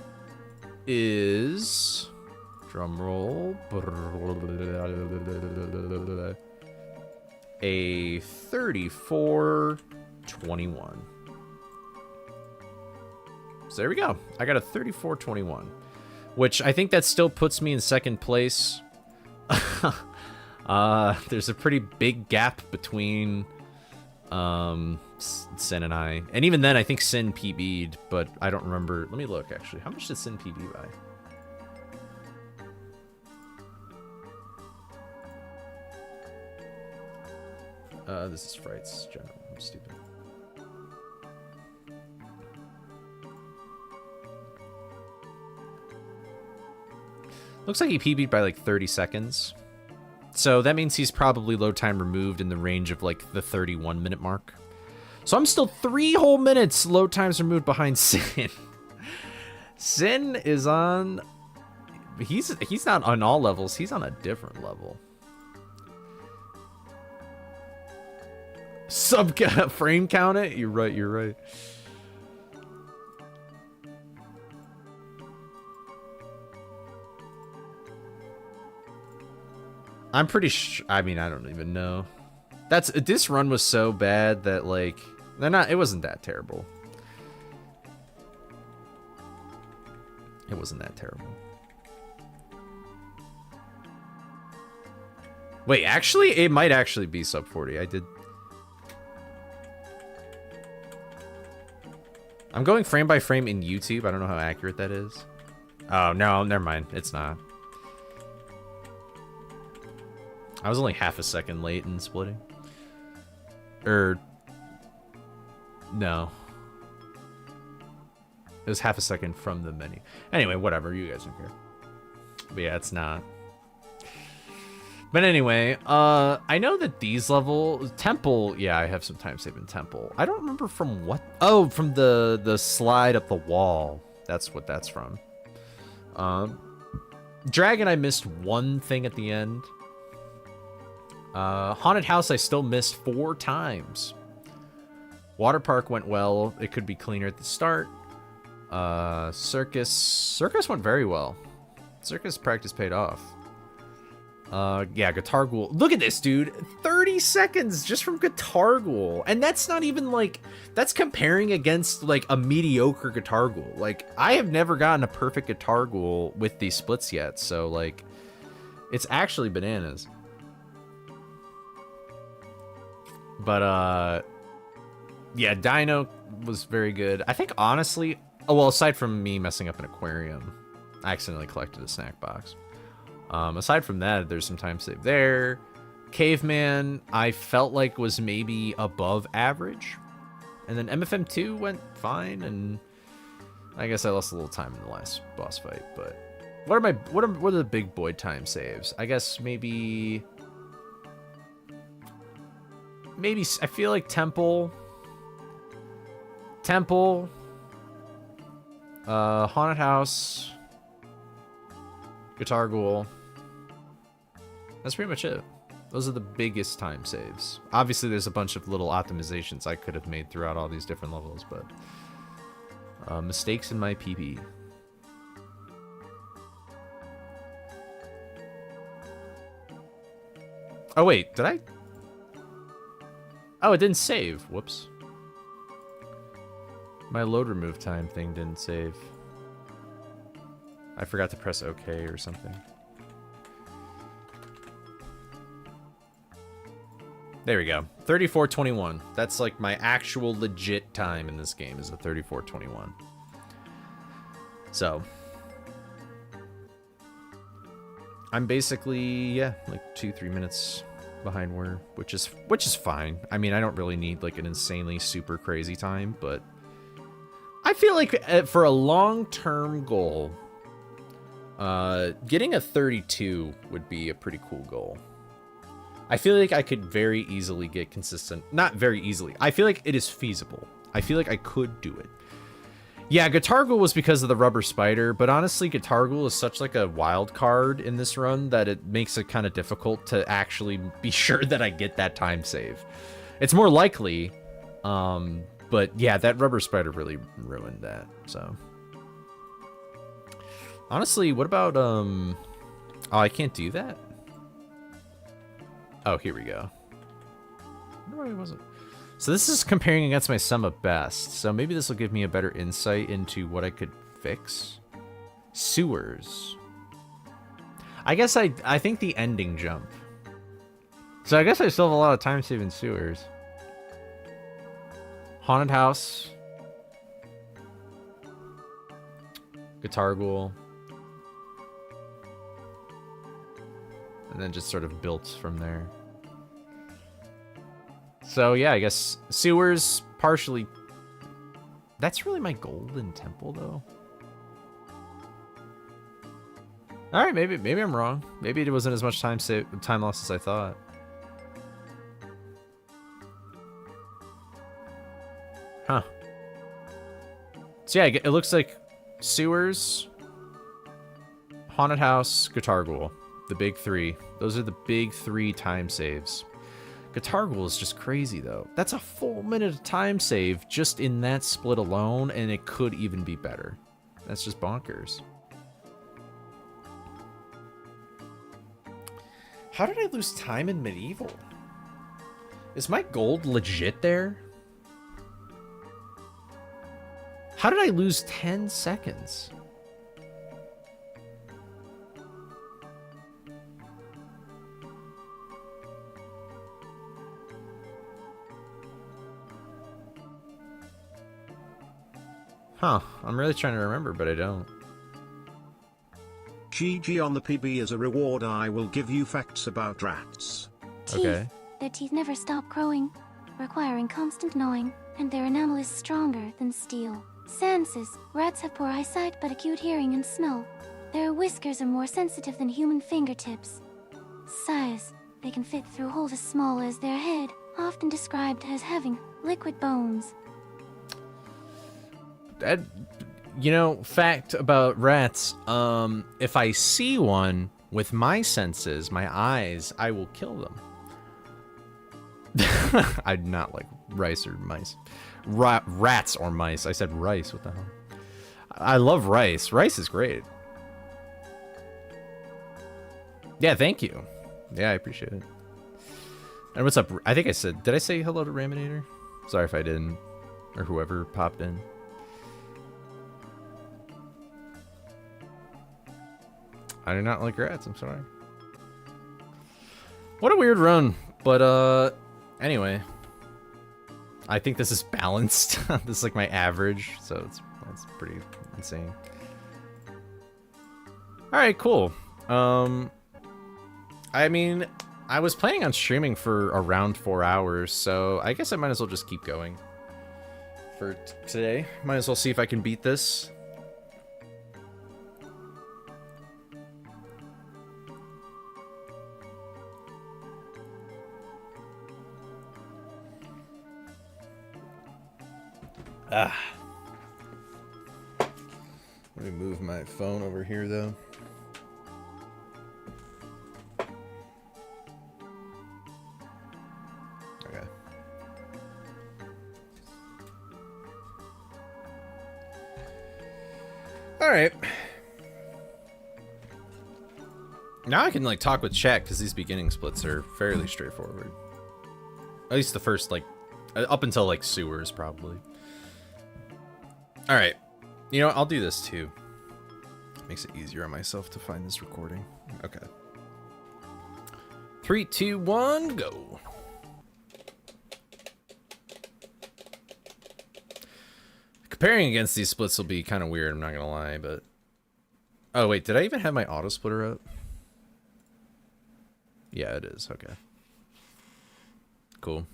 is, drum roll, a 34:21. So there we go. I got a 34:21, which I think that still puts me in second place. There's a pretty big gap between Sin and I. And even then, I think Sin PB'd, but I don't remember. Let me look, actually. How much did Sin PB by? This is Frights General. I'm stupid. Looks like he PB'd by like 30 seconds. So that means he's probably load time removed in the range of like the 31-minute mark. So I'm still 3 whole minutes load times removed behind Sin. Sin is on... He's not on all levels. He's on a different level. Frame count it? You're right, you're right. I'm pretty sure... I mean, I don't even know. This run was so bad that, like... It wasn't that terrible. It wasn't that terrible. Wait, actually, it might actually be sub 40. I'm going frame by frame in YouTube. I don't know how accurate that is. Oh, no, never mind. It's not. I was only half a second late in splitting. No. It was half a second from the menu. Anyway, whatever. You guys don't care. But yeah, it's not. But anyway, I know that these levels... Temple... Yeah, I have some time save in Temple. I don't remember from what... Oh, from the slide up the wall. That's what that's from. Dragon, I missed one thing at the end. Haunted House, I still missed 4 times. Water Park went well. It could be cleaner at the start. Circus went very well. Circus practice paid off. Yeah, Guitar Ghoul. Look at this, dude. 30 seconds just from Guitar Ghoul. And that's not even, like... That's comparing against, like, a mediocre Guitar Ghoul. Like, I have never gotten a perfect Guitar Ghoul with these splits yet. So, like... It's actually bananas. But, yeah, Dino was very good. I think, honestly... Oh, well, aside from me messing up an aquarium, I accidentally collected a snack box. Aside from that, there's some time save there. Caveman, I felt like was maybe above average. And then MFM2 went fine, and I guess I lost a little time in the last boss fight, but... What are the big boy time saves? I guess maybe... I feel like Temple... Haunted House... Guitar Ghoul. That's pretty much it. Those are the biggest time saves. Obviously, there's a bunch of little optimizations I could have made throughout all these different levels, but... mistakes in my PP. Oh, wait. Did I? Oh, it didn't save. Whoops. My load remove time thing didn't save. I forgot to press OK or something. There we go. 34:21. That's like my actual legit time in this game is a 34:21. So I'm basically, yeah, like 2-3 minutes behind where, which is fine. I mean, I don't really need like an insanely super crazy time, but I feel like for a long-term goal, getting a 32 would be a pretty cool goal. I feel like I could very easily get consistent. Not very easily. I feel like it is feasible. I feel like I could do it. Yeah, Guitar Ghoul was because of the rubber spider, but honestly, Guitar Ghoul is such like a wild card in this run that it makes it kind of difficult to actually be sure that I get that time save. It's more likely, but yeah, that rubber spider really ruined that, so... Honestly, what about, Oh, I can't do that? Oh, here we go. Why wasn't? So this is comparing against my sum of best. So maybe this will give me a better insight into what I could fix. Sewers. I guess I think the ending jump. So I guess I still have a lot of time saving sewers. Haunted House. Guitar Ghoul. And then just sort of built from there. So yeah, I guess sewers partially. That's really my golden temple, though. All right, maybe I'm wrong. Maybe it wasn't as much time loss as I thought. Huh. So yeah, it looks like sewers, haunted house, Guitar Ghoul. The big three. Those are the big three time saves. Guitar Ghoul is just crazy, though. That's a full minute of time save just in that split alone, and it could even be better. That's just bonkers. How did I lose time in Medieval? Is my gold legit there? How did I lose 10 seconds? Huh, I'm really trying to remember, but I don't. GG on the PB as a reward. I will give you facts about rats. Teeth. Okay. Their teeth never stop growing, requiring constant gnawing, and their enamel is stronger than steel. Senses. Rats have poor eyesight but acute hearing and smell. Their whiskers are more sensitive than human fingertips. Size. They can fit through holes as small as their head, often described as having liquid bones. That, you know, fact about rats, if I see one with my senses, my eyes, I will kill them. I'd not like rice or mice. Rats or mice. I said rice, what the hell? I love rice. Rice is great. Yeah, thank you. Yeah, I appreciate it. And what's up? I think I said, did I say hello to Raminator? Sorry if I didn't. Or whoever popped in. I do not like rats, I'm sorry. What a weird run. But, anyway. I think this is balanced. This is like my average, so that's pretty insane. Alright, cool. I mean, I was planning on streaming for around 4 hours, so I guess I might as well just keep going for today. Might as well see if I can beat this. Let me move my phone over here, though. Okay. All right. Now I can, like, talk with chat, because these beginning splits are fairly straightforward. At least the first, like, up until, like, sewers, probably. Alright. You know what? I'll do this, too. Makes it easier on myself to find this recording. Okay. 3, 2, 1, go. Comparing against these splits will be kind of weird, I'm not gonna lie, but... Oh, wait, did I even have my auto splitter up? Yeah, it is, okay. Cool.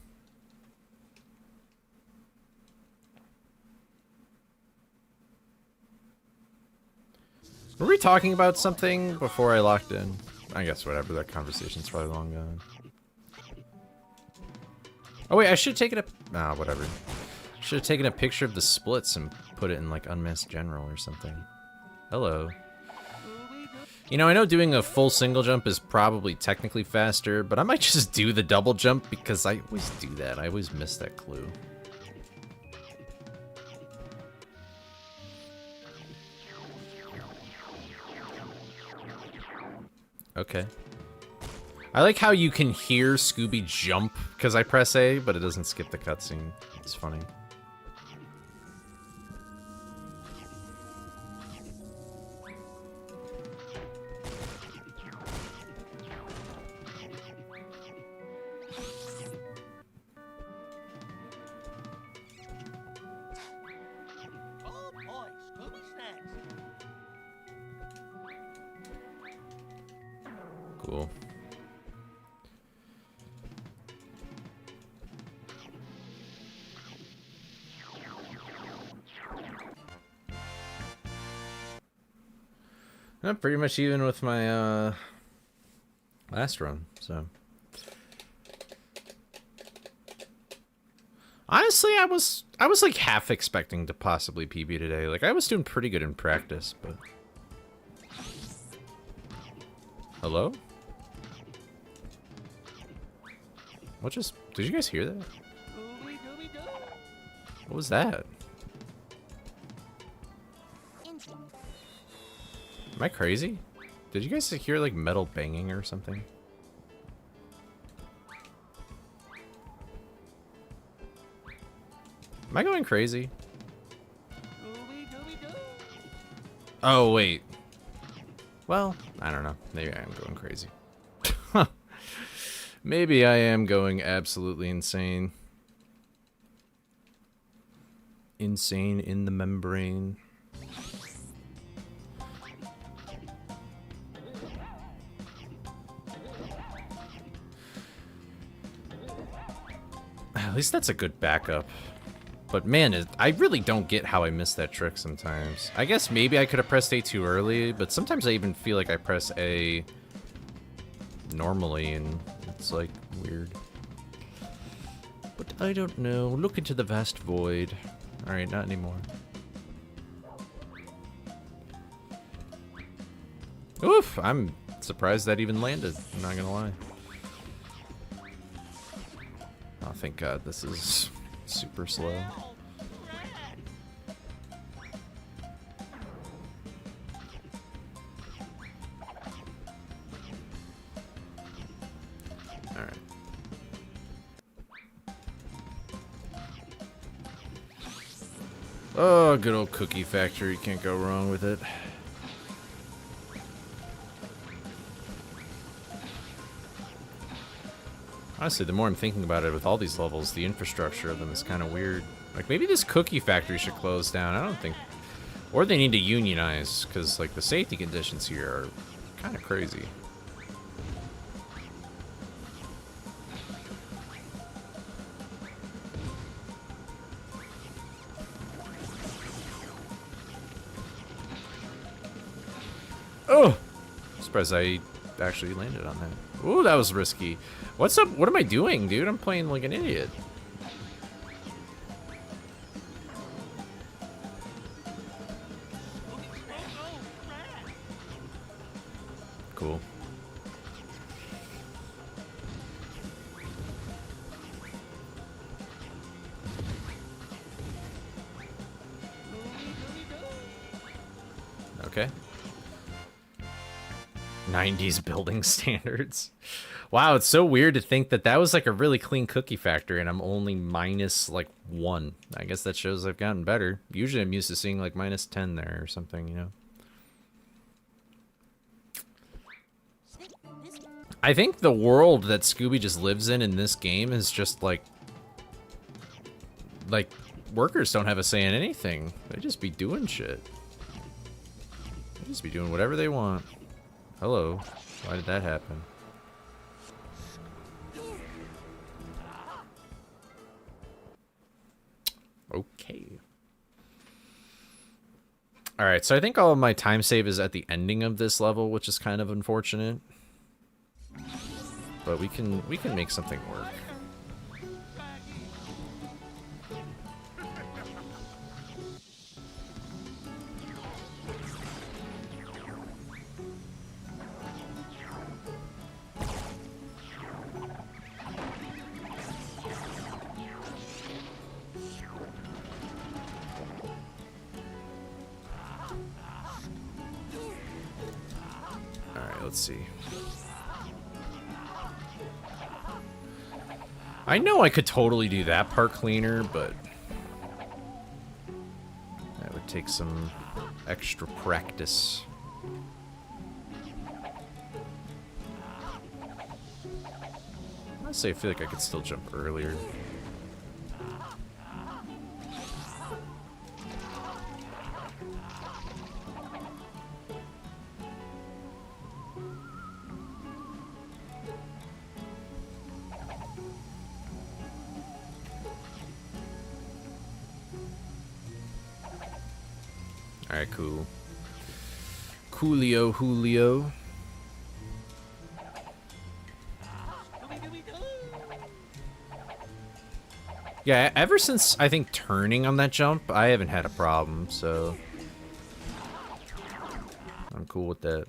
Were we talking about something before I locked in? I guess whatever, that conversation's probably long gone. Oh wait, I should have taken a... Nah, whatever. Should have taken a picture of the splits and put it in like Unmasked General or something. Hello. You know, I know doing a full single jump is probably technically faster, but I might just do the double jump because I always do that. I always miss that clue. Okay. I like how you can hear Scooby jump because I press A, but it doesn't skip the cutscene. It's funny. Oh boy, Scooby snacks. Cool. I'm pretty much even with my last run, so Honestly, I was like half expecting to possibly PB today. Like I was doing pretty good in practice, but hello? What just did you guys hear that? What was that? Am I crazy? Did you guys hear like metal banging or something? Am I going crazy? Oh, wait. Well, I don't know. Maybe I am going crazy. Maybe I am going absolutely insane. Insane in the membrane. At least that's a good backup. But man, I really don't get how I miss that trick sometimes. I guess maybe I could have pressed A too early, but sometimes I even feel like I press A normally and it's like weird. But I don't know. Look into the vast void. Alright, not anymore. Oof! I'm surprised that even landed. I'm not gonna lie. Oh, thank God, this is super slow. Alright. Oh, good old cookie factory. Can't go wrong with it. Honestly, the more I'm thinking about it with all these levels, the infrastructure of them is kind of weird. Like, maybe this cookie factory should close down. I don't think... Or they need to unionize, because, like, the safety conditions here are kind of crazy. Oh! I'm surprised I actually landed on that. Ooh, that was risky. What's up? What am I doing, dude? I'm playing like an idiot. Cool. Okay. 90s building standards. Wow, it's so weird to think that that was like a really clean cookie factory and I'm only minus like 1. I guess that shows I've gotten better. Usually I'm used to seeing like minus 10 there or something, you know? I think the world that Scooby just lives in this game is just like workers don't have a say in anything. They just be doing shit. They just be doing whatever they want. Hello. Why did that happen? Okay. Alright, so I think all of my time save is at the ending of this level, which is kind of unfortunate. But we can make something work. Let's see. I know I could totally do that part cleaner, but that would take some extra practice. Honestly, I feel like I could still jump earlier. Alright, cool. Coolio, Julio. Yeah, ever since, I think, turning on that jump, I haven't had a problem, so... I'm cool with that.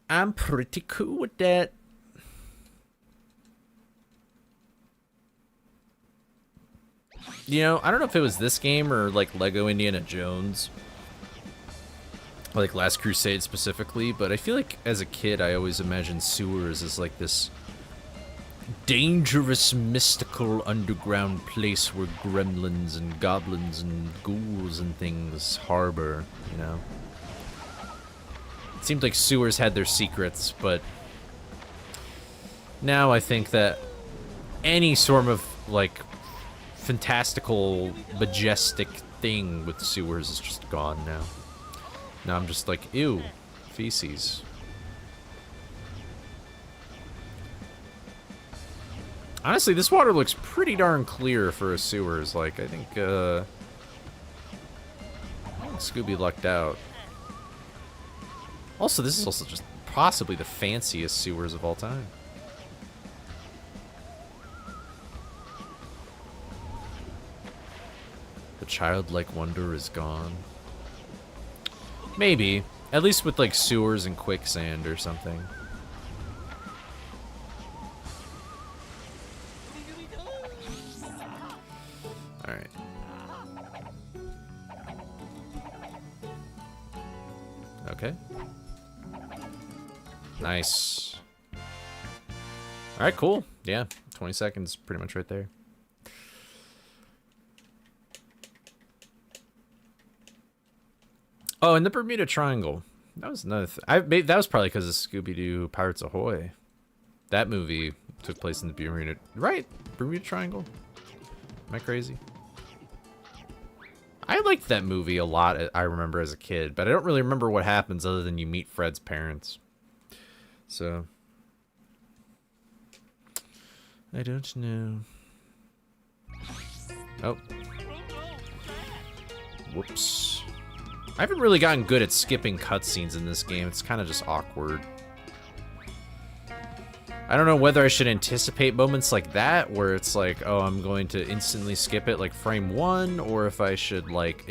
I'm pretty cool with that. You know, I don't know if it was this game or, like, Lego Indiana Jones. Like, Last Crusade specifically, but I feel like as a kid, I always imagined sewers as, like, this dangerous, mystical underground place where gremlins and goblins and ghouls and things harbor, you know? It seemed like sewers had their secrets, but now I think that any sort of, like, fantastical, majestic thing with sewers is just gone now. Now I'm just like, ew, feces. Honestly, this water looks pretty darn clear for a sewers. Like, I think Scooby lucked out. Also, this is also just possibly the fanciest sewers of all time. The childlike wonder is gone. Maybe. At least with, like, sewers and quicksand or something. Alright. Okay. Nice. Alright, cool. Yeah, 20 seconds, pretty much right there. Oh, and the Bermuda Triangle. That was another that was probably because of Scooby-Doo Pirates Ahoy. That movie took place in the Bermuda... Right? Bermuda Triangle? Am I crazy? I liked that movie a lot, I remember, as a kid, but I don't really remember what happens other than you meet Fred's parents. So... I don't know. Oh. Whoops. I haven't really gotten good at skipping cutscenes in this game. It's kind of just awkward. I don't know whether I should anticipate moments like that, where it's like, oh, I'm going to instantly skip it like frame 1, or if I should, like,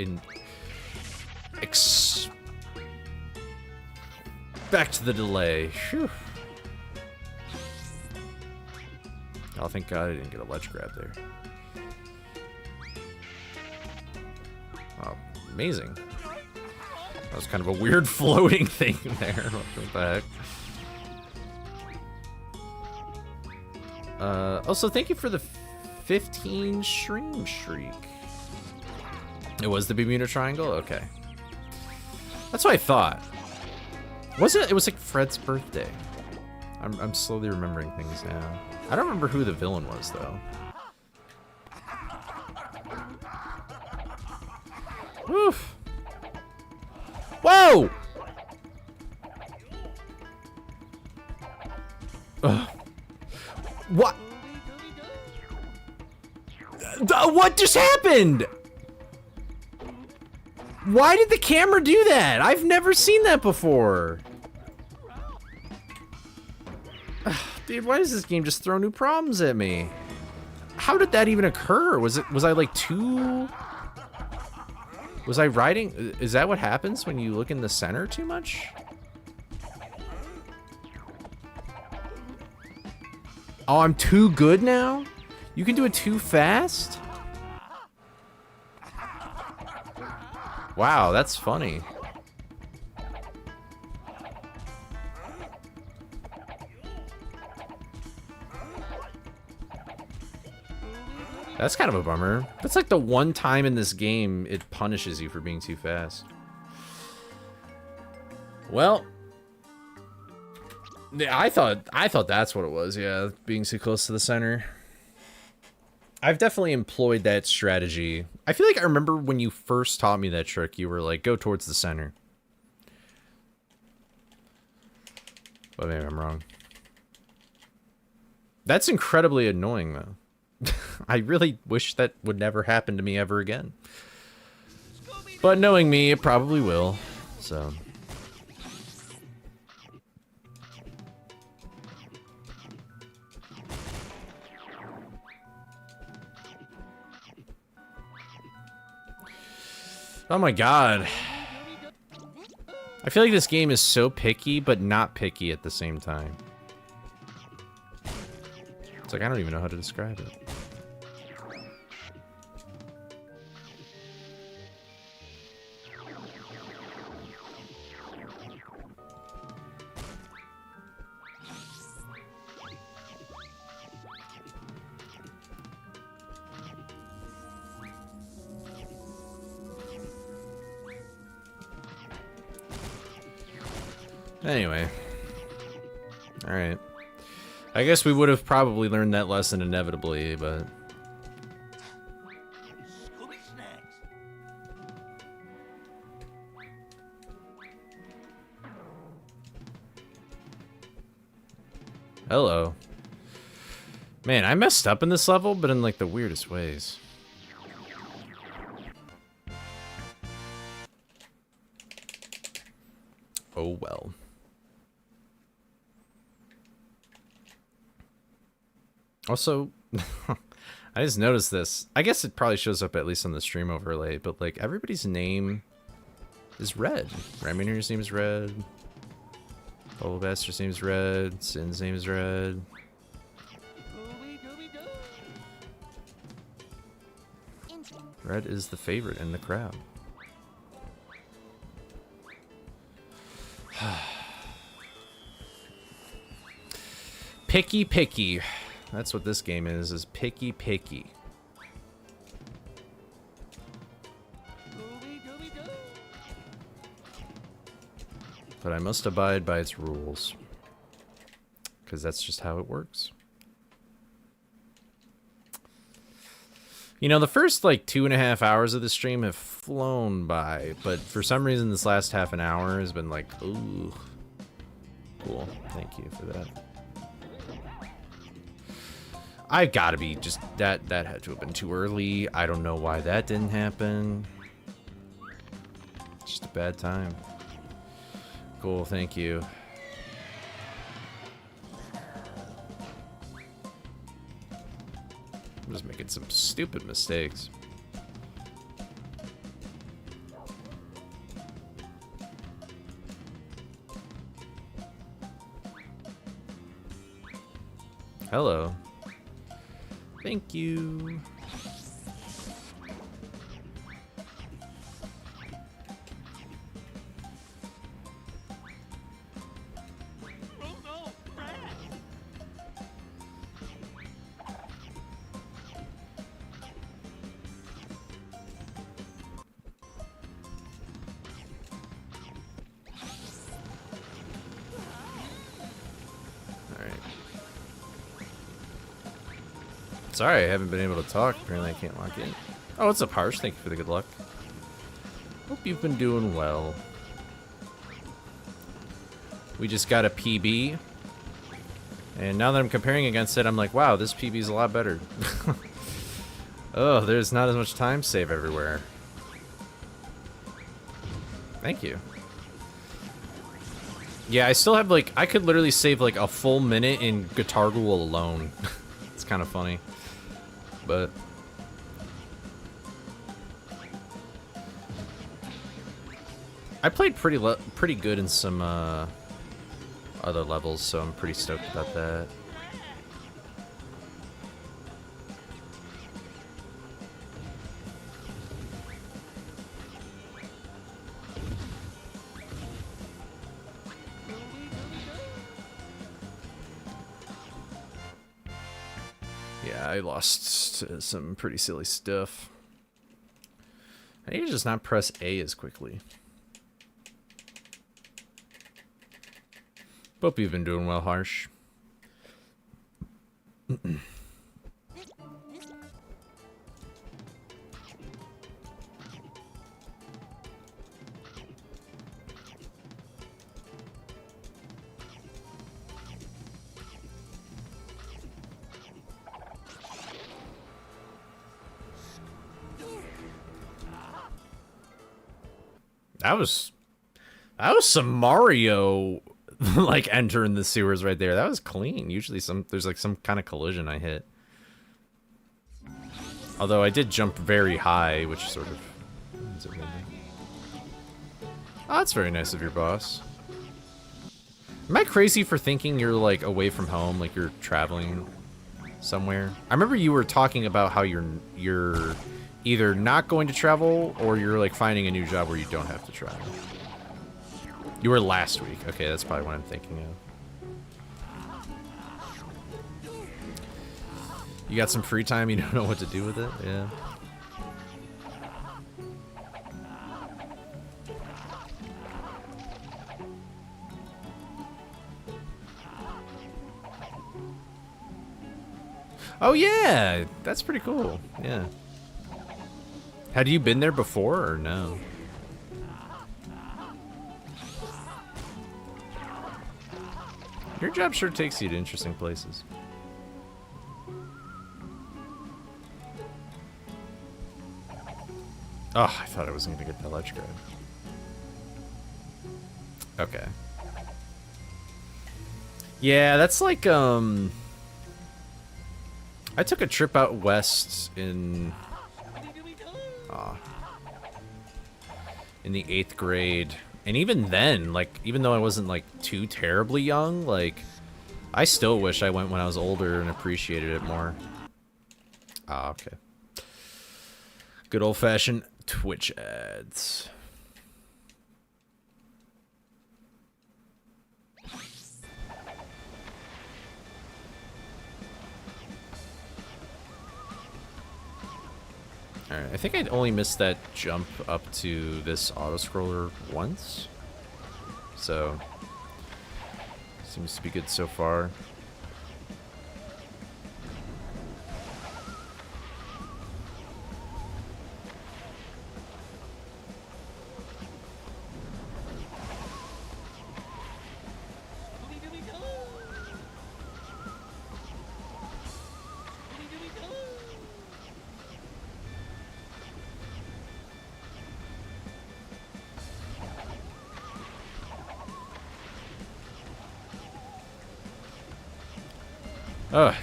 back to the delay. Whew. Oh, thank God I didn't get a ledge grab there. Oh, amazing. That was kind of a weird floating thing there. What the heck? Also, thank you for the 15 stream streak. It was the Bermuda Triangle? Okay. That's what I thought. Wasn't it? It was like Fred's birthday. I'm slowly remembering things now. I don't remember who the villain was, though. Woof. Whoa! Ugh. What? What just happened? Why did the camera do that? I've never seen that before. Ugh, dude, why does this game just throw new problems at me? How did that even occur? Was I like too... Was I riding? Is that what happens when you look in the center too much? Oh, I'm too good now? You can do it too fast? Wow, that's funny. That's kind of a bummer. That's like the one time in this game it punishes you for being too fast. Well, I thought that's what it was. Yeah, being too close to the center. I've definitely employed that strategy. I feel like I remember when you first taught me that trick, you were like, go towards the center. But maybe I'm wrong. That's incredibly annoying, though. I really wish that would never happen to me ever again. But knowing me, it probably will. So... Oh my god. I feel like this game is so picky, but not picky at the same time. It's like, I don't even know how to describe it. Anyway. Alright. I guess we would have probably learned that lesson inevitably, but... Scooby snacks. Hello. Man, I messed up in this level, but in like the weirdest ways. Oh well. Also, I just noticed this. I guess it probably shows up at least on the stream overlay, but like everybody's name is red. Raminer's name is red. Bubble Bastard's name is red. Sin's name is red. Red is the favorite in the crowd. Picky, picky. That's what this game is picky, picky. But I must abide by its rules. Because that's just how it works. You know, the first, like, 2.5 hours of the stream have flown by, but for some reason this last half an hour has been like, ooh. Cool. Thank you for that. I've got to be just... That had to have been too early. I don't know why that didn't happen. Just a bad time. Cool, thank you. I'm just making some stupid mistakes. Hello. Thank you. Sorry, I haven't been able to talk. Apparently I can't lock in. Oh, what's up, Harsh? Thank you for the good luck. Hope you've been doing well. We just got a PB. And now that I'm comparing against it, I'm like, wow, this PB is a lot better. Oh, there's not as much time save everywhere. Thank you. Yeah, I still have, like, I could literally save, like, a full minute in Guitar Duel alone. It's kind of funny. But I played pretty good in some other levels, so I'm pretty stoked about that. I lost to some pretty silly stuff. I need to just not press A as quickly. Hope you've been doing well, Harsh. That was some Mario like entering the sewers right there. That was clean. Usually there's like some kind of collision I hit. Although I did jump very high, which sort of Oh, that's very nice of your boss. Am I crazy for thinking you're, like, away from home, like you're traveling somewhere? I remember you were talking about how you're either not going to travel or you're, like, finding a new job where you don't have to travel. You were last week. Okay, that's probably what I'm thinking of. You got some free time, you don't know what to do with it? Yeah. Oh yeah, that's pretty cool. Yeah. Had you been there before or no? Your job sure takes you to interesting places. Oh, I thought I wasn't gonna get that ledge grab. Okay. Yeah, that's like I took a trip out west in the 8th grade, and even then, like, even though I wasn't like too terribly young, like, I still wish I went when I was older and appreciated it more. Ah, okay. Good old-fashioned Twitch ads. Alright, I think I'd only missed that jump up to this auto-scroller once. So, seems to be good so far.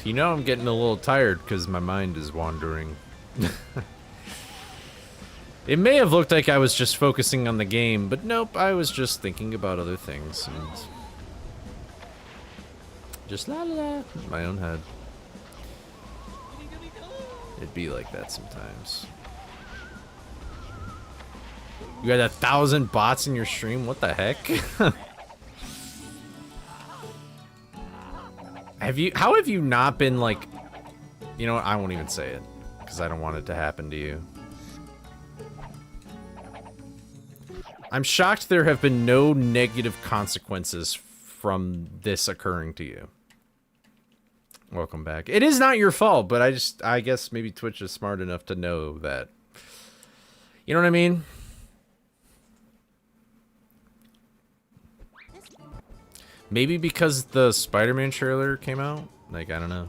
You know I'm getting a little tired because my mind is wandering. It may have looked like I was just focusing on the game, but nope, I was just thinking about other things and just la la la in my own head. It'd be like that sometimes. You had 1,000 bots in your stream? What the heck? How have you not been like, you know what, I won't even say it, because I don't want it to happen to you. I'm shocked there have been no negative consequences from this occurring to you. Welcome back. It is not your fault, but I guess maybe Twitch is smart enough to know that. You know what I mean? Maybe because the Spider-Man trailer came out? Like, I don't know.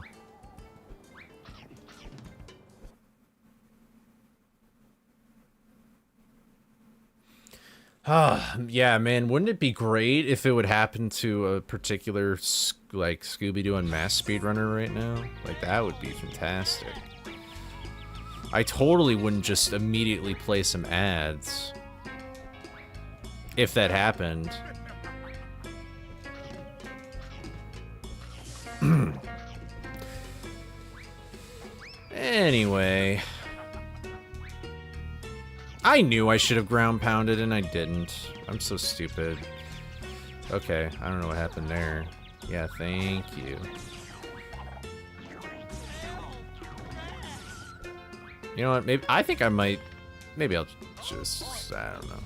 Yeah, man, wouldn't it be great if it would happen to a particular, like, Scooby-Doo Unmasked speedrunner right now? Like, that would be fantastic. I totally wouldn't just immediately play some ads if that happened. Anyway, I knew I should have ground pounded and I didn't. I'm so stupid. Okay, I don't know what happened there. Yeah, thank you. You know what? Maybe I think I might. Maybe I'll just. I don't know.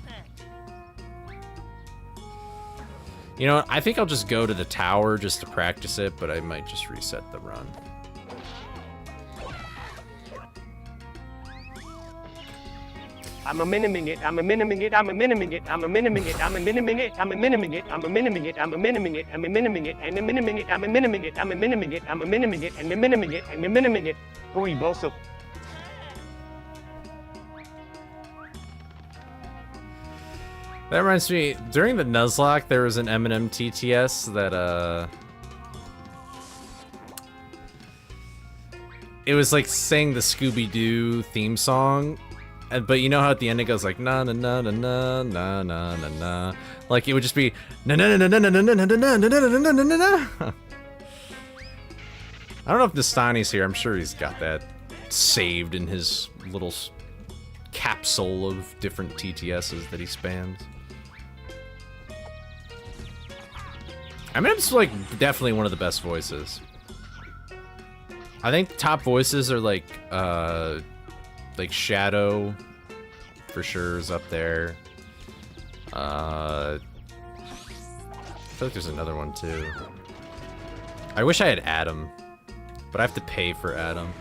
You know what? I think I'll just go to the tower just to practice it, but I might just reset the run. I'm a miniming it, I'm a miniming it, I'm a miniming it, I'm a miniming it, I'm a miniming it, I'm a miniming it, I'm a miniming it, I'm a miniming it, I'm a miniming it, and a miniming it, I'm a miniming it, I'm a miniming it, I'm a miniming it, and a miniming it, and a miniming it. Uy, boso. That reminds me, during the Nuzlocke, there was an Eminem TTS that, it was like saying the Scooby-Doo theme song, but you know how at the end it goes like na na na na na na na na na, like it would just be na na na na na na na na na na na na na na. I don't know if Nastani's here. I'm sure he's got that saved in his little capsule of different TTSs that he spams. I mean, it's like definitely one of the best voices. I think top voices are like Shadow for sure is up there. I feel like there's another one too. I wish I had Adam, but I have to pay for Adam.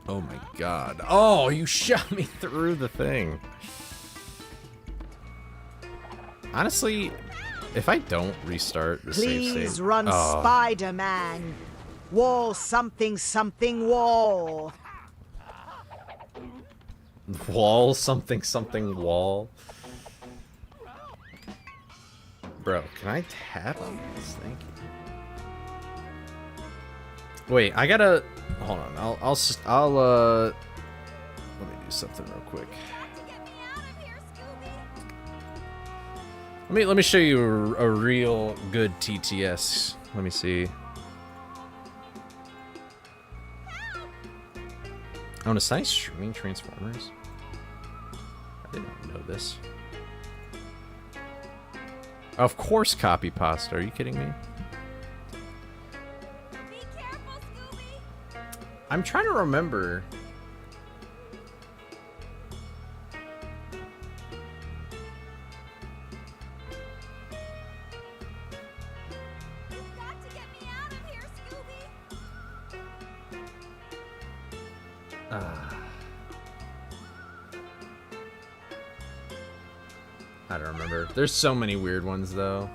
Oh my god. Oh, you shot me through the thing. Honestly, if I don't restart the save state... Please run, Spider-Man. Wall something something wall. Wall something something wall. Bro, can I tap on this? Thank you. Wait, I gotta... Hold on, I'll let me do something real quick. Let me show you a real good TTS. Let me see. Oh, it's nice streaming Transformers. I didn't know this. Of course, copy pasta. Are you kidding me? I'm trying to remember. You've got to get me out of here, Scooby. I don't remember. There's so many weird ones though.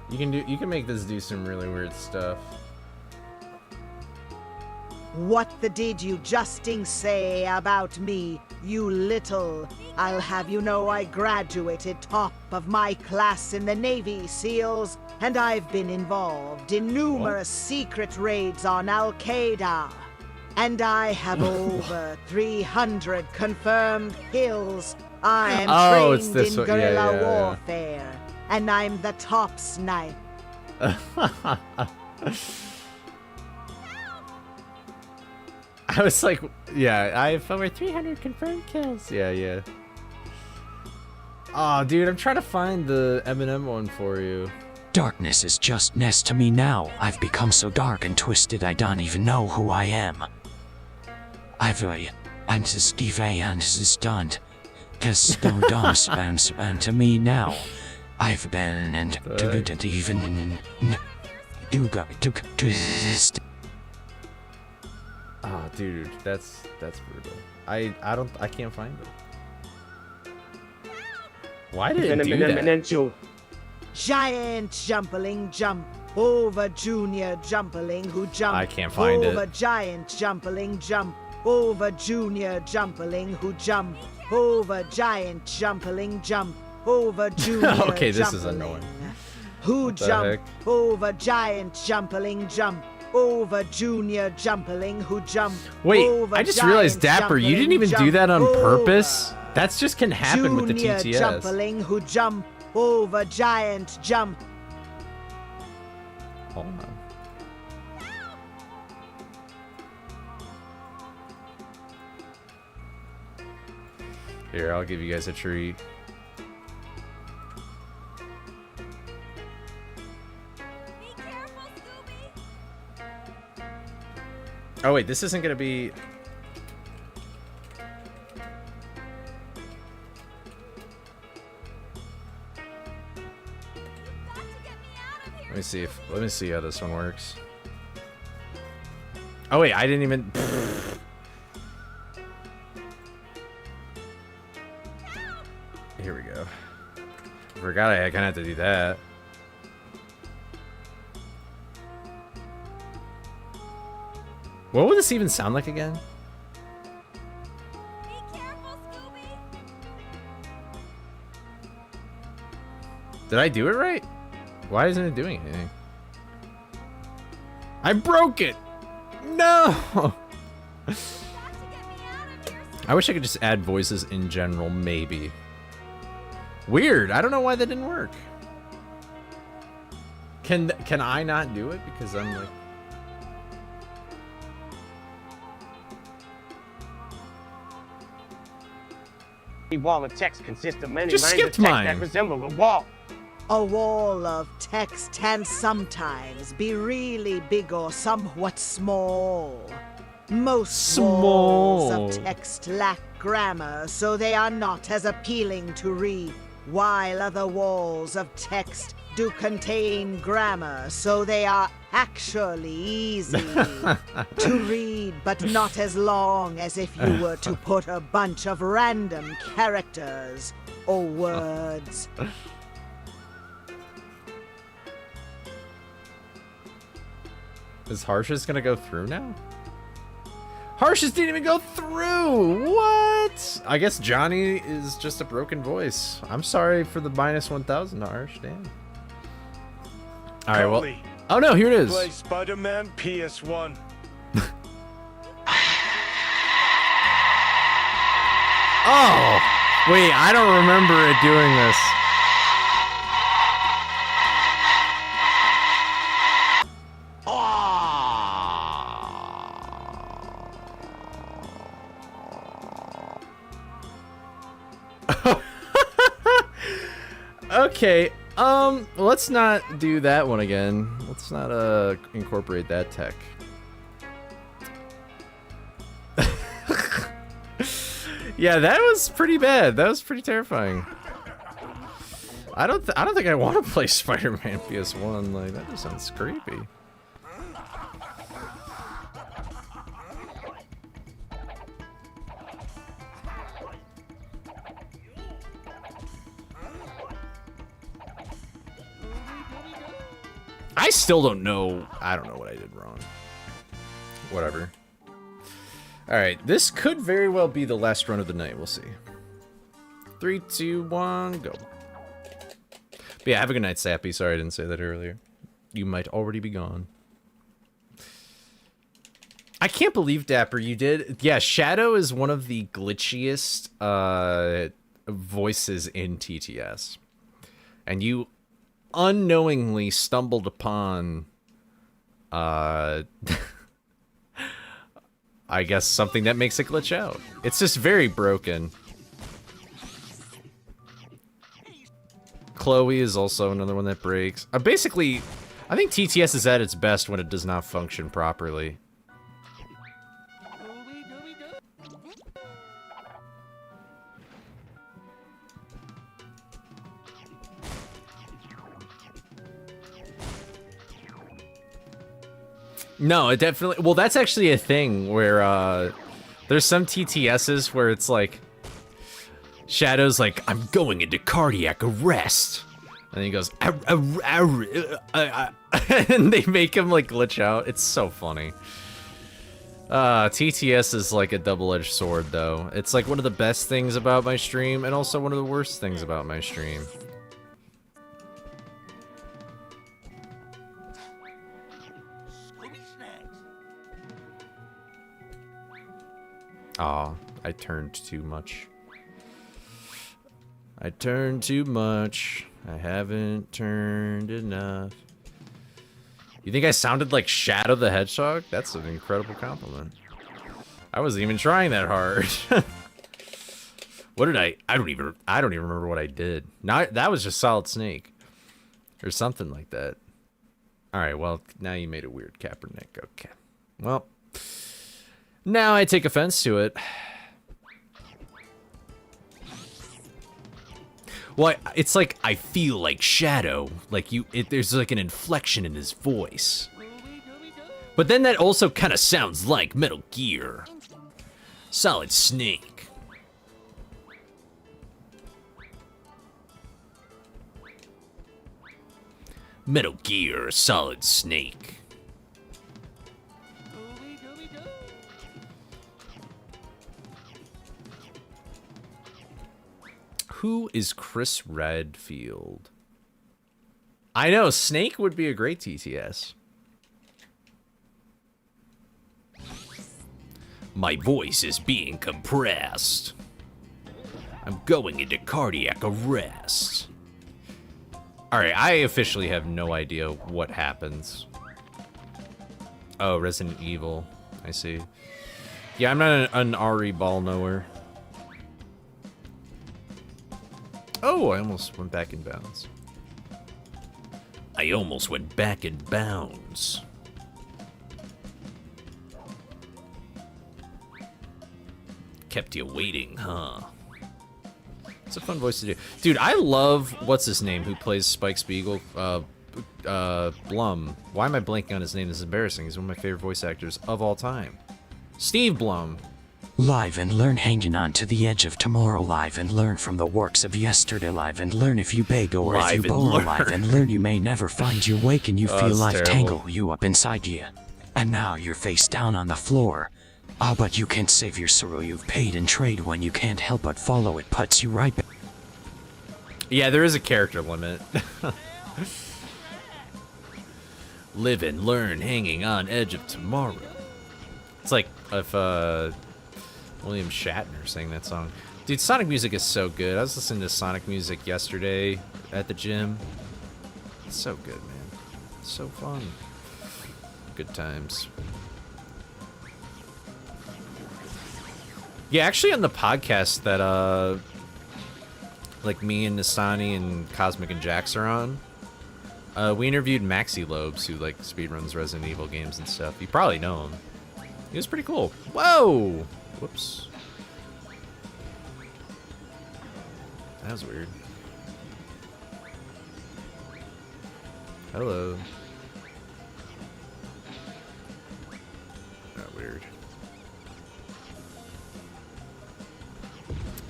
You can make this do some really weird stuff. What the did you justing say about me, you little? I'll have you know I graduated top of my class in the Navy SEALs, and I've been involved in numerous secret raids on Al-Qaeda. And I have over 300 confirmed kills. I am trained in guerrilla warfare, and I'm the top sniper. I was like, yeah, I have over 300 confirmed kills. Yeah. Aw, dude, I'm trying to find the Eminem one for you. Darkness is just next to me now. I've become so dark and twisted I don't even know who I am. I'm just Steve and stunned. Cause no dumb span to me now. I've been and to even do got to twist. Oh, dude, that's brutal. I can't find it. Why did it do that? Giant jumpling jump over junior jumpling who jump. I can't find it. Over giant jumpling jump over junior jumpling who jump. Over giant jumpling jump over junior. Okay, this is annoying. Who jump over giant jumpling jump. Over junior jumpling who jump. Wait, I just realized, Dapper, you didn't even do that on purpose? That's just can happen with the TTS. Junior jumpling who jump over giant jump. Hold on. Here, I'll give you guys a treat. Oh wait, this isn't gonna be... Let me see how this one works. Oh wait, I didn't even... Here we go. I forgot I kind of had to do that. What would this even sound like again? Did I do it right? Why isn't it doing anything? I broke it! No! I wish I could just add voices in general, maybe. Weird. I don't know why that didn't work. Can I not do it? Because I'm like... A wall of text consists of many Just lines of skipped text mine. that resemble a wall. A wall of text can sometimes be really big or somewhat small. Most walls of text lack grammar, so they are not as appealing to read, while other walls of text do contain grammar, so they are actually easy to read, but not as long as if you were to put a bunch of random characters or words. Is Harshes gonna go through now? Harshes didn't even go through! What? I guess Johnny is just a broken voice. I'm sorry for the minus 1,000, Harsh. Damn. Alright, well... Oh no, here it is! Play Spider-Man PS1. Oh! Wait, I don't remember it doing this. Okay, let's not do that one again. Let's not, incorporate that tech. Yeah, that was pretty bad. That was pretty terrifying. I don't think I want to play Spider-Man PS1. Like, that just sounds creepy. I still don't know. I don't know what I did wrong. Whatever. Alright, this could very well be the last run of the night. We'll see. 3, 2, 1, go. But yeah, have a good night, Sappy. Sorry I didn't say that earlier. You might already be gone. I can't believe, Dapper, you did. Yeah, Shadow is one of the glitchiest voices in TTS. And you unknowingly stumbled upon I guess something that makes it glitch out. It's just very broken. Chloe is also another one that breaks. Basically, I think TTS is at its best when it does not function properly. No, it definitely... Well, that's actually a thing where, there's some TTSs where it's like... Shadow's like, I'm going into cardiac arrest. And he goes... and they make him, like, glitch out. It's so funny. TTS is like a double-edged sword, though. It's like one of the best things about my stream, and also one of the worst things about my stream. Aw, I turned too much. I turned too much. I haven't turned enough. You think I sounded like Shadow the Hedgehog? That's an incredible compliment. I wasn't even trying that hard. What did I don't even remember what I did. Now that was just Solid Snake. Or something like that. Alright, well, now you made it weird, Kaepernick. Okay. Well, now I take offense to it. Well, it's like I feel like Shadow. Like there's like an inflection in his voice. But then that also kind of sounds like Metal Gear. Solid Snake. Metal Gear Solid Snake. Who is Chris Redfield? I know, Snake would be a great TTS. My voice is being compressed. I'm going into cardiac arrest. Alright, I officially have no idea what happens. Oh, Resident Evil. I see. Yeah, I'm not an RE ball knower. Oh, I almost went back in bounds. I almost went back in bounds. Kept you waiting, huh? It's a fun voice to do. Dude, I love, what's his name, who plays Spike Spiegel? Blum. Why am I blanking on his name? This is embarrassing. He's one of my favorite voice actors of all time. Steve Blum. Live and learn hanging on to the edge of tomorrow. Live and learn from the works of yesterday. Live and learn if you beg or if you borrow. Live and learn you may never find your wake and you feel life tangle you up inside you. And now you're face down on the floor. Ah, but you can't save your sorrow you've paid in trade when you can't help but follow it puts you right back. Yeah, there is a character limit. Live and learn hanging on edge of tomorrow. It's like if William Shatner sang that song. Dude, Sonic music is so good. I was listening to Sonic music yesterday at the gym. It's so good, man. It's so fun. Good times. Yeah, actually on the podcast that like me and Nisani and Cosmic and Jax are on, we interviewed Maxi Lobes, who like speedruns Resident Evil games and stuff. You probably know him. He was pretty cool. Whoa! Whoops. That was weird. Hello. That weird.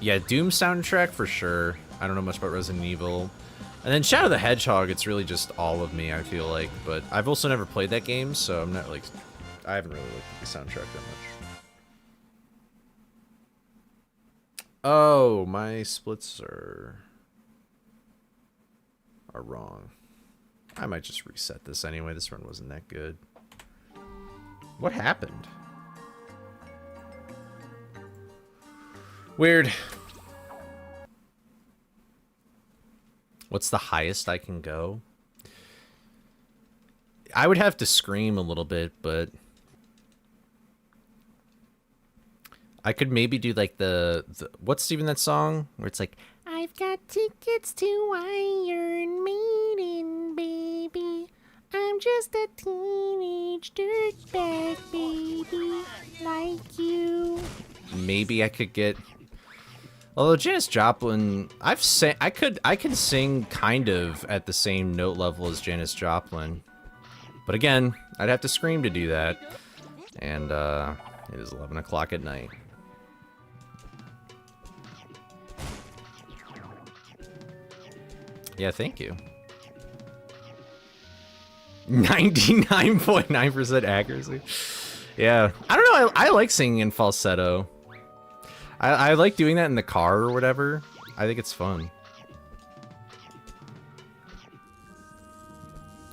Yeah, Doom soundtrack for sure. I don't know much about Resident Evil. And then Shadow the Hedgehog, it's really just all of me, I feel like. But I've also never played that game, so I'm not like... I haven't really looked at the soundtrack that much. Oh, my splits are wrong. I might just reset this anyway. This run wasn't that good. What happened? Weird. What's the highest I can go? I would have to scream a little bit, but I could maybe do like the what's even that song where it's like, I've got tickets to Iron Maiden, baby. I'm just a teenage dirtbag baby like you. Maybe I could get. Although Janis Joplin, I can sing kind of at the same note level as Janis Joplin, but again, I'd have to scream to do that, and it is 11 o'clock at night. Yeah, thank you. 99.9% accuracy. Yeah, I don't know. I like singing in falsetto. I like doing that in the car or whatever. I think it's fun.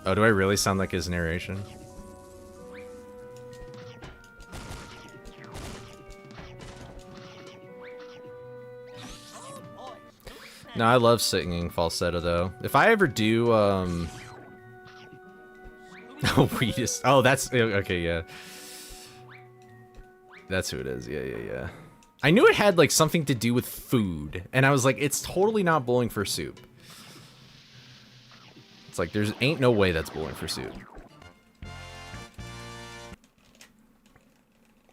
Oh, do I really sound like his narration? No, I love singing falsetto though. If I ever do, oh, we just, oh, that's, okay, yeah. That's who it is, yeah. I knew it had, like, something to do with food, and I was like, it's totally not Bowling for Soup. It's like, there's ain't no way that's Bowling for Soup.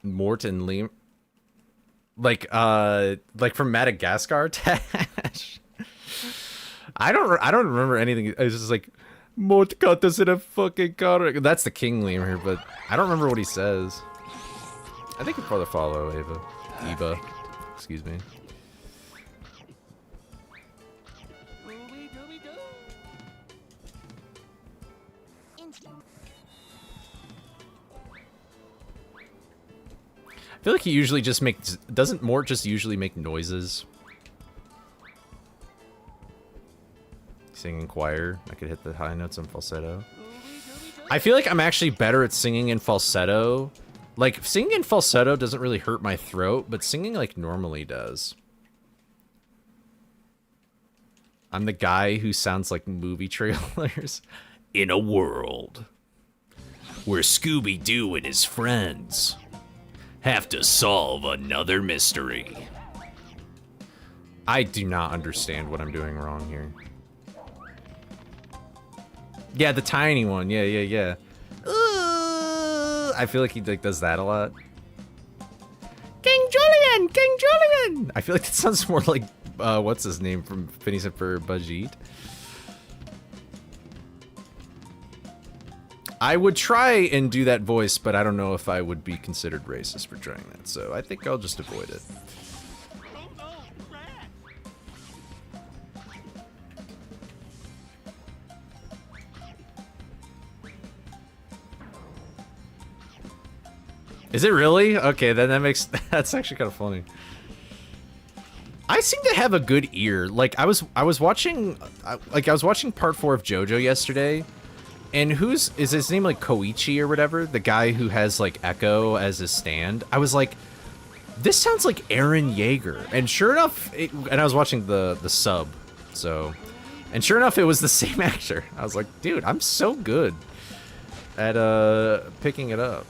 Morton Lee. Like from Madagascar, Tash. I don't remember anything. It's just like, Mort cut us in a fucking car. That's the King lemur, but I don't remember what he says. I think you'd probably follow Eva. Excuse me. I feel like he usually just makes... Doesn't Mort just usually make noises? Sing in choir. I could hit the high notes in falsetto. I feel like I'm actually better at singing in falsetto. Like, singing in falsetto doesn't really hurt my throat, but singing like normally does. I'm the guy who sounds like movie trailers. In a world where Scooby-Doo and his friends have to solve another mystery. I do not understand what I'm doing wrong here. Yeah, the tiny one. Yeah. I feel like he like does that a lot. King Julian! I feel like that sounds more like what's his name from Phineas and Ferb, Bajit. I would try and do that voice, but I don't know if I would be considered racist for trying that, so I think I'll just avoid it. Is it really? Okay, then that's actually kind of funny. I seem to have a good ear. Like I was watching part 4 of JoJo yesterday, and is his name like Koichi or whatever? The guy who has like Echo as his stand. I was like, this sounds like Eren Yeager, and sure enough, and I was watching the sub, so, and sure enough, it was the same actor. I was like, dude, I'm so good at picking it up.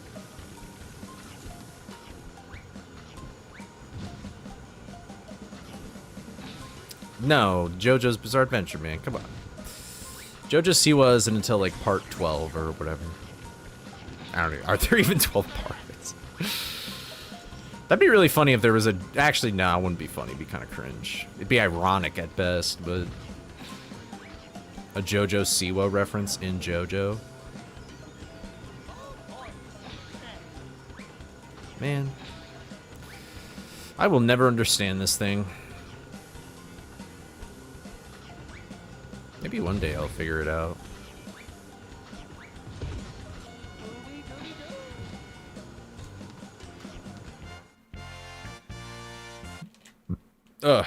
No, JoJo's Bizarre Adventure, man. Come on. JoJo Siwa isn't until like part 12 or whatever. I don't know. Are there even 12 parts? That'd be really funny if there was a... Actually, no, it wouldn't be funny. It'd be kind of cringe. It'd be ironic at best, but... A JoJo Siwa reference in JoJo. Man. I will never understand this thing. Maybe one day I'll figure it out. Ugh.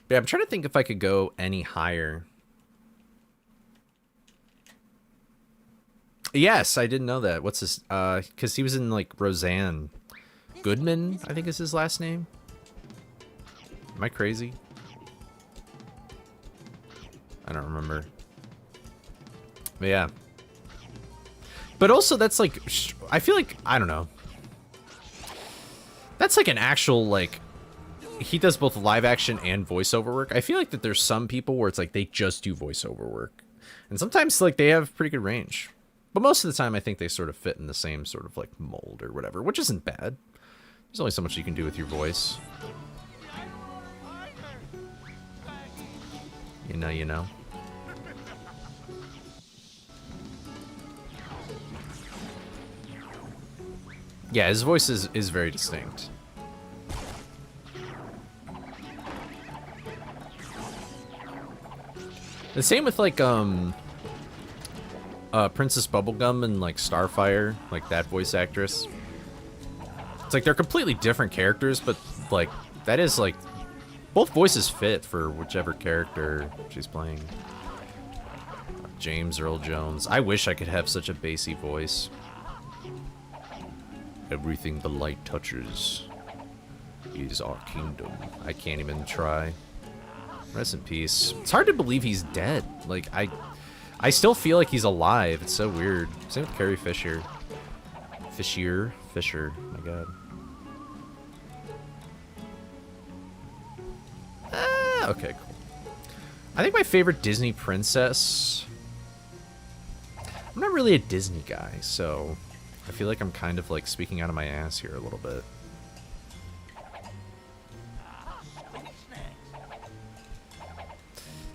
Yeah, I'm trying to think if I could go any higher. Yes, I didn't know that. What's his... because he was in, like, Roseanne. Goodman, I think is his last name. Am I crazy? I don't remember. But yeah. But also, that's like... I feel like... I don't know. That's like an actual, like... He does both live action and voiceover work. I feel like that there's some people where it's like they just do voiceover work. And sometimes, like, they have pretty good range. But most of the time, I think they sort of fit in the same sort of, like, mold or whatever. Which isn't bad. There's only so much you can do with your voice. You know. Yeah, his voice is very distinct. The same with like Princess Bubblegum and like Starfire, like that voice actress. It's like they're completely different characters, but like that is like both voices fit for whichever character she's playing. James Earl Jones. I wish I could have such a bassy voice. Everything the light touches is our kingdom. I can't even try. Rest in peace. It's hard to believe he's dead. Like, I still feel like he's alive. It's so weird. Same with Carrie Fisher. Fisher. My god. Okay, cool. I think my favorite Disney princess... I'm not really a Disney guy, so... I feel like I'm kind of like speaking out of my ass here a little bit.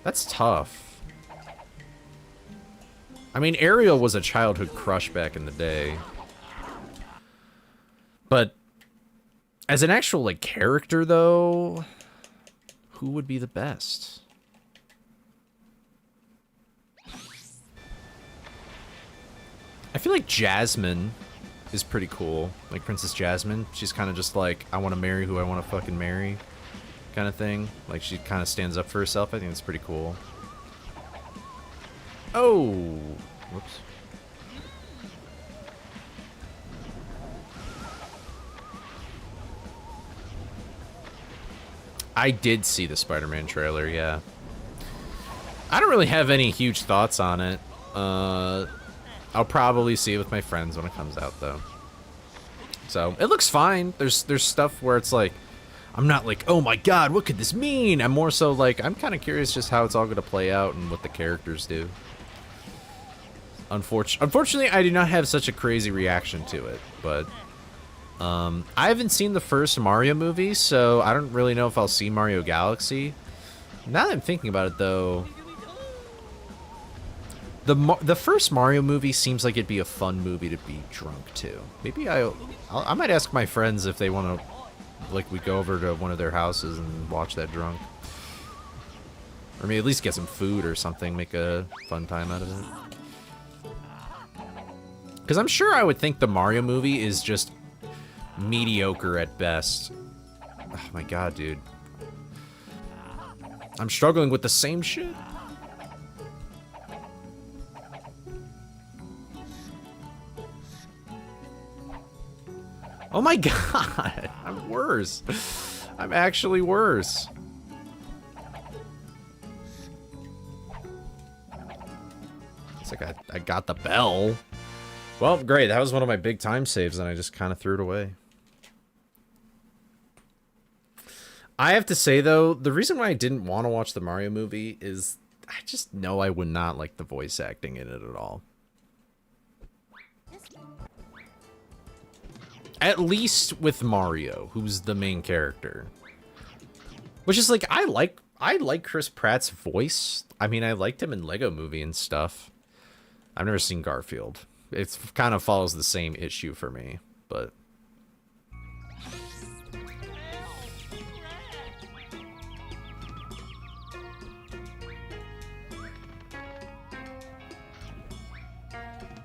That's tough. I mean, Ariel was a childhood crush back in the day. But as an actual like character though, who would be the best? I feel like Jasmine is pretty cool. Like Princess Jasmine. She's kind of just like, I want to marry who I want to fucking marry kind of thing. Like she kind of stands up for herself. I think it's pretty cool. Oh, whoops. I did see the Spider-Man trailer, yeah. I don't really have any huge thoughts on it. I'll probably see it with my friends when it comes out, though. So, it looks fine. There's stuff where it's like, I'm not like, oh my god, what could this mean? I'm more so like, I'm kind of curious just how it's all going to play out and what the characters do. Unfortunately, I do not have such a crazy reaction to it, but... I haven't seen the first Mario movie, so I don't really know if I'll see Mario Galaxy. Now that I'm thinking about it, though, the first Mario movie seems like it'd be a fun movie to be drunk to. Maybe I might ask my friends if they want to, like, we go over to one of their houses and watch that drunk. Or maybe at least get some food or something, make a fun time out of it. Because I'm sure I would think the Mario movie is just mediocre at best. Oh my god, dude. I'm struggling with the same shit. Oh my god, I'm worse. I'm actually worse. It's like I got the bell. Well, great. That was one of my big time saves, and I just kind of threw it away. I have to say, though, the reason why I didn't want to watch the Mario movie is I just know I would not like the voice acting in it at all. At least with Mario, who's the main character. Which is like, I like Chris Pratt's voice. I mean, I liked him in Lego Movie and stuff. I've never seen Garfield. It kind of follows the same issue for me, but...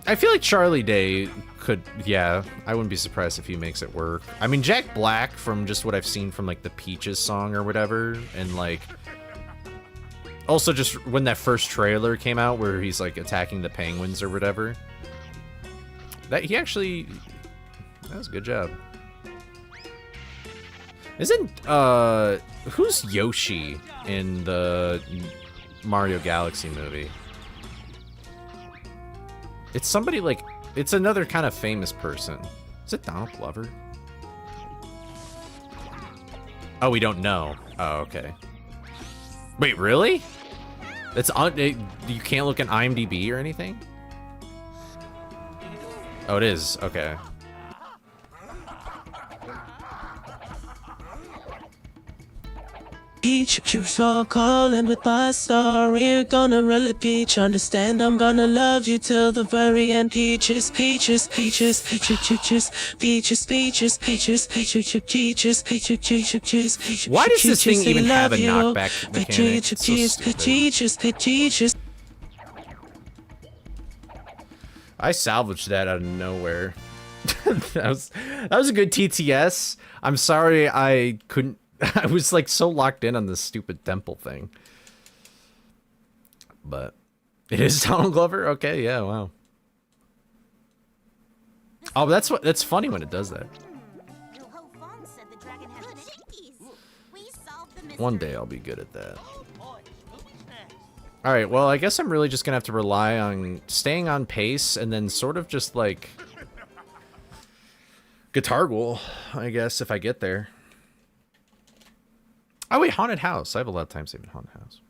I feel like Charlie Day could, yeah, I wouldn't be surprised if he makes it work. I mean, Jack Black, from just what I've seen from, like, the Peaches song or whatever, and, like, also just when that first trailer came out where he's, like, attacking the penguins or whatever, that he actually, that was a good job. Isn't, who's Yoshi in the Mario Galaxy movie? It's somebody like, it's another kind of famous person. Is it Donald Glover? Oh, we don't know. Oh, okay. Wait, really? It's on, you can't look at IMDb or anything? Oh, it is. Okay. Peach, you saw calling with my story. You're gonna really peach. Understand, I'm gonna love you till the very end. Peaches, peaches, peaches, peaches, peaches, peaches, peaches, peaches, peaches, peaches, peaches, peaches, peaches. Why does this thing even have a knockback mechanic? It's so peaches, peaches. I salvaged that out of nowhere. that was a good TTS. I'm sorry I couldn't. I was like so locked in on this stupid temple thing. But it is Donald Glover? Okay, yeah, wow. Oh, that's funny when it does that. One day I'll be good at that. Alright, well, I guess I'm really just gonna have to rely on staying on pace and then sort of just like Guitar Ghoul, I guess, if I get there. Oh wait, Haunted House. I have a lot of time saving Haunted House.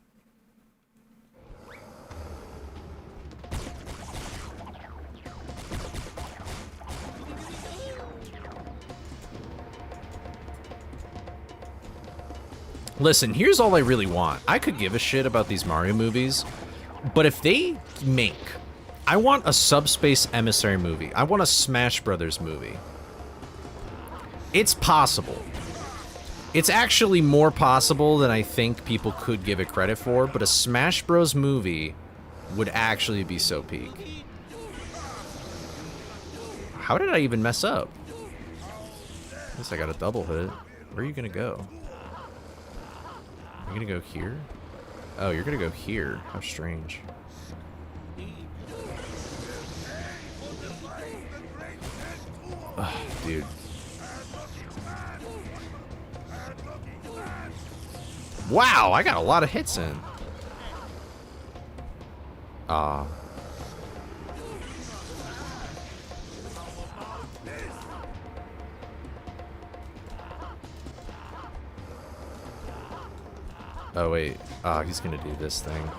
Listen, here's all I really want. I could give a shit about these Mario movies, but if they make... I want a Subspace Emissary movie. I want a Smash Brothers movie. It's possible. It's actually more possible than I think people could give it credit for, but a Smash Bros. Movie would actually be so peak. How did I even mess up? I guess I got a double hit. Where are you gonna go? I'm gonna go here? Oh, you're gonna go here. How strange. Oh, dude. Wow, I got a lot of hits in. Ah. Oh, wait. Oh, he's gonna do this thing.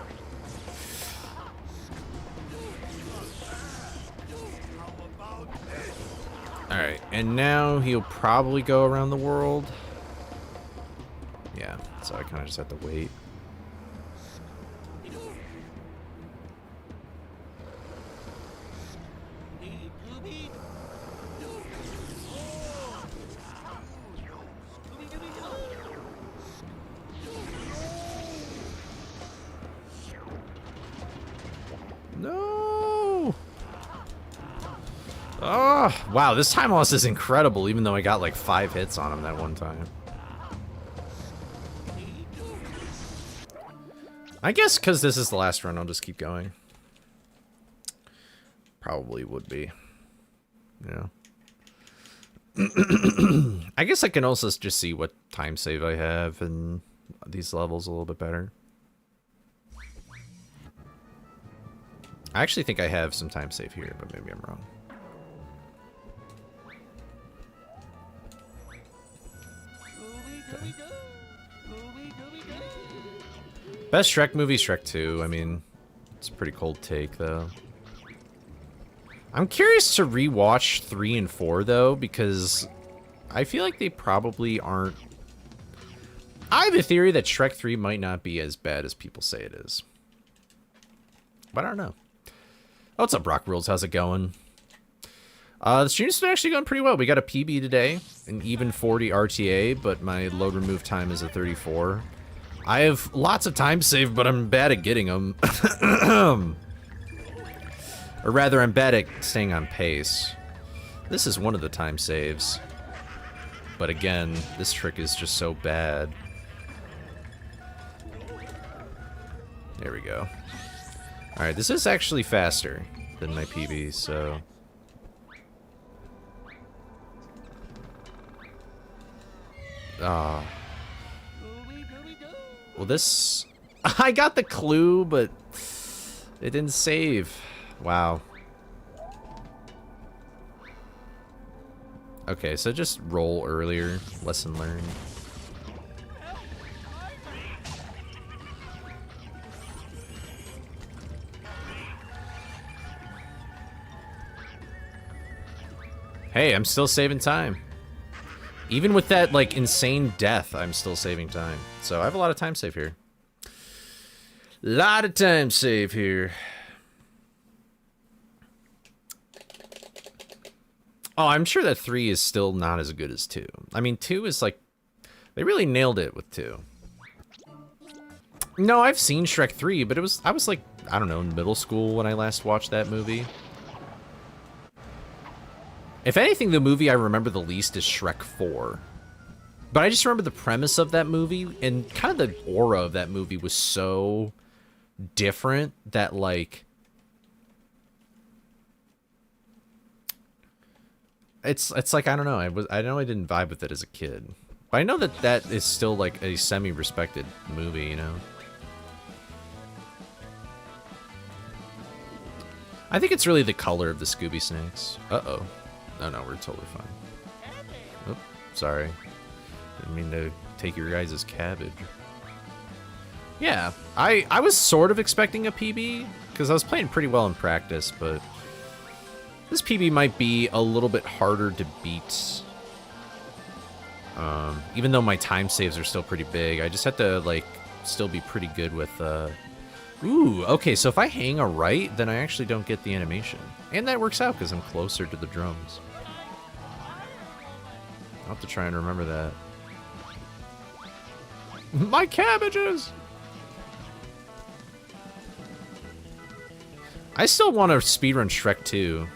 Alright, and now he'll probably go around the world. Yeah, so I kind of just have to wait. No! Oh, wow, this time loss is incredible, even though I got like 5 hits on him that one time. I guess because this is the last run, I'll just keep going. Probably would be. Yeah. I guess I can also just see what time save I have in these levels a little bit better. I actually think I have some time save here, but maybe I'm wrong. Okay. Best Shrek movie, Shrek 2. I mean, it's a pretty cold take, though. I'm curious to rewatch 3 and 4, though, because I feel like they probably aren't... I have a theory that Shrek 3 might not be as bad as people say it is. But I don't know. Oh, what's up, Rock Rules? How's it going? The stream's been actually going pretty well. We got a PB today, an even 40 RTA, but my load remove time is a 34. I have lots of time saved, but I'm bad at getting them. Or rather, I'm bad at staying on pace. This is one of the time saves. But again, this trick is just so bad. There we go. Alright, this is actually faster than my PB, so... Ah. Well, this... I got the clue, but it didn't save. Wow. Okay, so just roll earlier. Lesson learned. Hey, I'm still saving time. Even with that, like, insane death, I'm still saving time. So I have a lot of time save here. Lot of time save here. Oh, I'm sure that 3 is still not as good as 2. I mean, 2 is like... They really nailed it with 2. No, I've seen Shrek 3, but I was like, I don't know, in middle school when I last watched that movie. If anything, the movie I remember the least is Shrek 4. But I just remember the premise of that movie, and kind of the aura of that movie was so different that, like... It's like, I don't know, I know I didn't vibe with it as a kid. But I know that that is still, like, a semi-respected movie, you know? I think it's really the color of the Scooby snakes. Uh-oh. No, no, we're totally fine. Oop, sorry. Didn't mean to take your guys' cabbage. Yeah, I was sort of expecting a PB, because I was playing pretty well in practice, but... This PB might be a little bit harder to beat. Even though my time saves are still pretty big, I just have to, like, still be pretty good with, Ooh, okay, so if I hang a right, then I actually don't get the animation. And that works out, because I'm closer to the drums. I'll have to try and remember that. My cabbages! I still want to speedrun Shrek 2.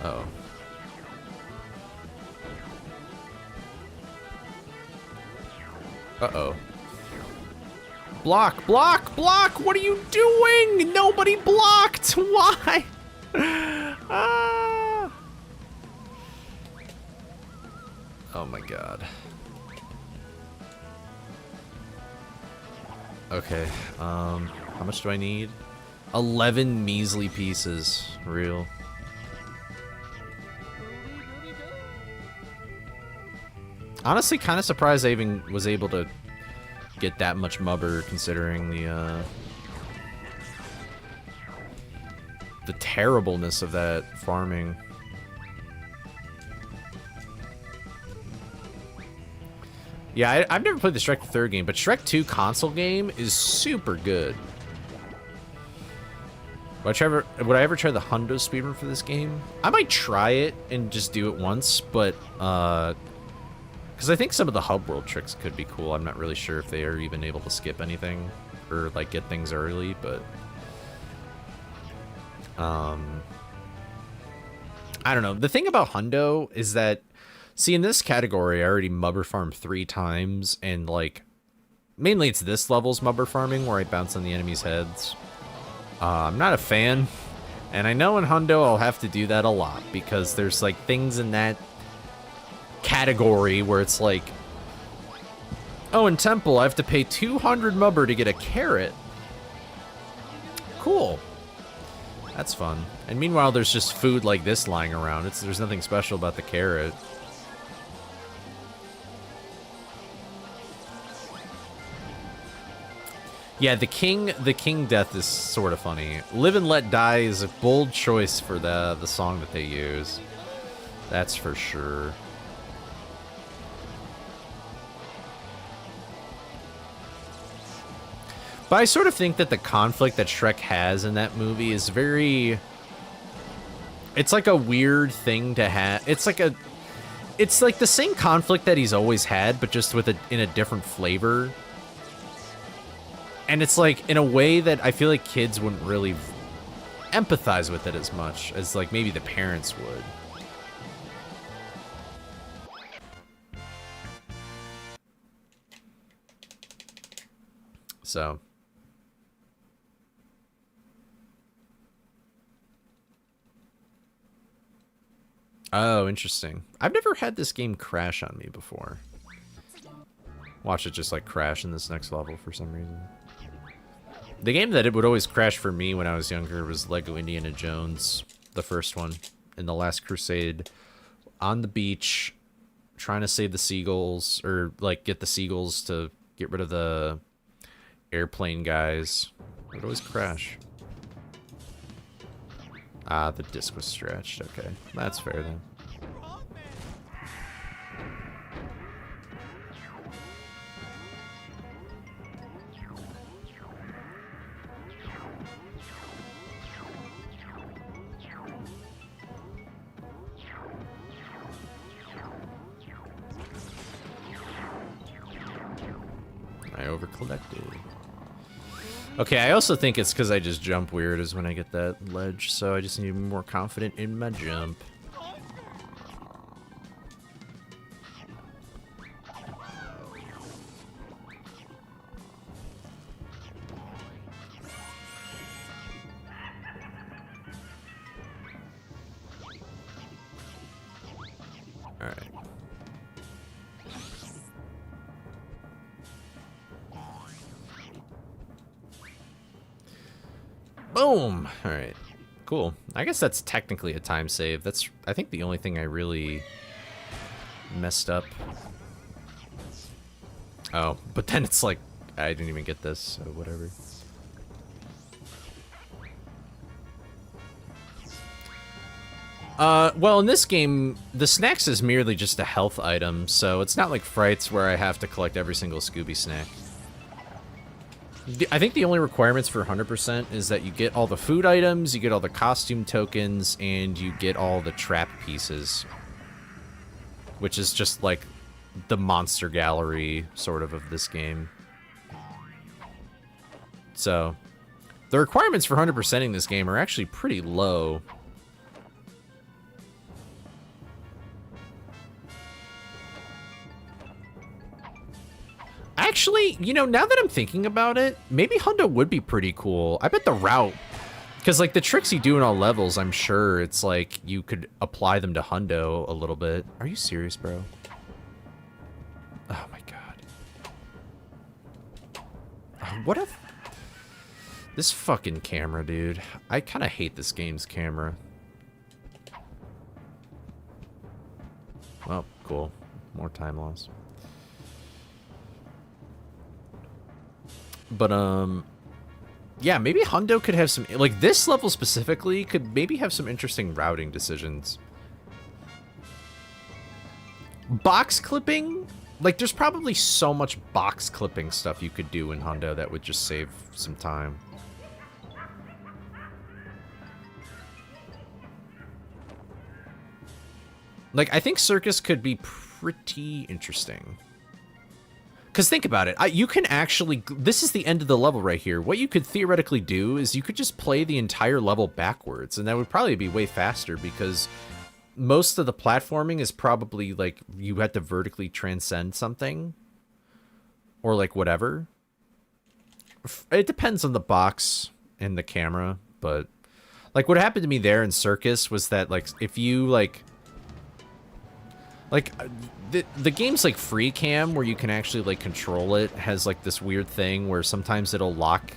Uh-oh. Uh-oh. Block, block, block! What are you doing? Nobody blocked! Why? Ah. Oh my god. Okay, how much do I need? 11 measly pieces. Real. Honestly, kind of surprised I even was able to get that much mubber, considering the terribleness of that farming. Yeah, I've never played the Shrek 3rd game, but Shrek 2 console game is super good. Would I ever try the Hundo speedrun for this game? I might try it and just do it once, but because I think some of the hub world tricks could be cool. I'm not really sure if they are even able to skip anything or like get things early, but I don't know. The thing about Hundo is that, see, in this category, I already mubber farmed 3 times, and like mainly it's this level's mubber farming where I bounce on the enemy's heads. I'm not a fan, and I know in Hundo I'll have to do that a lot because there's like things in that category where it's like, oh, in Temple I have to pay 200 mubber to get a carrot. Cool. That's fun. And meanwhile, there's just food like this lying around. There's nothing special about the carrot. Yeah, the king death is sort of funny. Live and Let Die is a bold choice for the song that they use. That's for sure. But I sort of think that the conflict that Shrek has in that movie is very... It's like a weird thing to have. It's like the same conflict that he's always had, but just with in a different flavor. And it's like in a way that I feel like kids wouldn't really empathize with it as much as like maybe the parents would. So. Oh, interesting. I've never had this game crash on me before. Watch it just like crash in this next level for some reason. The game that it would always crash for me when I was younger was Lego Indiana Jones, the first one, in The Last Crusade, on the beach, trying to save the seagulls, or like get the seagulls to get rid of the airplane guys. It would always crash. Ah, the disc was stretched. Okay, that's fair then. I over-collected. Okay, I also think it's because I just jump weird is when I get that ledge, so I just need to be more confident in my jump. Alright. Boom! Alright. Cool. I guess that's technically a time save. That's, I think, the only thing I really messed up. Oh, but then it's like, I didn't even get this, so whatever. Well, in this game, the snacks is merely just a health item, so it's not like Frights where I have to collect every single Scooby snack. I think the only requirements for 100% is that you get all the food items, you get all the costume tokens, and you get all the trap pieces. Which is just like the monster gallery, sort of this game. So, the requirements for 100%ing this game are actually pretty low. Actually, you know, now that I'm thinking about it, maybe Hundo would be pretty cool. I bet the route, because like the tricks you do in all levels, I'm sure it's like you could apply them to Hundo a little bit. Are you serious, bro? Oh my god. What if... This fucking camera, dude. I kind of hate this game's camera. Well, cool. More time loss. But, yeah, maybe Hundo could have some... Like, this level specifically could maybe have some interesting routing decisions. Box clipping? Like, there's probably so much box clipping stuff you could do in Hundo that would just save some time. Like, I think Circus could be pretty interesting. Because think about it. You can actually... This is the end of the level right here. What you could theoretically do is you could just play the entire level backwards. And that would probably be way faster because most of the platforming is probably, like, you had to vertically transcend something. Or, like, whatever. It depends on the box and the camera. But, like, what happened to me there in Circus was that, like, if you, like... Like, the game's like free cam where you can actually like control it has like this weird thing where sometimes it'll lock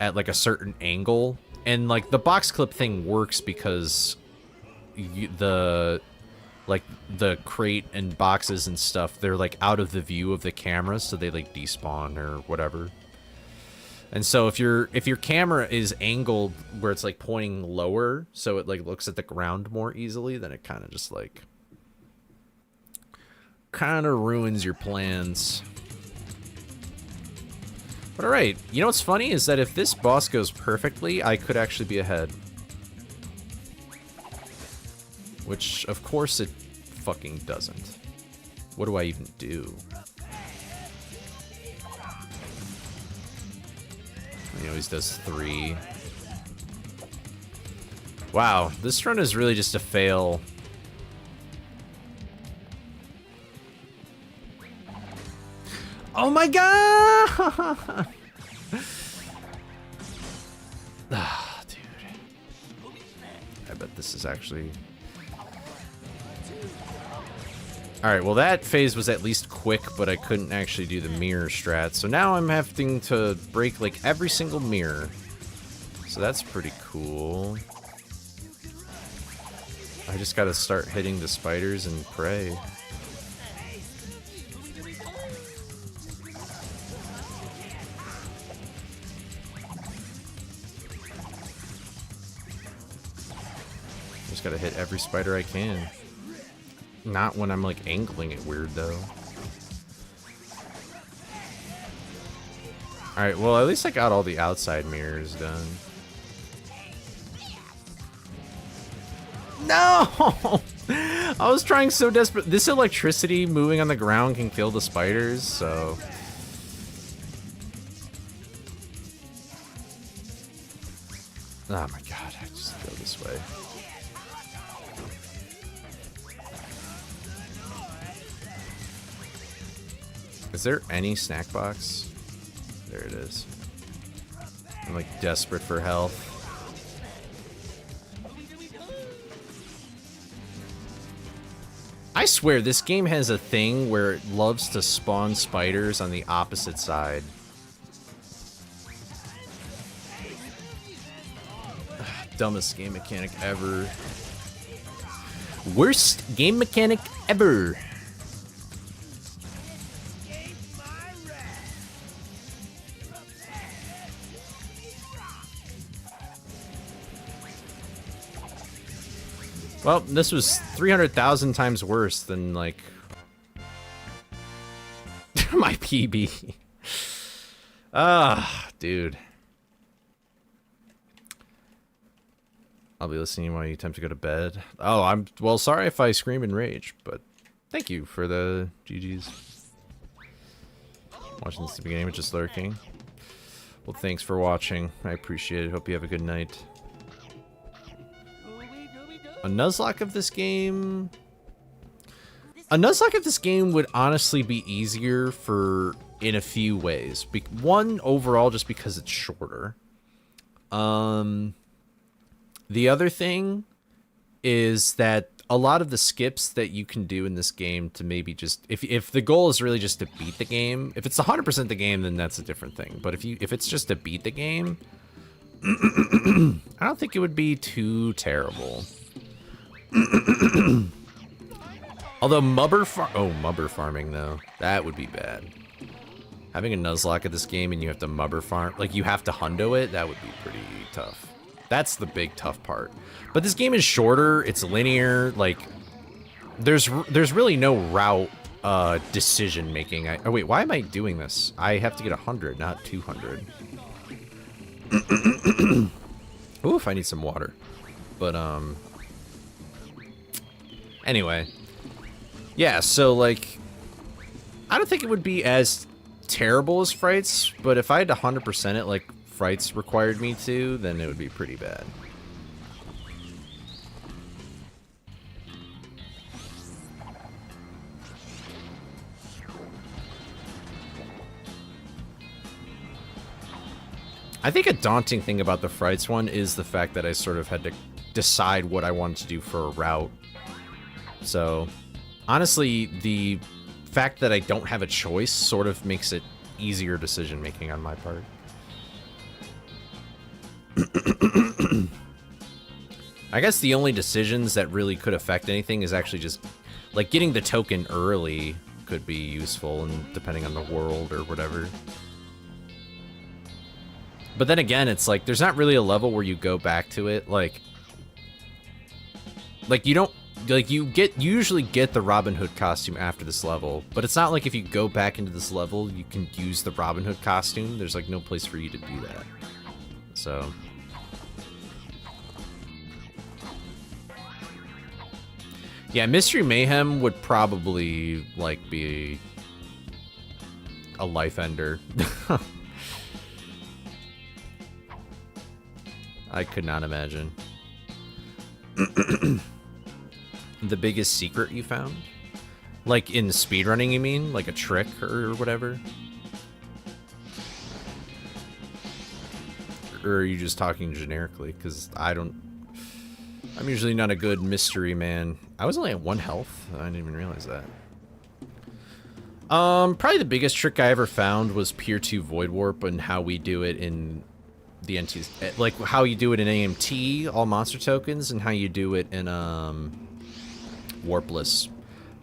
at like a certain angle, and like the box clip thing works because the crate and boxes and stuff, they're like out of the view of the camera, so they like despawn or whatever. And so if your camera is angled where it's like pointing lower, so it like looks at the ground more easily, then it kind of just like ruins your plans. But alright, you know what's funny is that if this boss goes perfectly, I could actually be ahead. Which, of course, it fucking doesn't. What do I even do? He always does 3. Wow, this run is really just a fail. Oh my god! Ah, dude. I bet this is actually... Alright, well that phase was at least quick, but I couldn't actually do the mirror strat. So now I'm having to break like every single mirror. So that's pretty cool. I just gotta start hitting the spiders and pray. Gotta hit every spider I can. Not when I'm like angling it weird though. Alright, well at least I got all the outside mirrors done. No! I was trying so desperate. This electricity moving on the ground can kill the spiders, so... Oh my god, I just go this way. Is there any snack box? There it is. I'm like desperate for health. I swear this game has a thing where it loves to spawn spiders on the opposite side. Dumbest game mechanic ever. Worst game mechanic ever. Well, this was 300,000 times worse than, like, my PB. Ah, dude. I'll be listening while you attempt to go to bed. Oh, I'm, well, sorry if I scream and rage, but thank you for the GGs. Watching this at the beginning, but just lurking. Well, thanks for watching. I appreciate it. Hope you have a good night. A Nuzlocke of this game... A Nuzlocke of this game would honestly be easier for in a few ways. One, overall, just because it's shorter. The other thing is that a lot of the skips that you can do in this game to maybe just, if the goal is really just to beat the game, if it's 100% the game, then that's a different thing. But if it's just to beat the game, I don't think it would be too terrible. Although mubber farming though, that would be bad. Having a Nuzlocke at this game and you have to mubber farm, like you have to hundo it, that would be pretty tough. That's the big tough part. But this game is shorter, it's linear, like there's really no route decision making. Oh wait, why am I doing this? I have to get 100, not 200. Oof, I need some water. But anyway. Yeah, so like I don't think it would be as terrible as Frights, but if I had to 100% it like Frights required me to, then it would be pretty bad. I think a daunting thing about the Frights one is the fact that I sort of had to decide what I wanted to do for a route. So, honestly, the fact that I don't have a choice sort of makes it easier decision making on my part. I guess the only decisions that really could affect anything is actually just like getting the token early could be useful, and depending on the world or whatever. But then again, it's like there's not really a level where you go back to it, like you don't, like you usually get the Robin Hood costume after this level, but it's not like if you go back into this level you can use the Robin Hood costume. There's like no place for you to do that. So yeah, Mystery Mayhem would probably like be a life ender. I could not imagine. The biggest secret you found? Like in speedrunning, you mean? Like a trick or whatever? Or are you just talking generically? Because I'm usually not a good mystery man. I was only at 1 health. I didn't even realize that. Probably the biggest trick I ever found was Pier 2 Void Warp and how we do it in the NTs, like how you do it in AMT, all monster tokens, and how you do it in Warpless.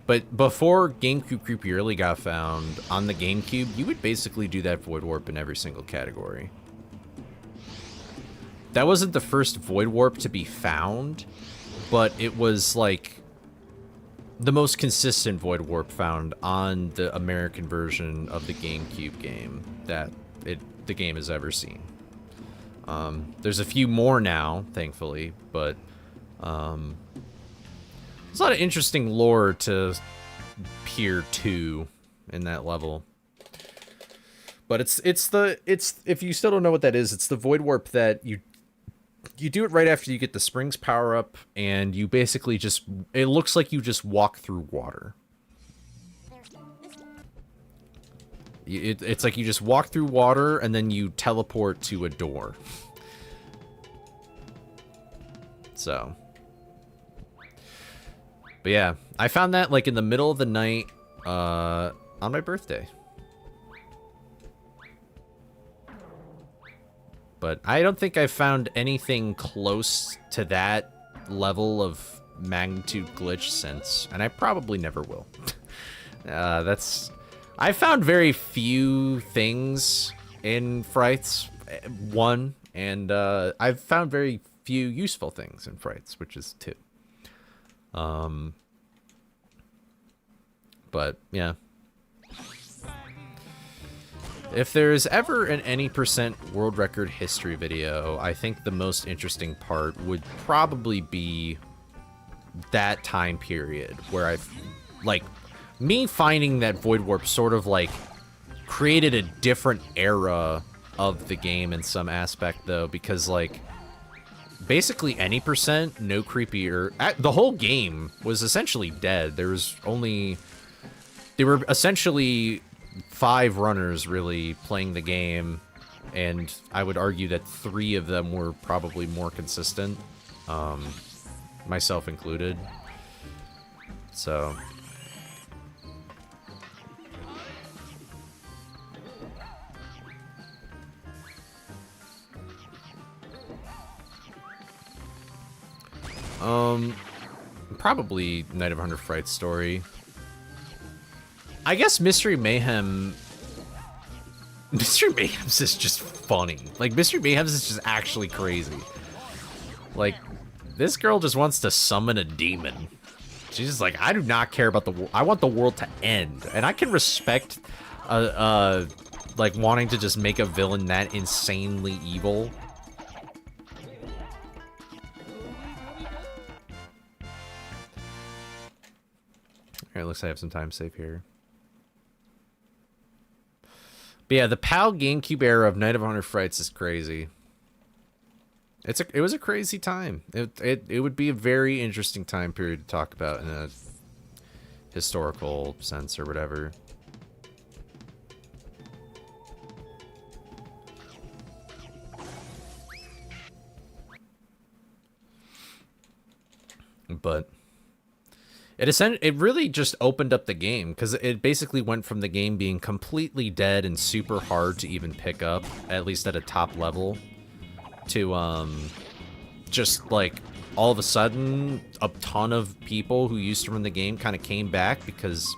But before GameCube Creepy Early got found on the GameCube, you would basically do that Void Warp in every single category. That wasn't the first Void Warp to be found, but it was like the most consistent Void Warp found on the American version of the GameCube game that the game has ever seen. There's a few more now, thankfully, but there's a lot of interesting lore to Pier 2 in that level. But it's if you still don't know what that is, it's the Void Warp that you do it right after you get the Springs power up, and you basically just, it looks like you just walk through water. It's like you just walk through water and then you teleport to a door. So. But yeah, I found that like in the middle of the night on my birthday. But I don't think I've found anything close to that level of magnitude glitch since, and I probably never will. I found very few things in Frights 1, and I've found very few useful things in Frights, which is 2. But yeah. If there's ever an any % world record history video, I think the most interesting part would probably be that time period where I've, like, me finding that Void Warp sort of, like, created a different era of the game in some aspect, though, because, like, basically any %, no creepier. The whole game was essentially dead. There was only... They were essentially 5 runners really playing the game, and I would argue that 3 of them were probably more consistent, myself included. So... probably Night of 100 Frights story. I guess Mystery Mayhem... Mystery Mayhem's is just funny. Like, Mystery Mayhem's is just actually crazy. Like, this girl just wants to summon a demon. She's just like, I do not care about the world. I want the world to end. And I can respect, like, wanting to just make a villain that insanely evil. Alright, looks like I have some time safe here. But yeah, the PAL GameCube era of Night of 100 Frights is crazy. It was a crazy time. It would be a very interesting time period to talk about in a historical sense or whatever. But it really just opened up the game, because it basically went from the game being completely dead and super hard to even pick up, at least at a top level, to just like all of a sudden a ton of people who used to run the game kind of came back, because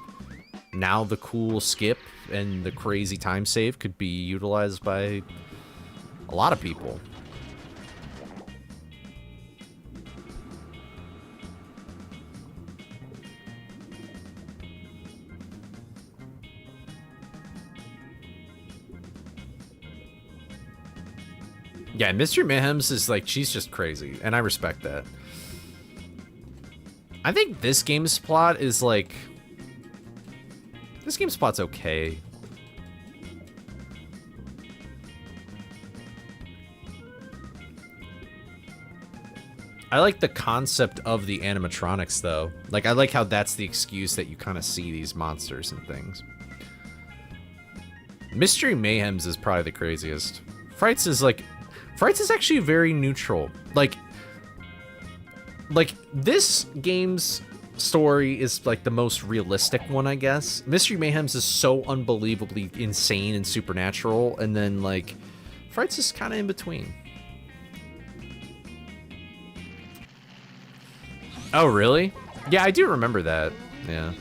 now the cool skip and the crazy time save could be utilized by a lot of people. Yeah, Mystery Mayhem's is like, she's just crazy, and I respect that. I think this game's plot is like... This game's plot's okay. I like the concept of the animatronics, though. Like, I like how that's the excuse that you kind of see these monsters and things. Mystery Mayhem's is probably the craziest. Frights is like... Frights is actually very neutral. Like, this game's story is, like, the most realistic one, I guess. Mystery Mayhem's is so unbelievably insane and supernatural, and then, like, Frights is kind of in between. Oh, really? Yeah, I do remember that. Yeah.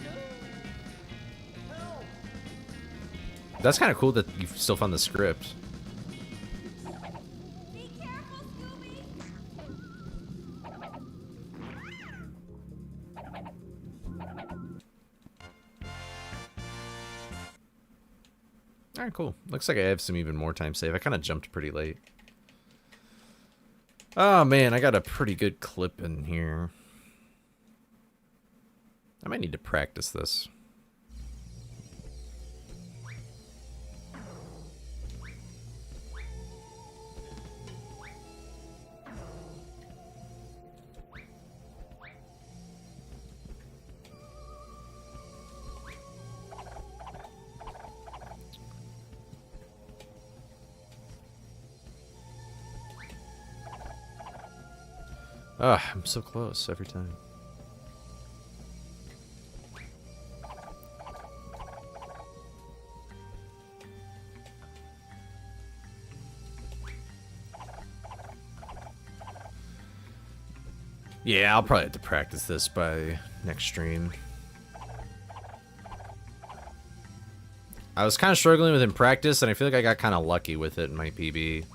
That's kind of cool that you still found the script. Alright, cool. Looks like I have some even more time save. I kind of jumped pretty late. Oh, man, I got a pretty good clip in here. I might need to practice this. Ah, I'm so close every time. Yeah, I'll probably have to practice this by next stream. I was kind of struggling with in practice, and I feel like I got kind of lucky with it in my PB.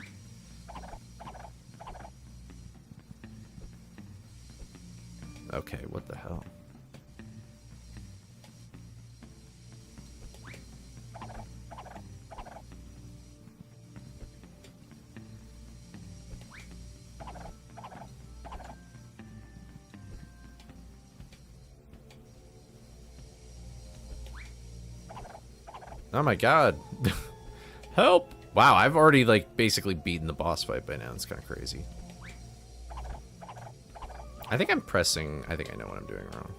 Okay, what the hell? Oh my god. Help! Wow, I've already, like, basically beaten the boss fight by now. It's kind of crazy. I think I'm pressing... I think I know what I'm doing wrong.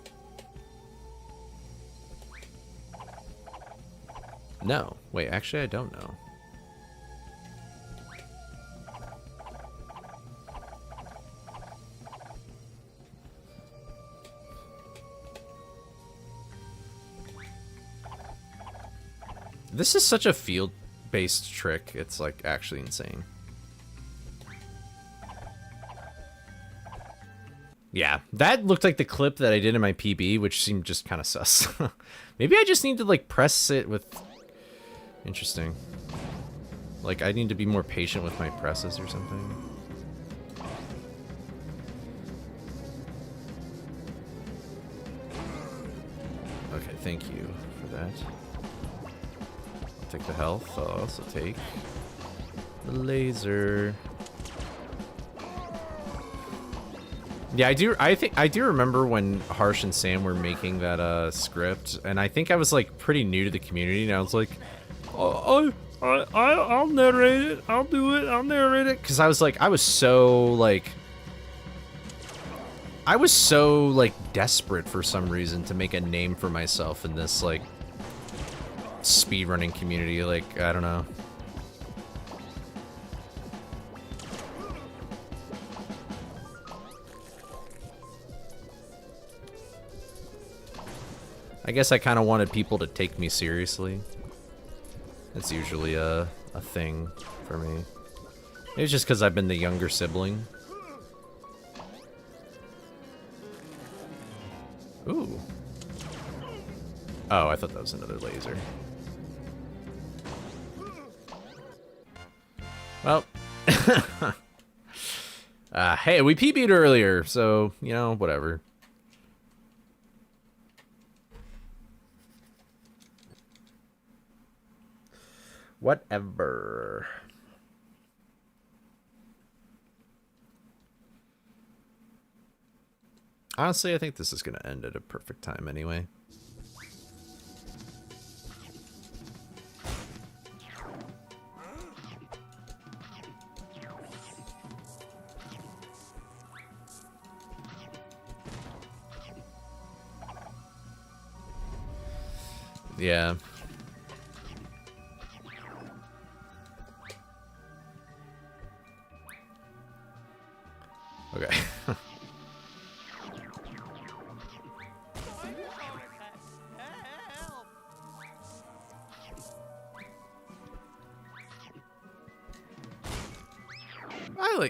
No. Wait, actually, I don't know. This is such a field-based trick. It's, like, actually insane. Yeah, that looked like the clip that I did in my PB, which seemed just kind of sus. Maybe I just need to, like, press it with... Interesting. Like, I need to be more patient with my presses or something. Okay, thank you for that. I'll take the health. I'll also take the laser. Yeah, I do remember when Harsh and Sam were making that script, and I think I was like pretty new to the community, and I was like, I'll narrate it. I'll do it. I'll narrate it. Because I was so desperate for some reason to make a name for myself in this like speedrunning community. Like, I don't know. I guess I kind of wanted people to take me seriously. That's usually a thing for me. Maybe it's just because I've been the younger sibling. Ooh. Oh, I thought that was another laser. Well. Hey, we PB'd earlier, so, you know, whatever. Whatever. Honestly, I think this is going to end at a perfect time anyway. Yeah. Okay.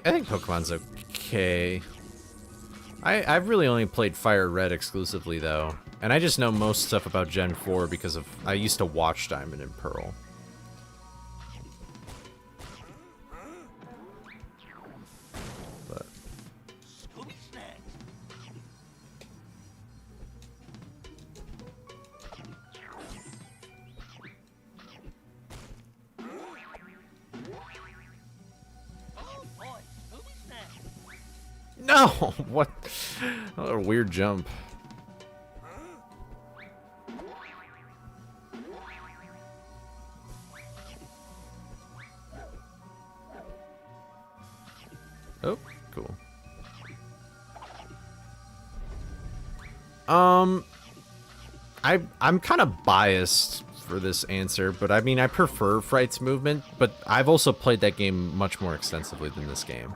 I think Pokemon's okay. I've really only played Fire Red exclusively though, and I just know most stuff about Gen 4 because of I used to watch Diamond and Pearl. But no, what? What a weird jump. Oh, cool. I'm kind of biased for this answer, but I mean, I prefer Fright's movement, but I've also played that game much more extensively than this game.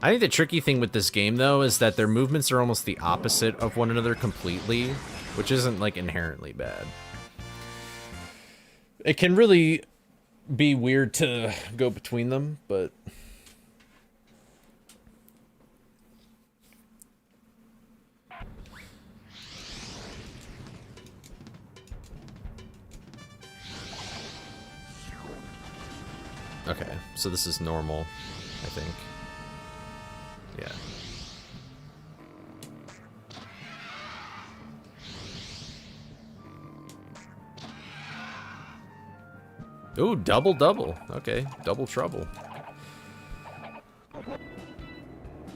I think the tricky thing with this game, though, is that their movements are almost the opposite of one another completely, which isn't, like, inherently bad. It can really be weird to go between them, but... Okay, so this is normal, I think. Yeah. Ooh, double. Okay, double trouble.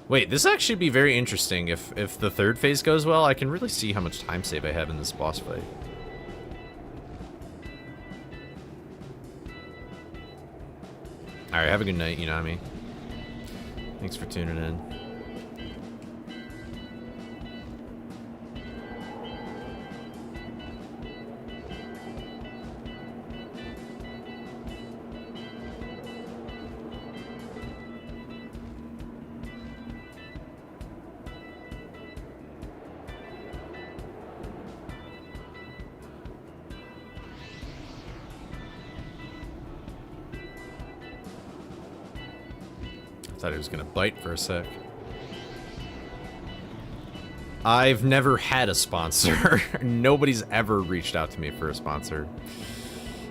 Wait, this actually be very interesting. If the third phase goes well, I can really see how much time save I have in this boss fight. Alright, have a good night, Yanami. Thanks for tuning in. Thought he was gonna bite for a sec. I've never had a sponsor. Nobody's ever reached out to me for a sponsor.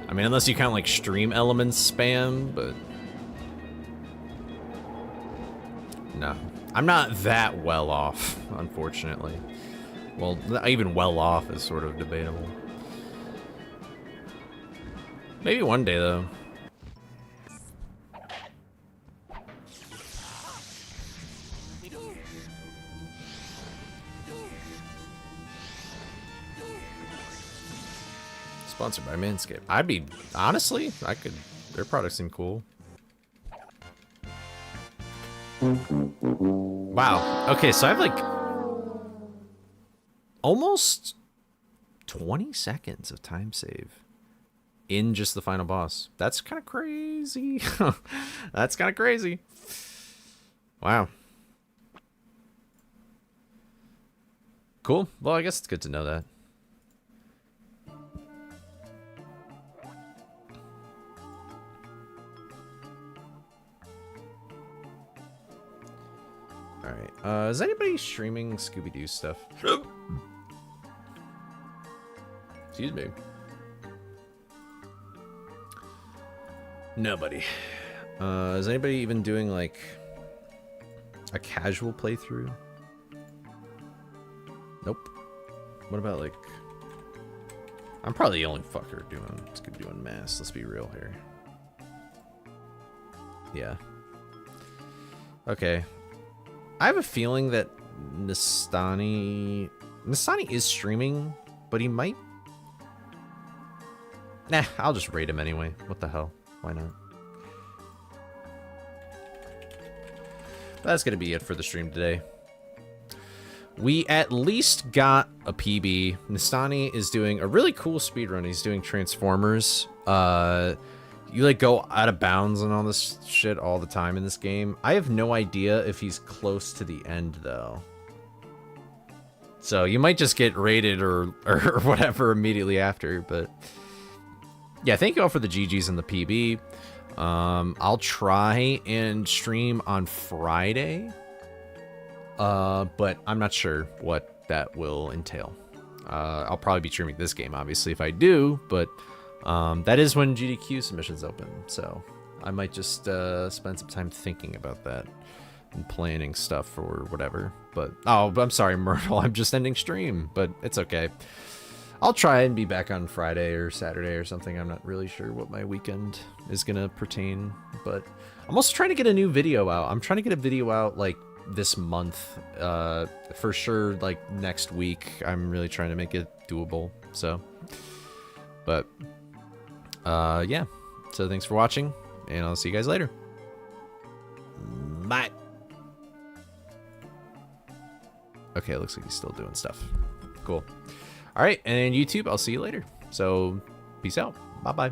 I mean, unless you count like Stream Elements spam, but no. I'm not that well off, unfortunately. Well, not even well off is sort of debatable. Maybe one day, though. Sponsored by Manscaped. I'd be, honestly, I could, their products seem cool. Wow. Okay, so I have like almost 20 seconds of time save in just the final boss. That's kind of crazy. That's kind of crazy. Wow. Cool. Well, I guess it's good to know that. Alright, is anybody streaming Scooby-Doo stuff? Excuse me. Nobody. Is anybody even doing, like, a casual playthrough? Nope. What about, like... I'm probably the only fucker doing Scooby-Doo Unmasked, let's be real here. Yeah. Okay. I have a feeling that Nastani is streaming, but he might... Nah, I'll just raid him anyway. What the hell? Why not? That's gonna be it for the stream today. We at least got a PB. Nastani is doing a really cool speedrun. He's doing Transformers. You like go out of bounds and all this shit all the time in this game. I have no idea if he's close to the end though. So you might just get raided or whatever immediately after, but yeah, thank you all for the GGs and the PB. I'll try and stream on Friday. But I'm not sure what that will entail. I'll probably be streaming this game obviously if I do, but that is when GDQ submissions open, so I might just spend some time thinking about that and planning stuff or whatever. But oh, I'm sorry, Myrtle, I'm just ending stream, but it's okay. I'll try and be back on Friday or Saturday or something. I'm not really sure what my weekend is gonna pertain, but I'm also trying to get a new video out. I'm trying to get a video out like this month, for sure. Like next week, I'm really trying to make it doable. So, but. Yeah, so thanks for watching, and I'll see you guys later. Bye. Okay, it looks like he's still doing stuff. Cool. All right, and YouTube, I'll see you later. So, peace out. Bye-bye.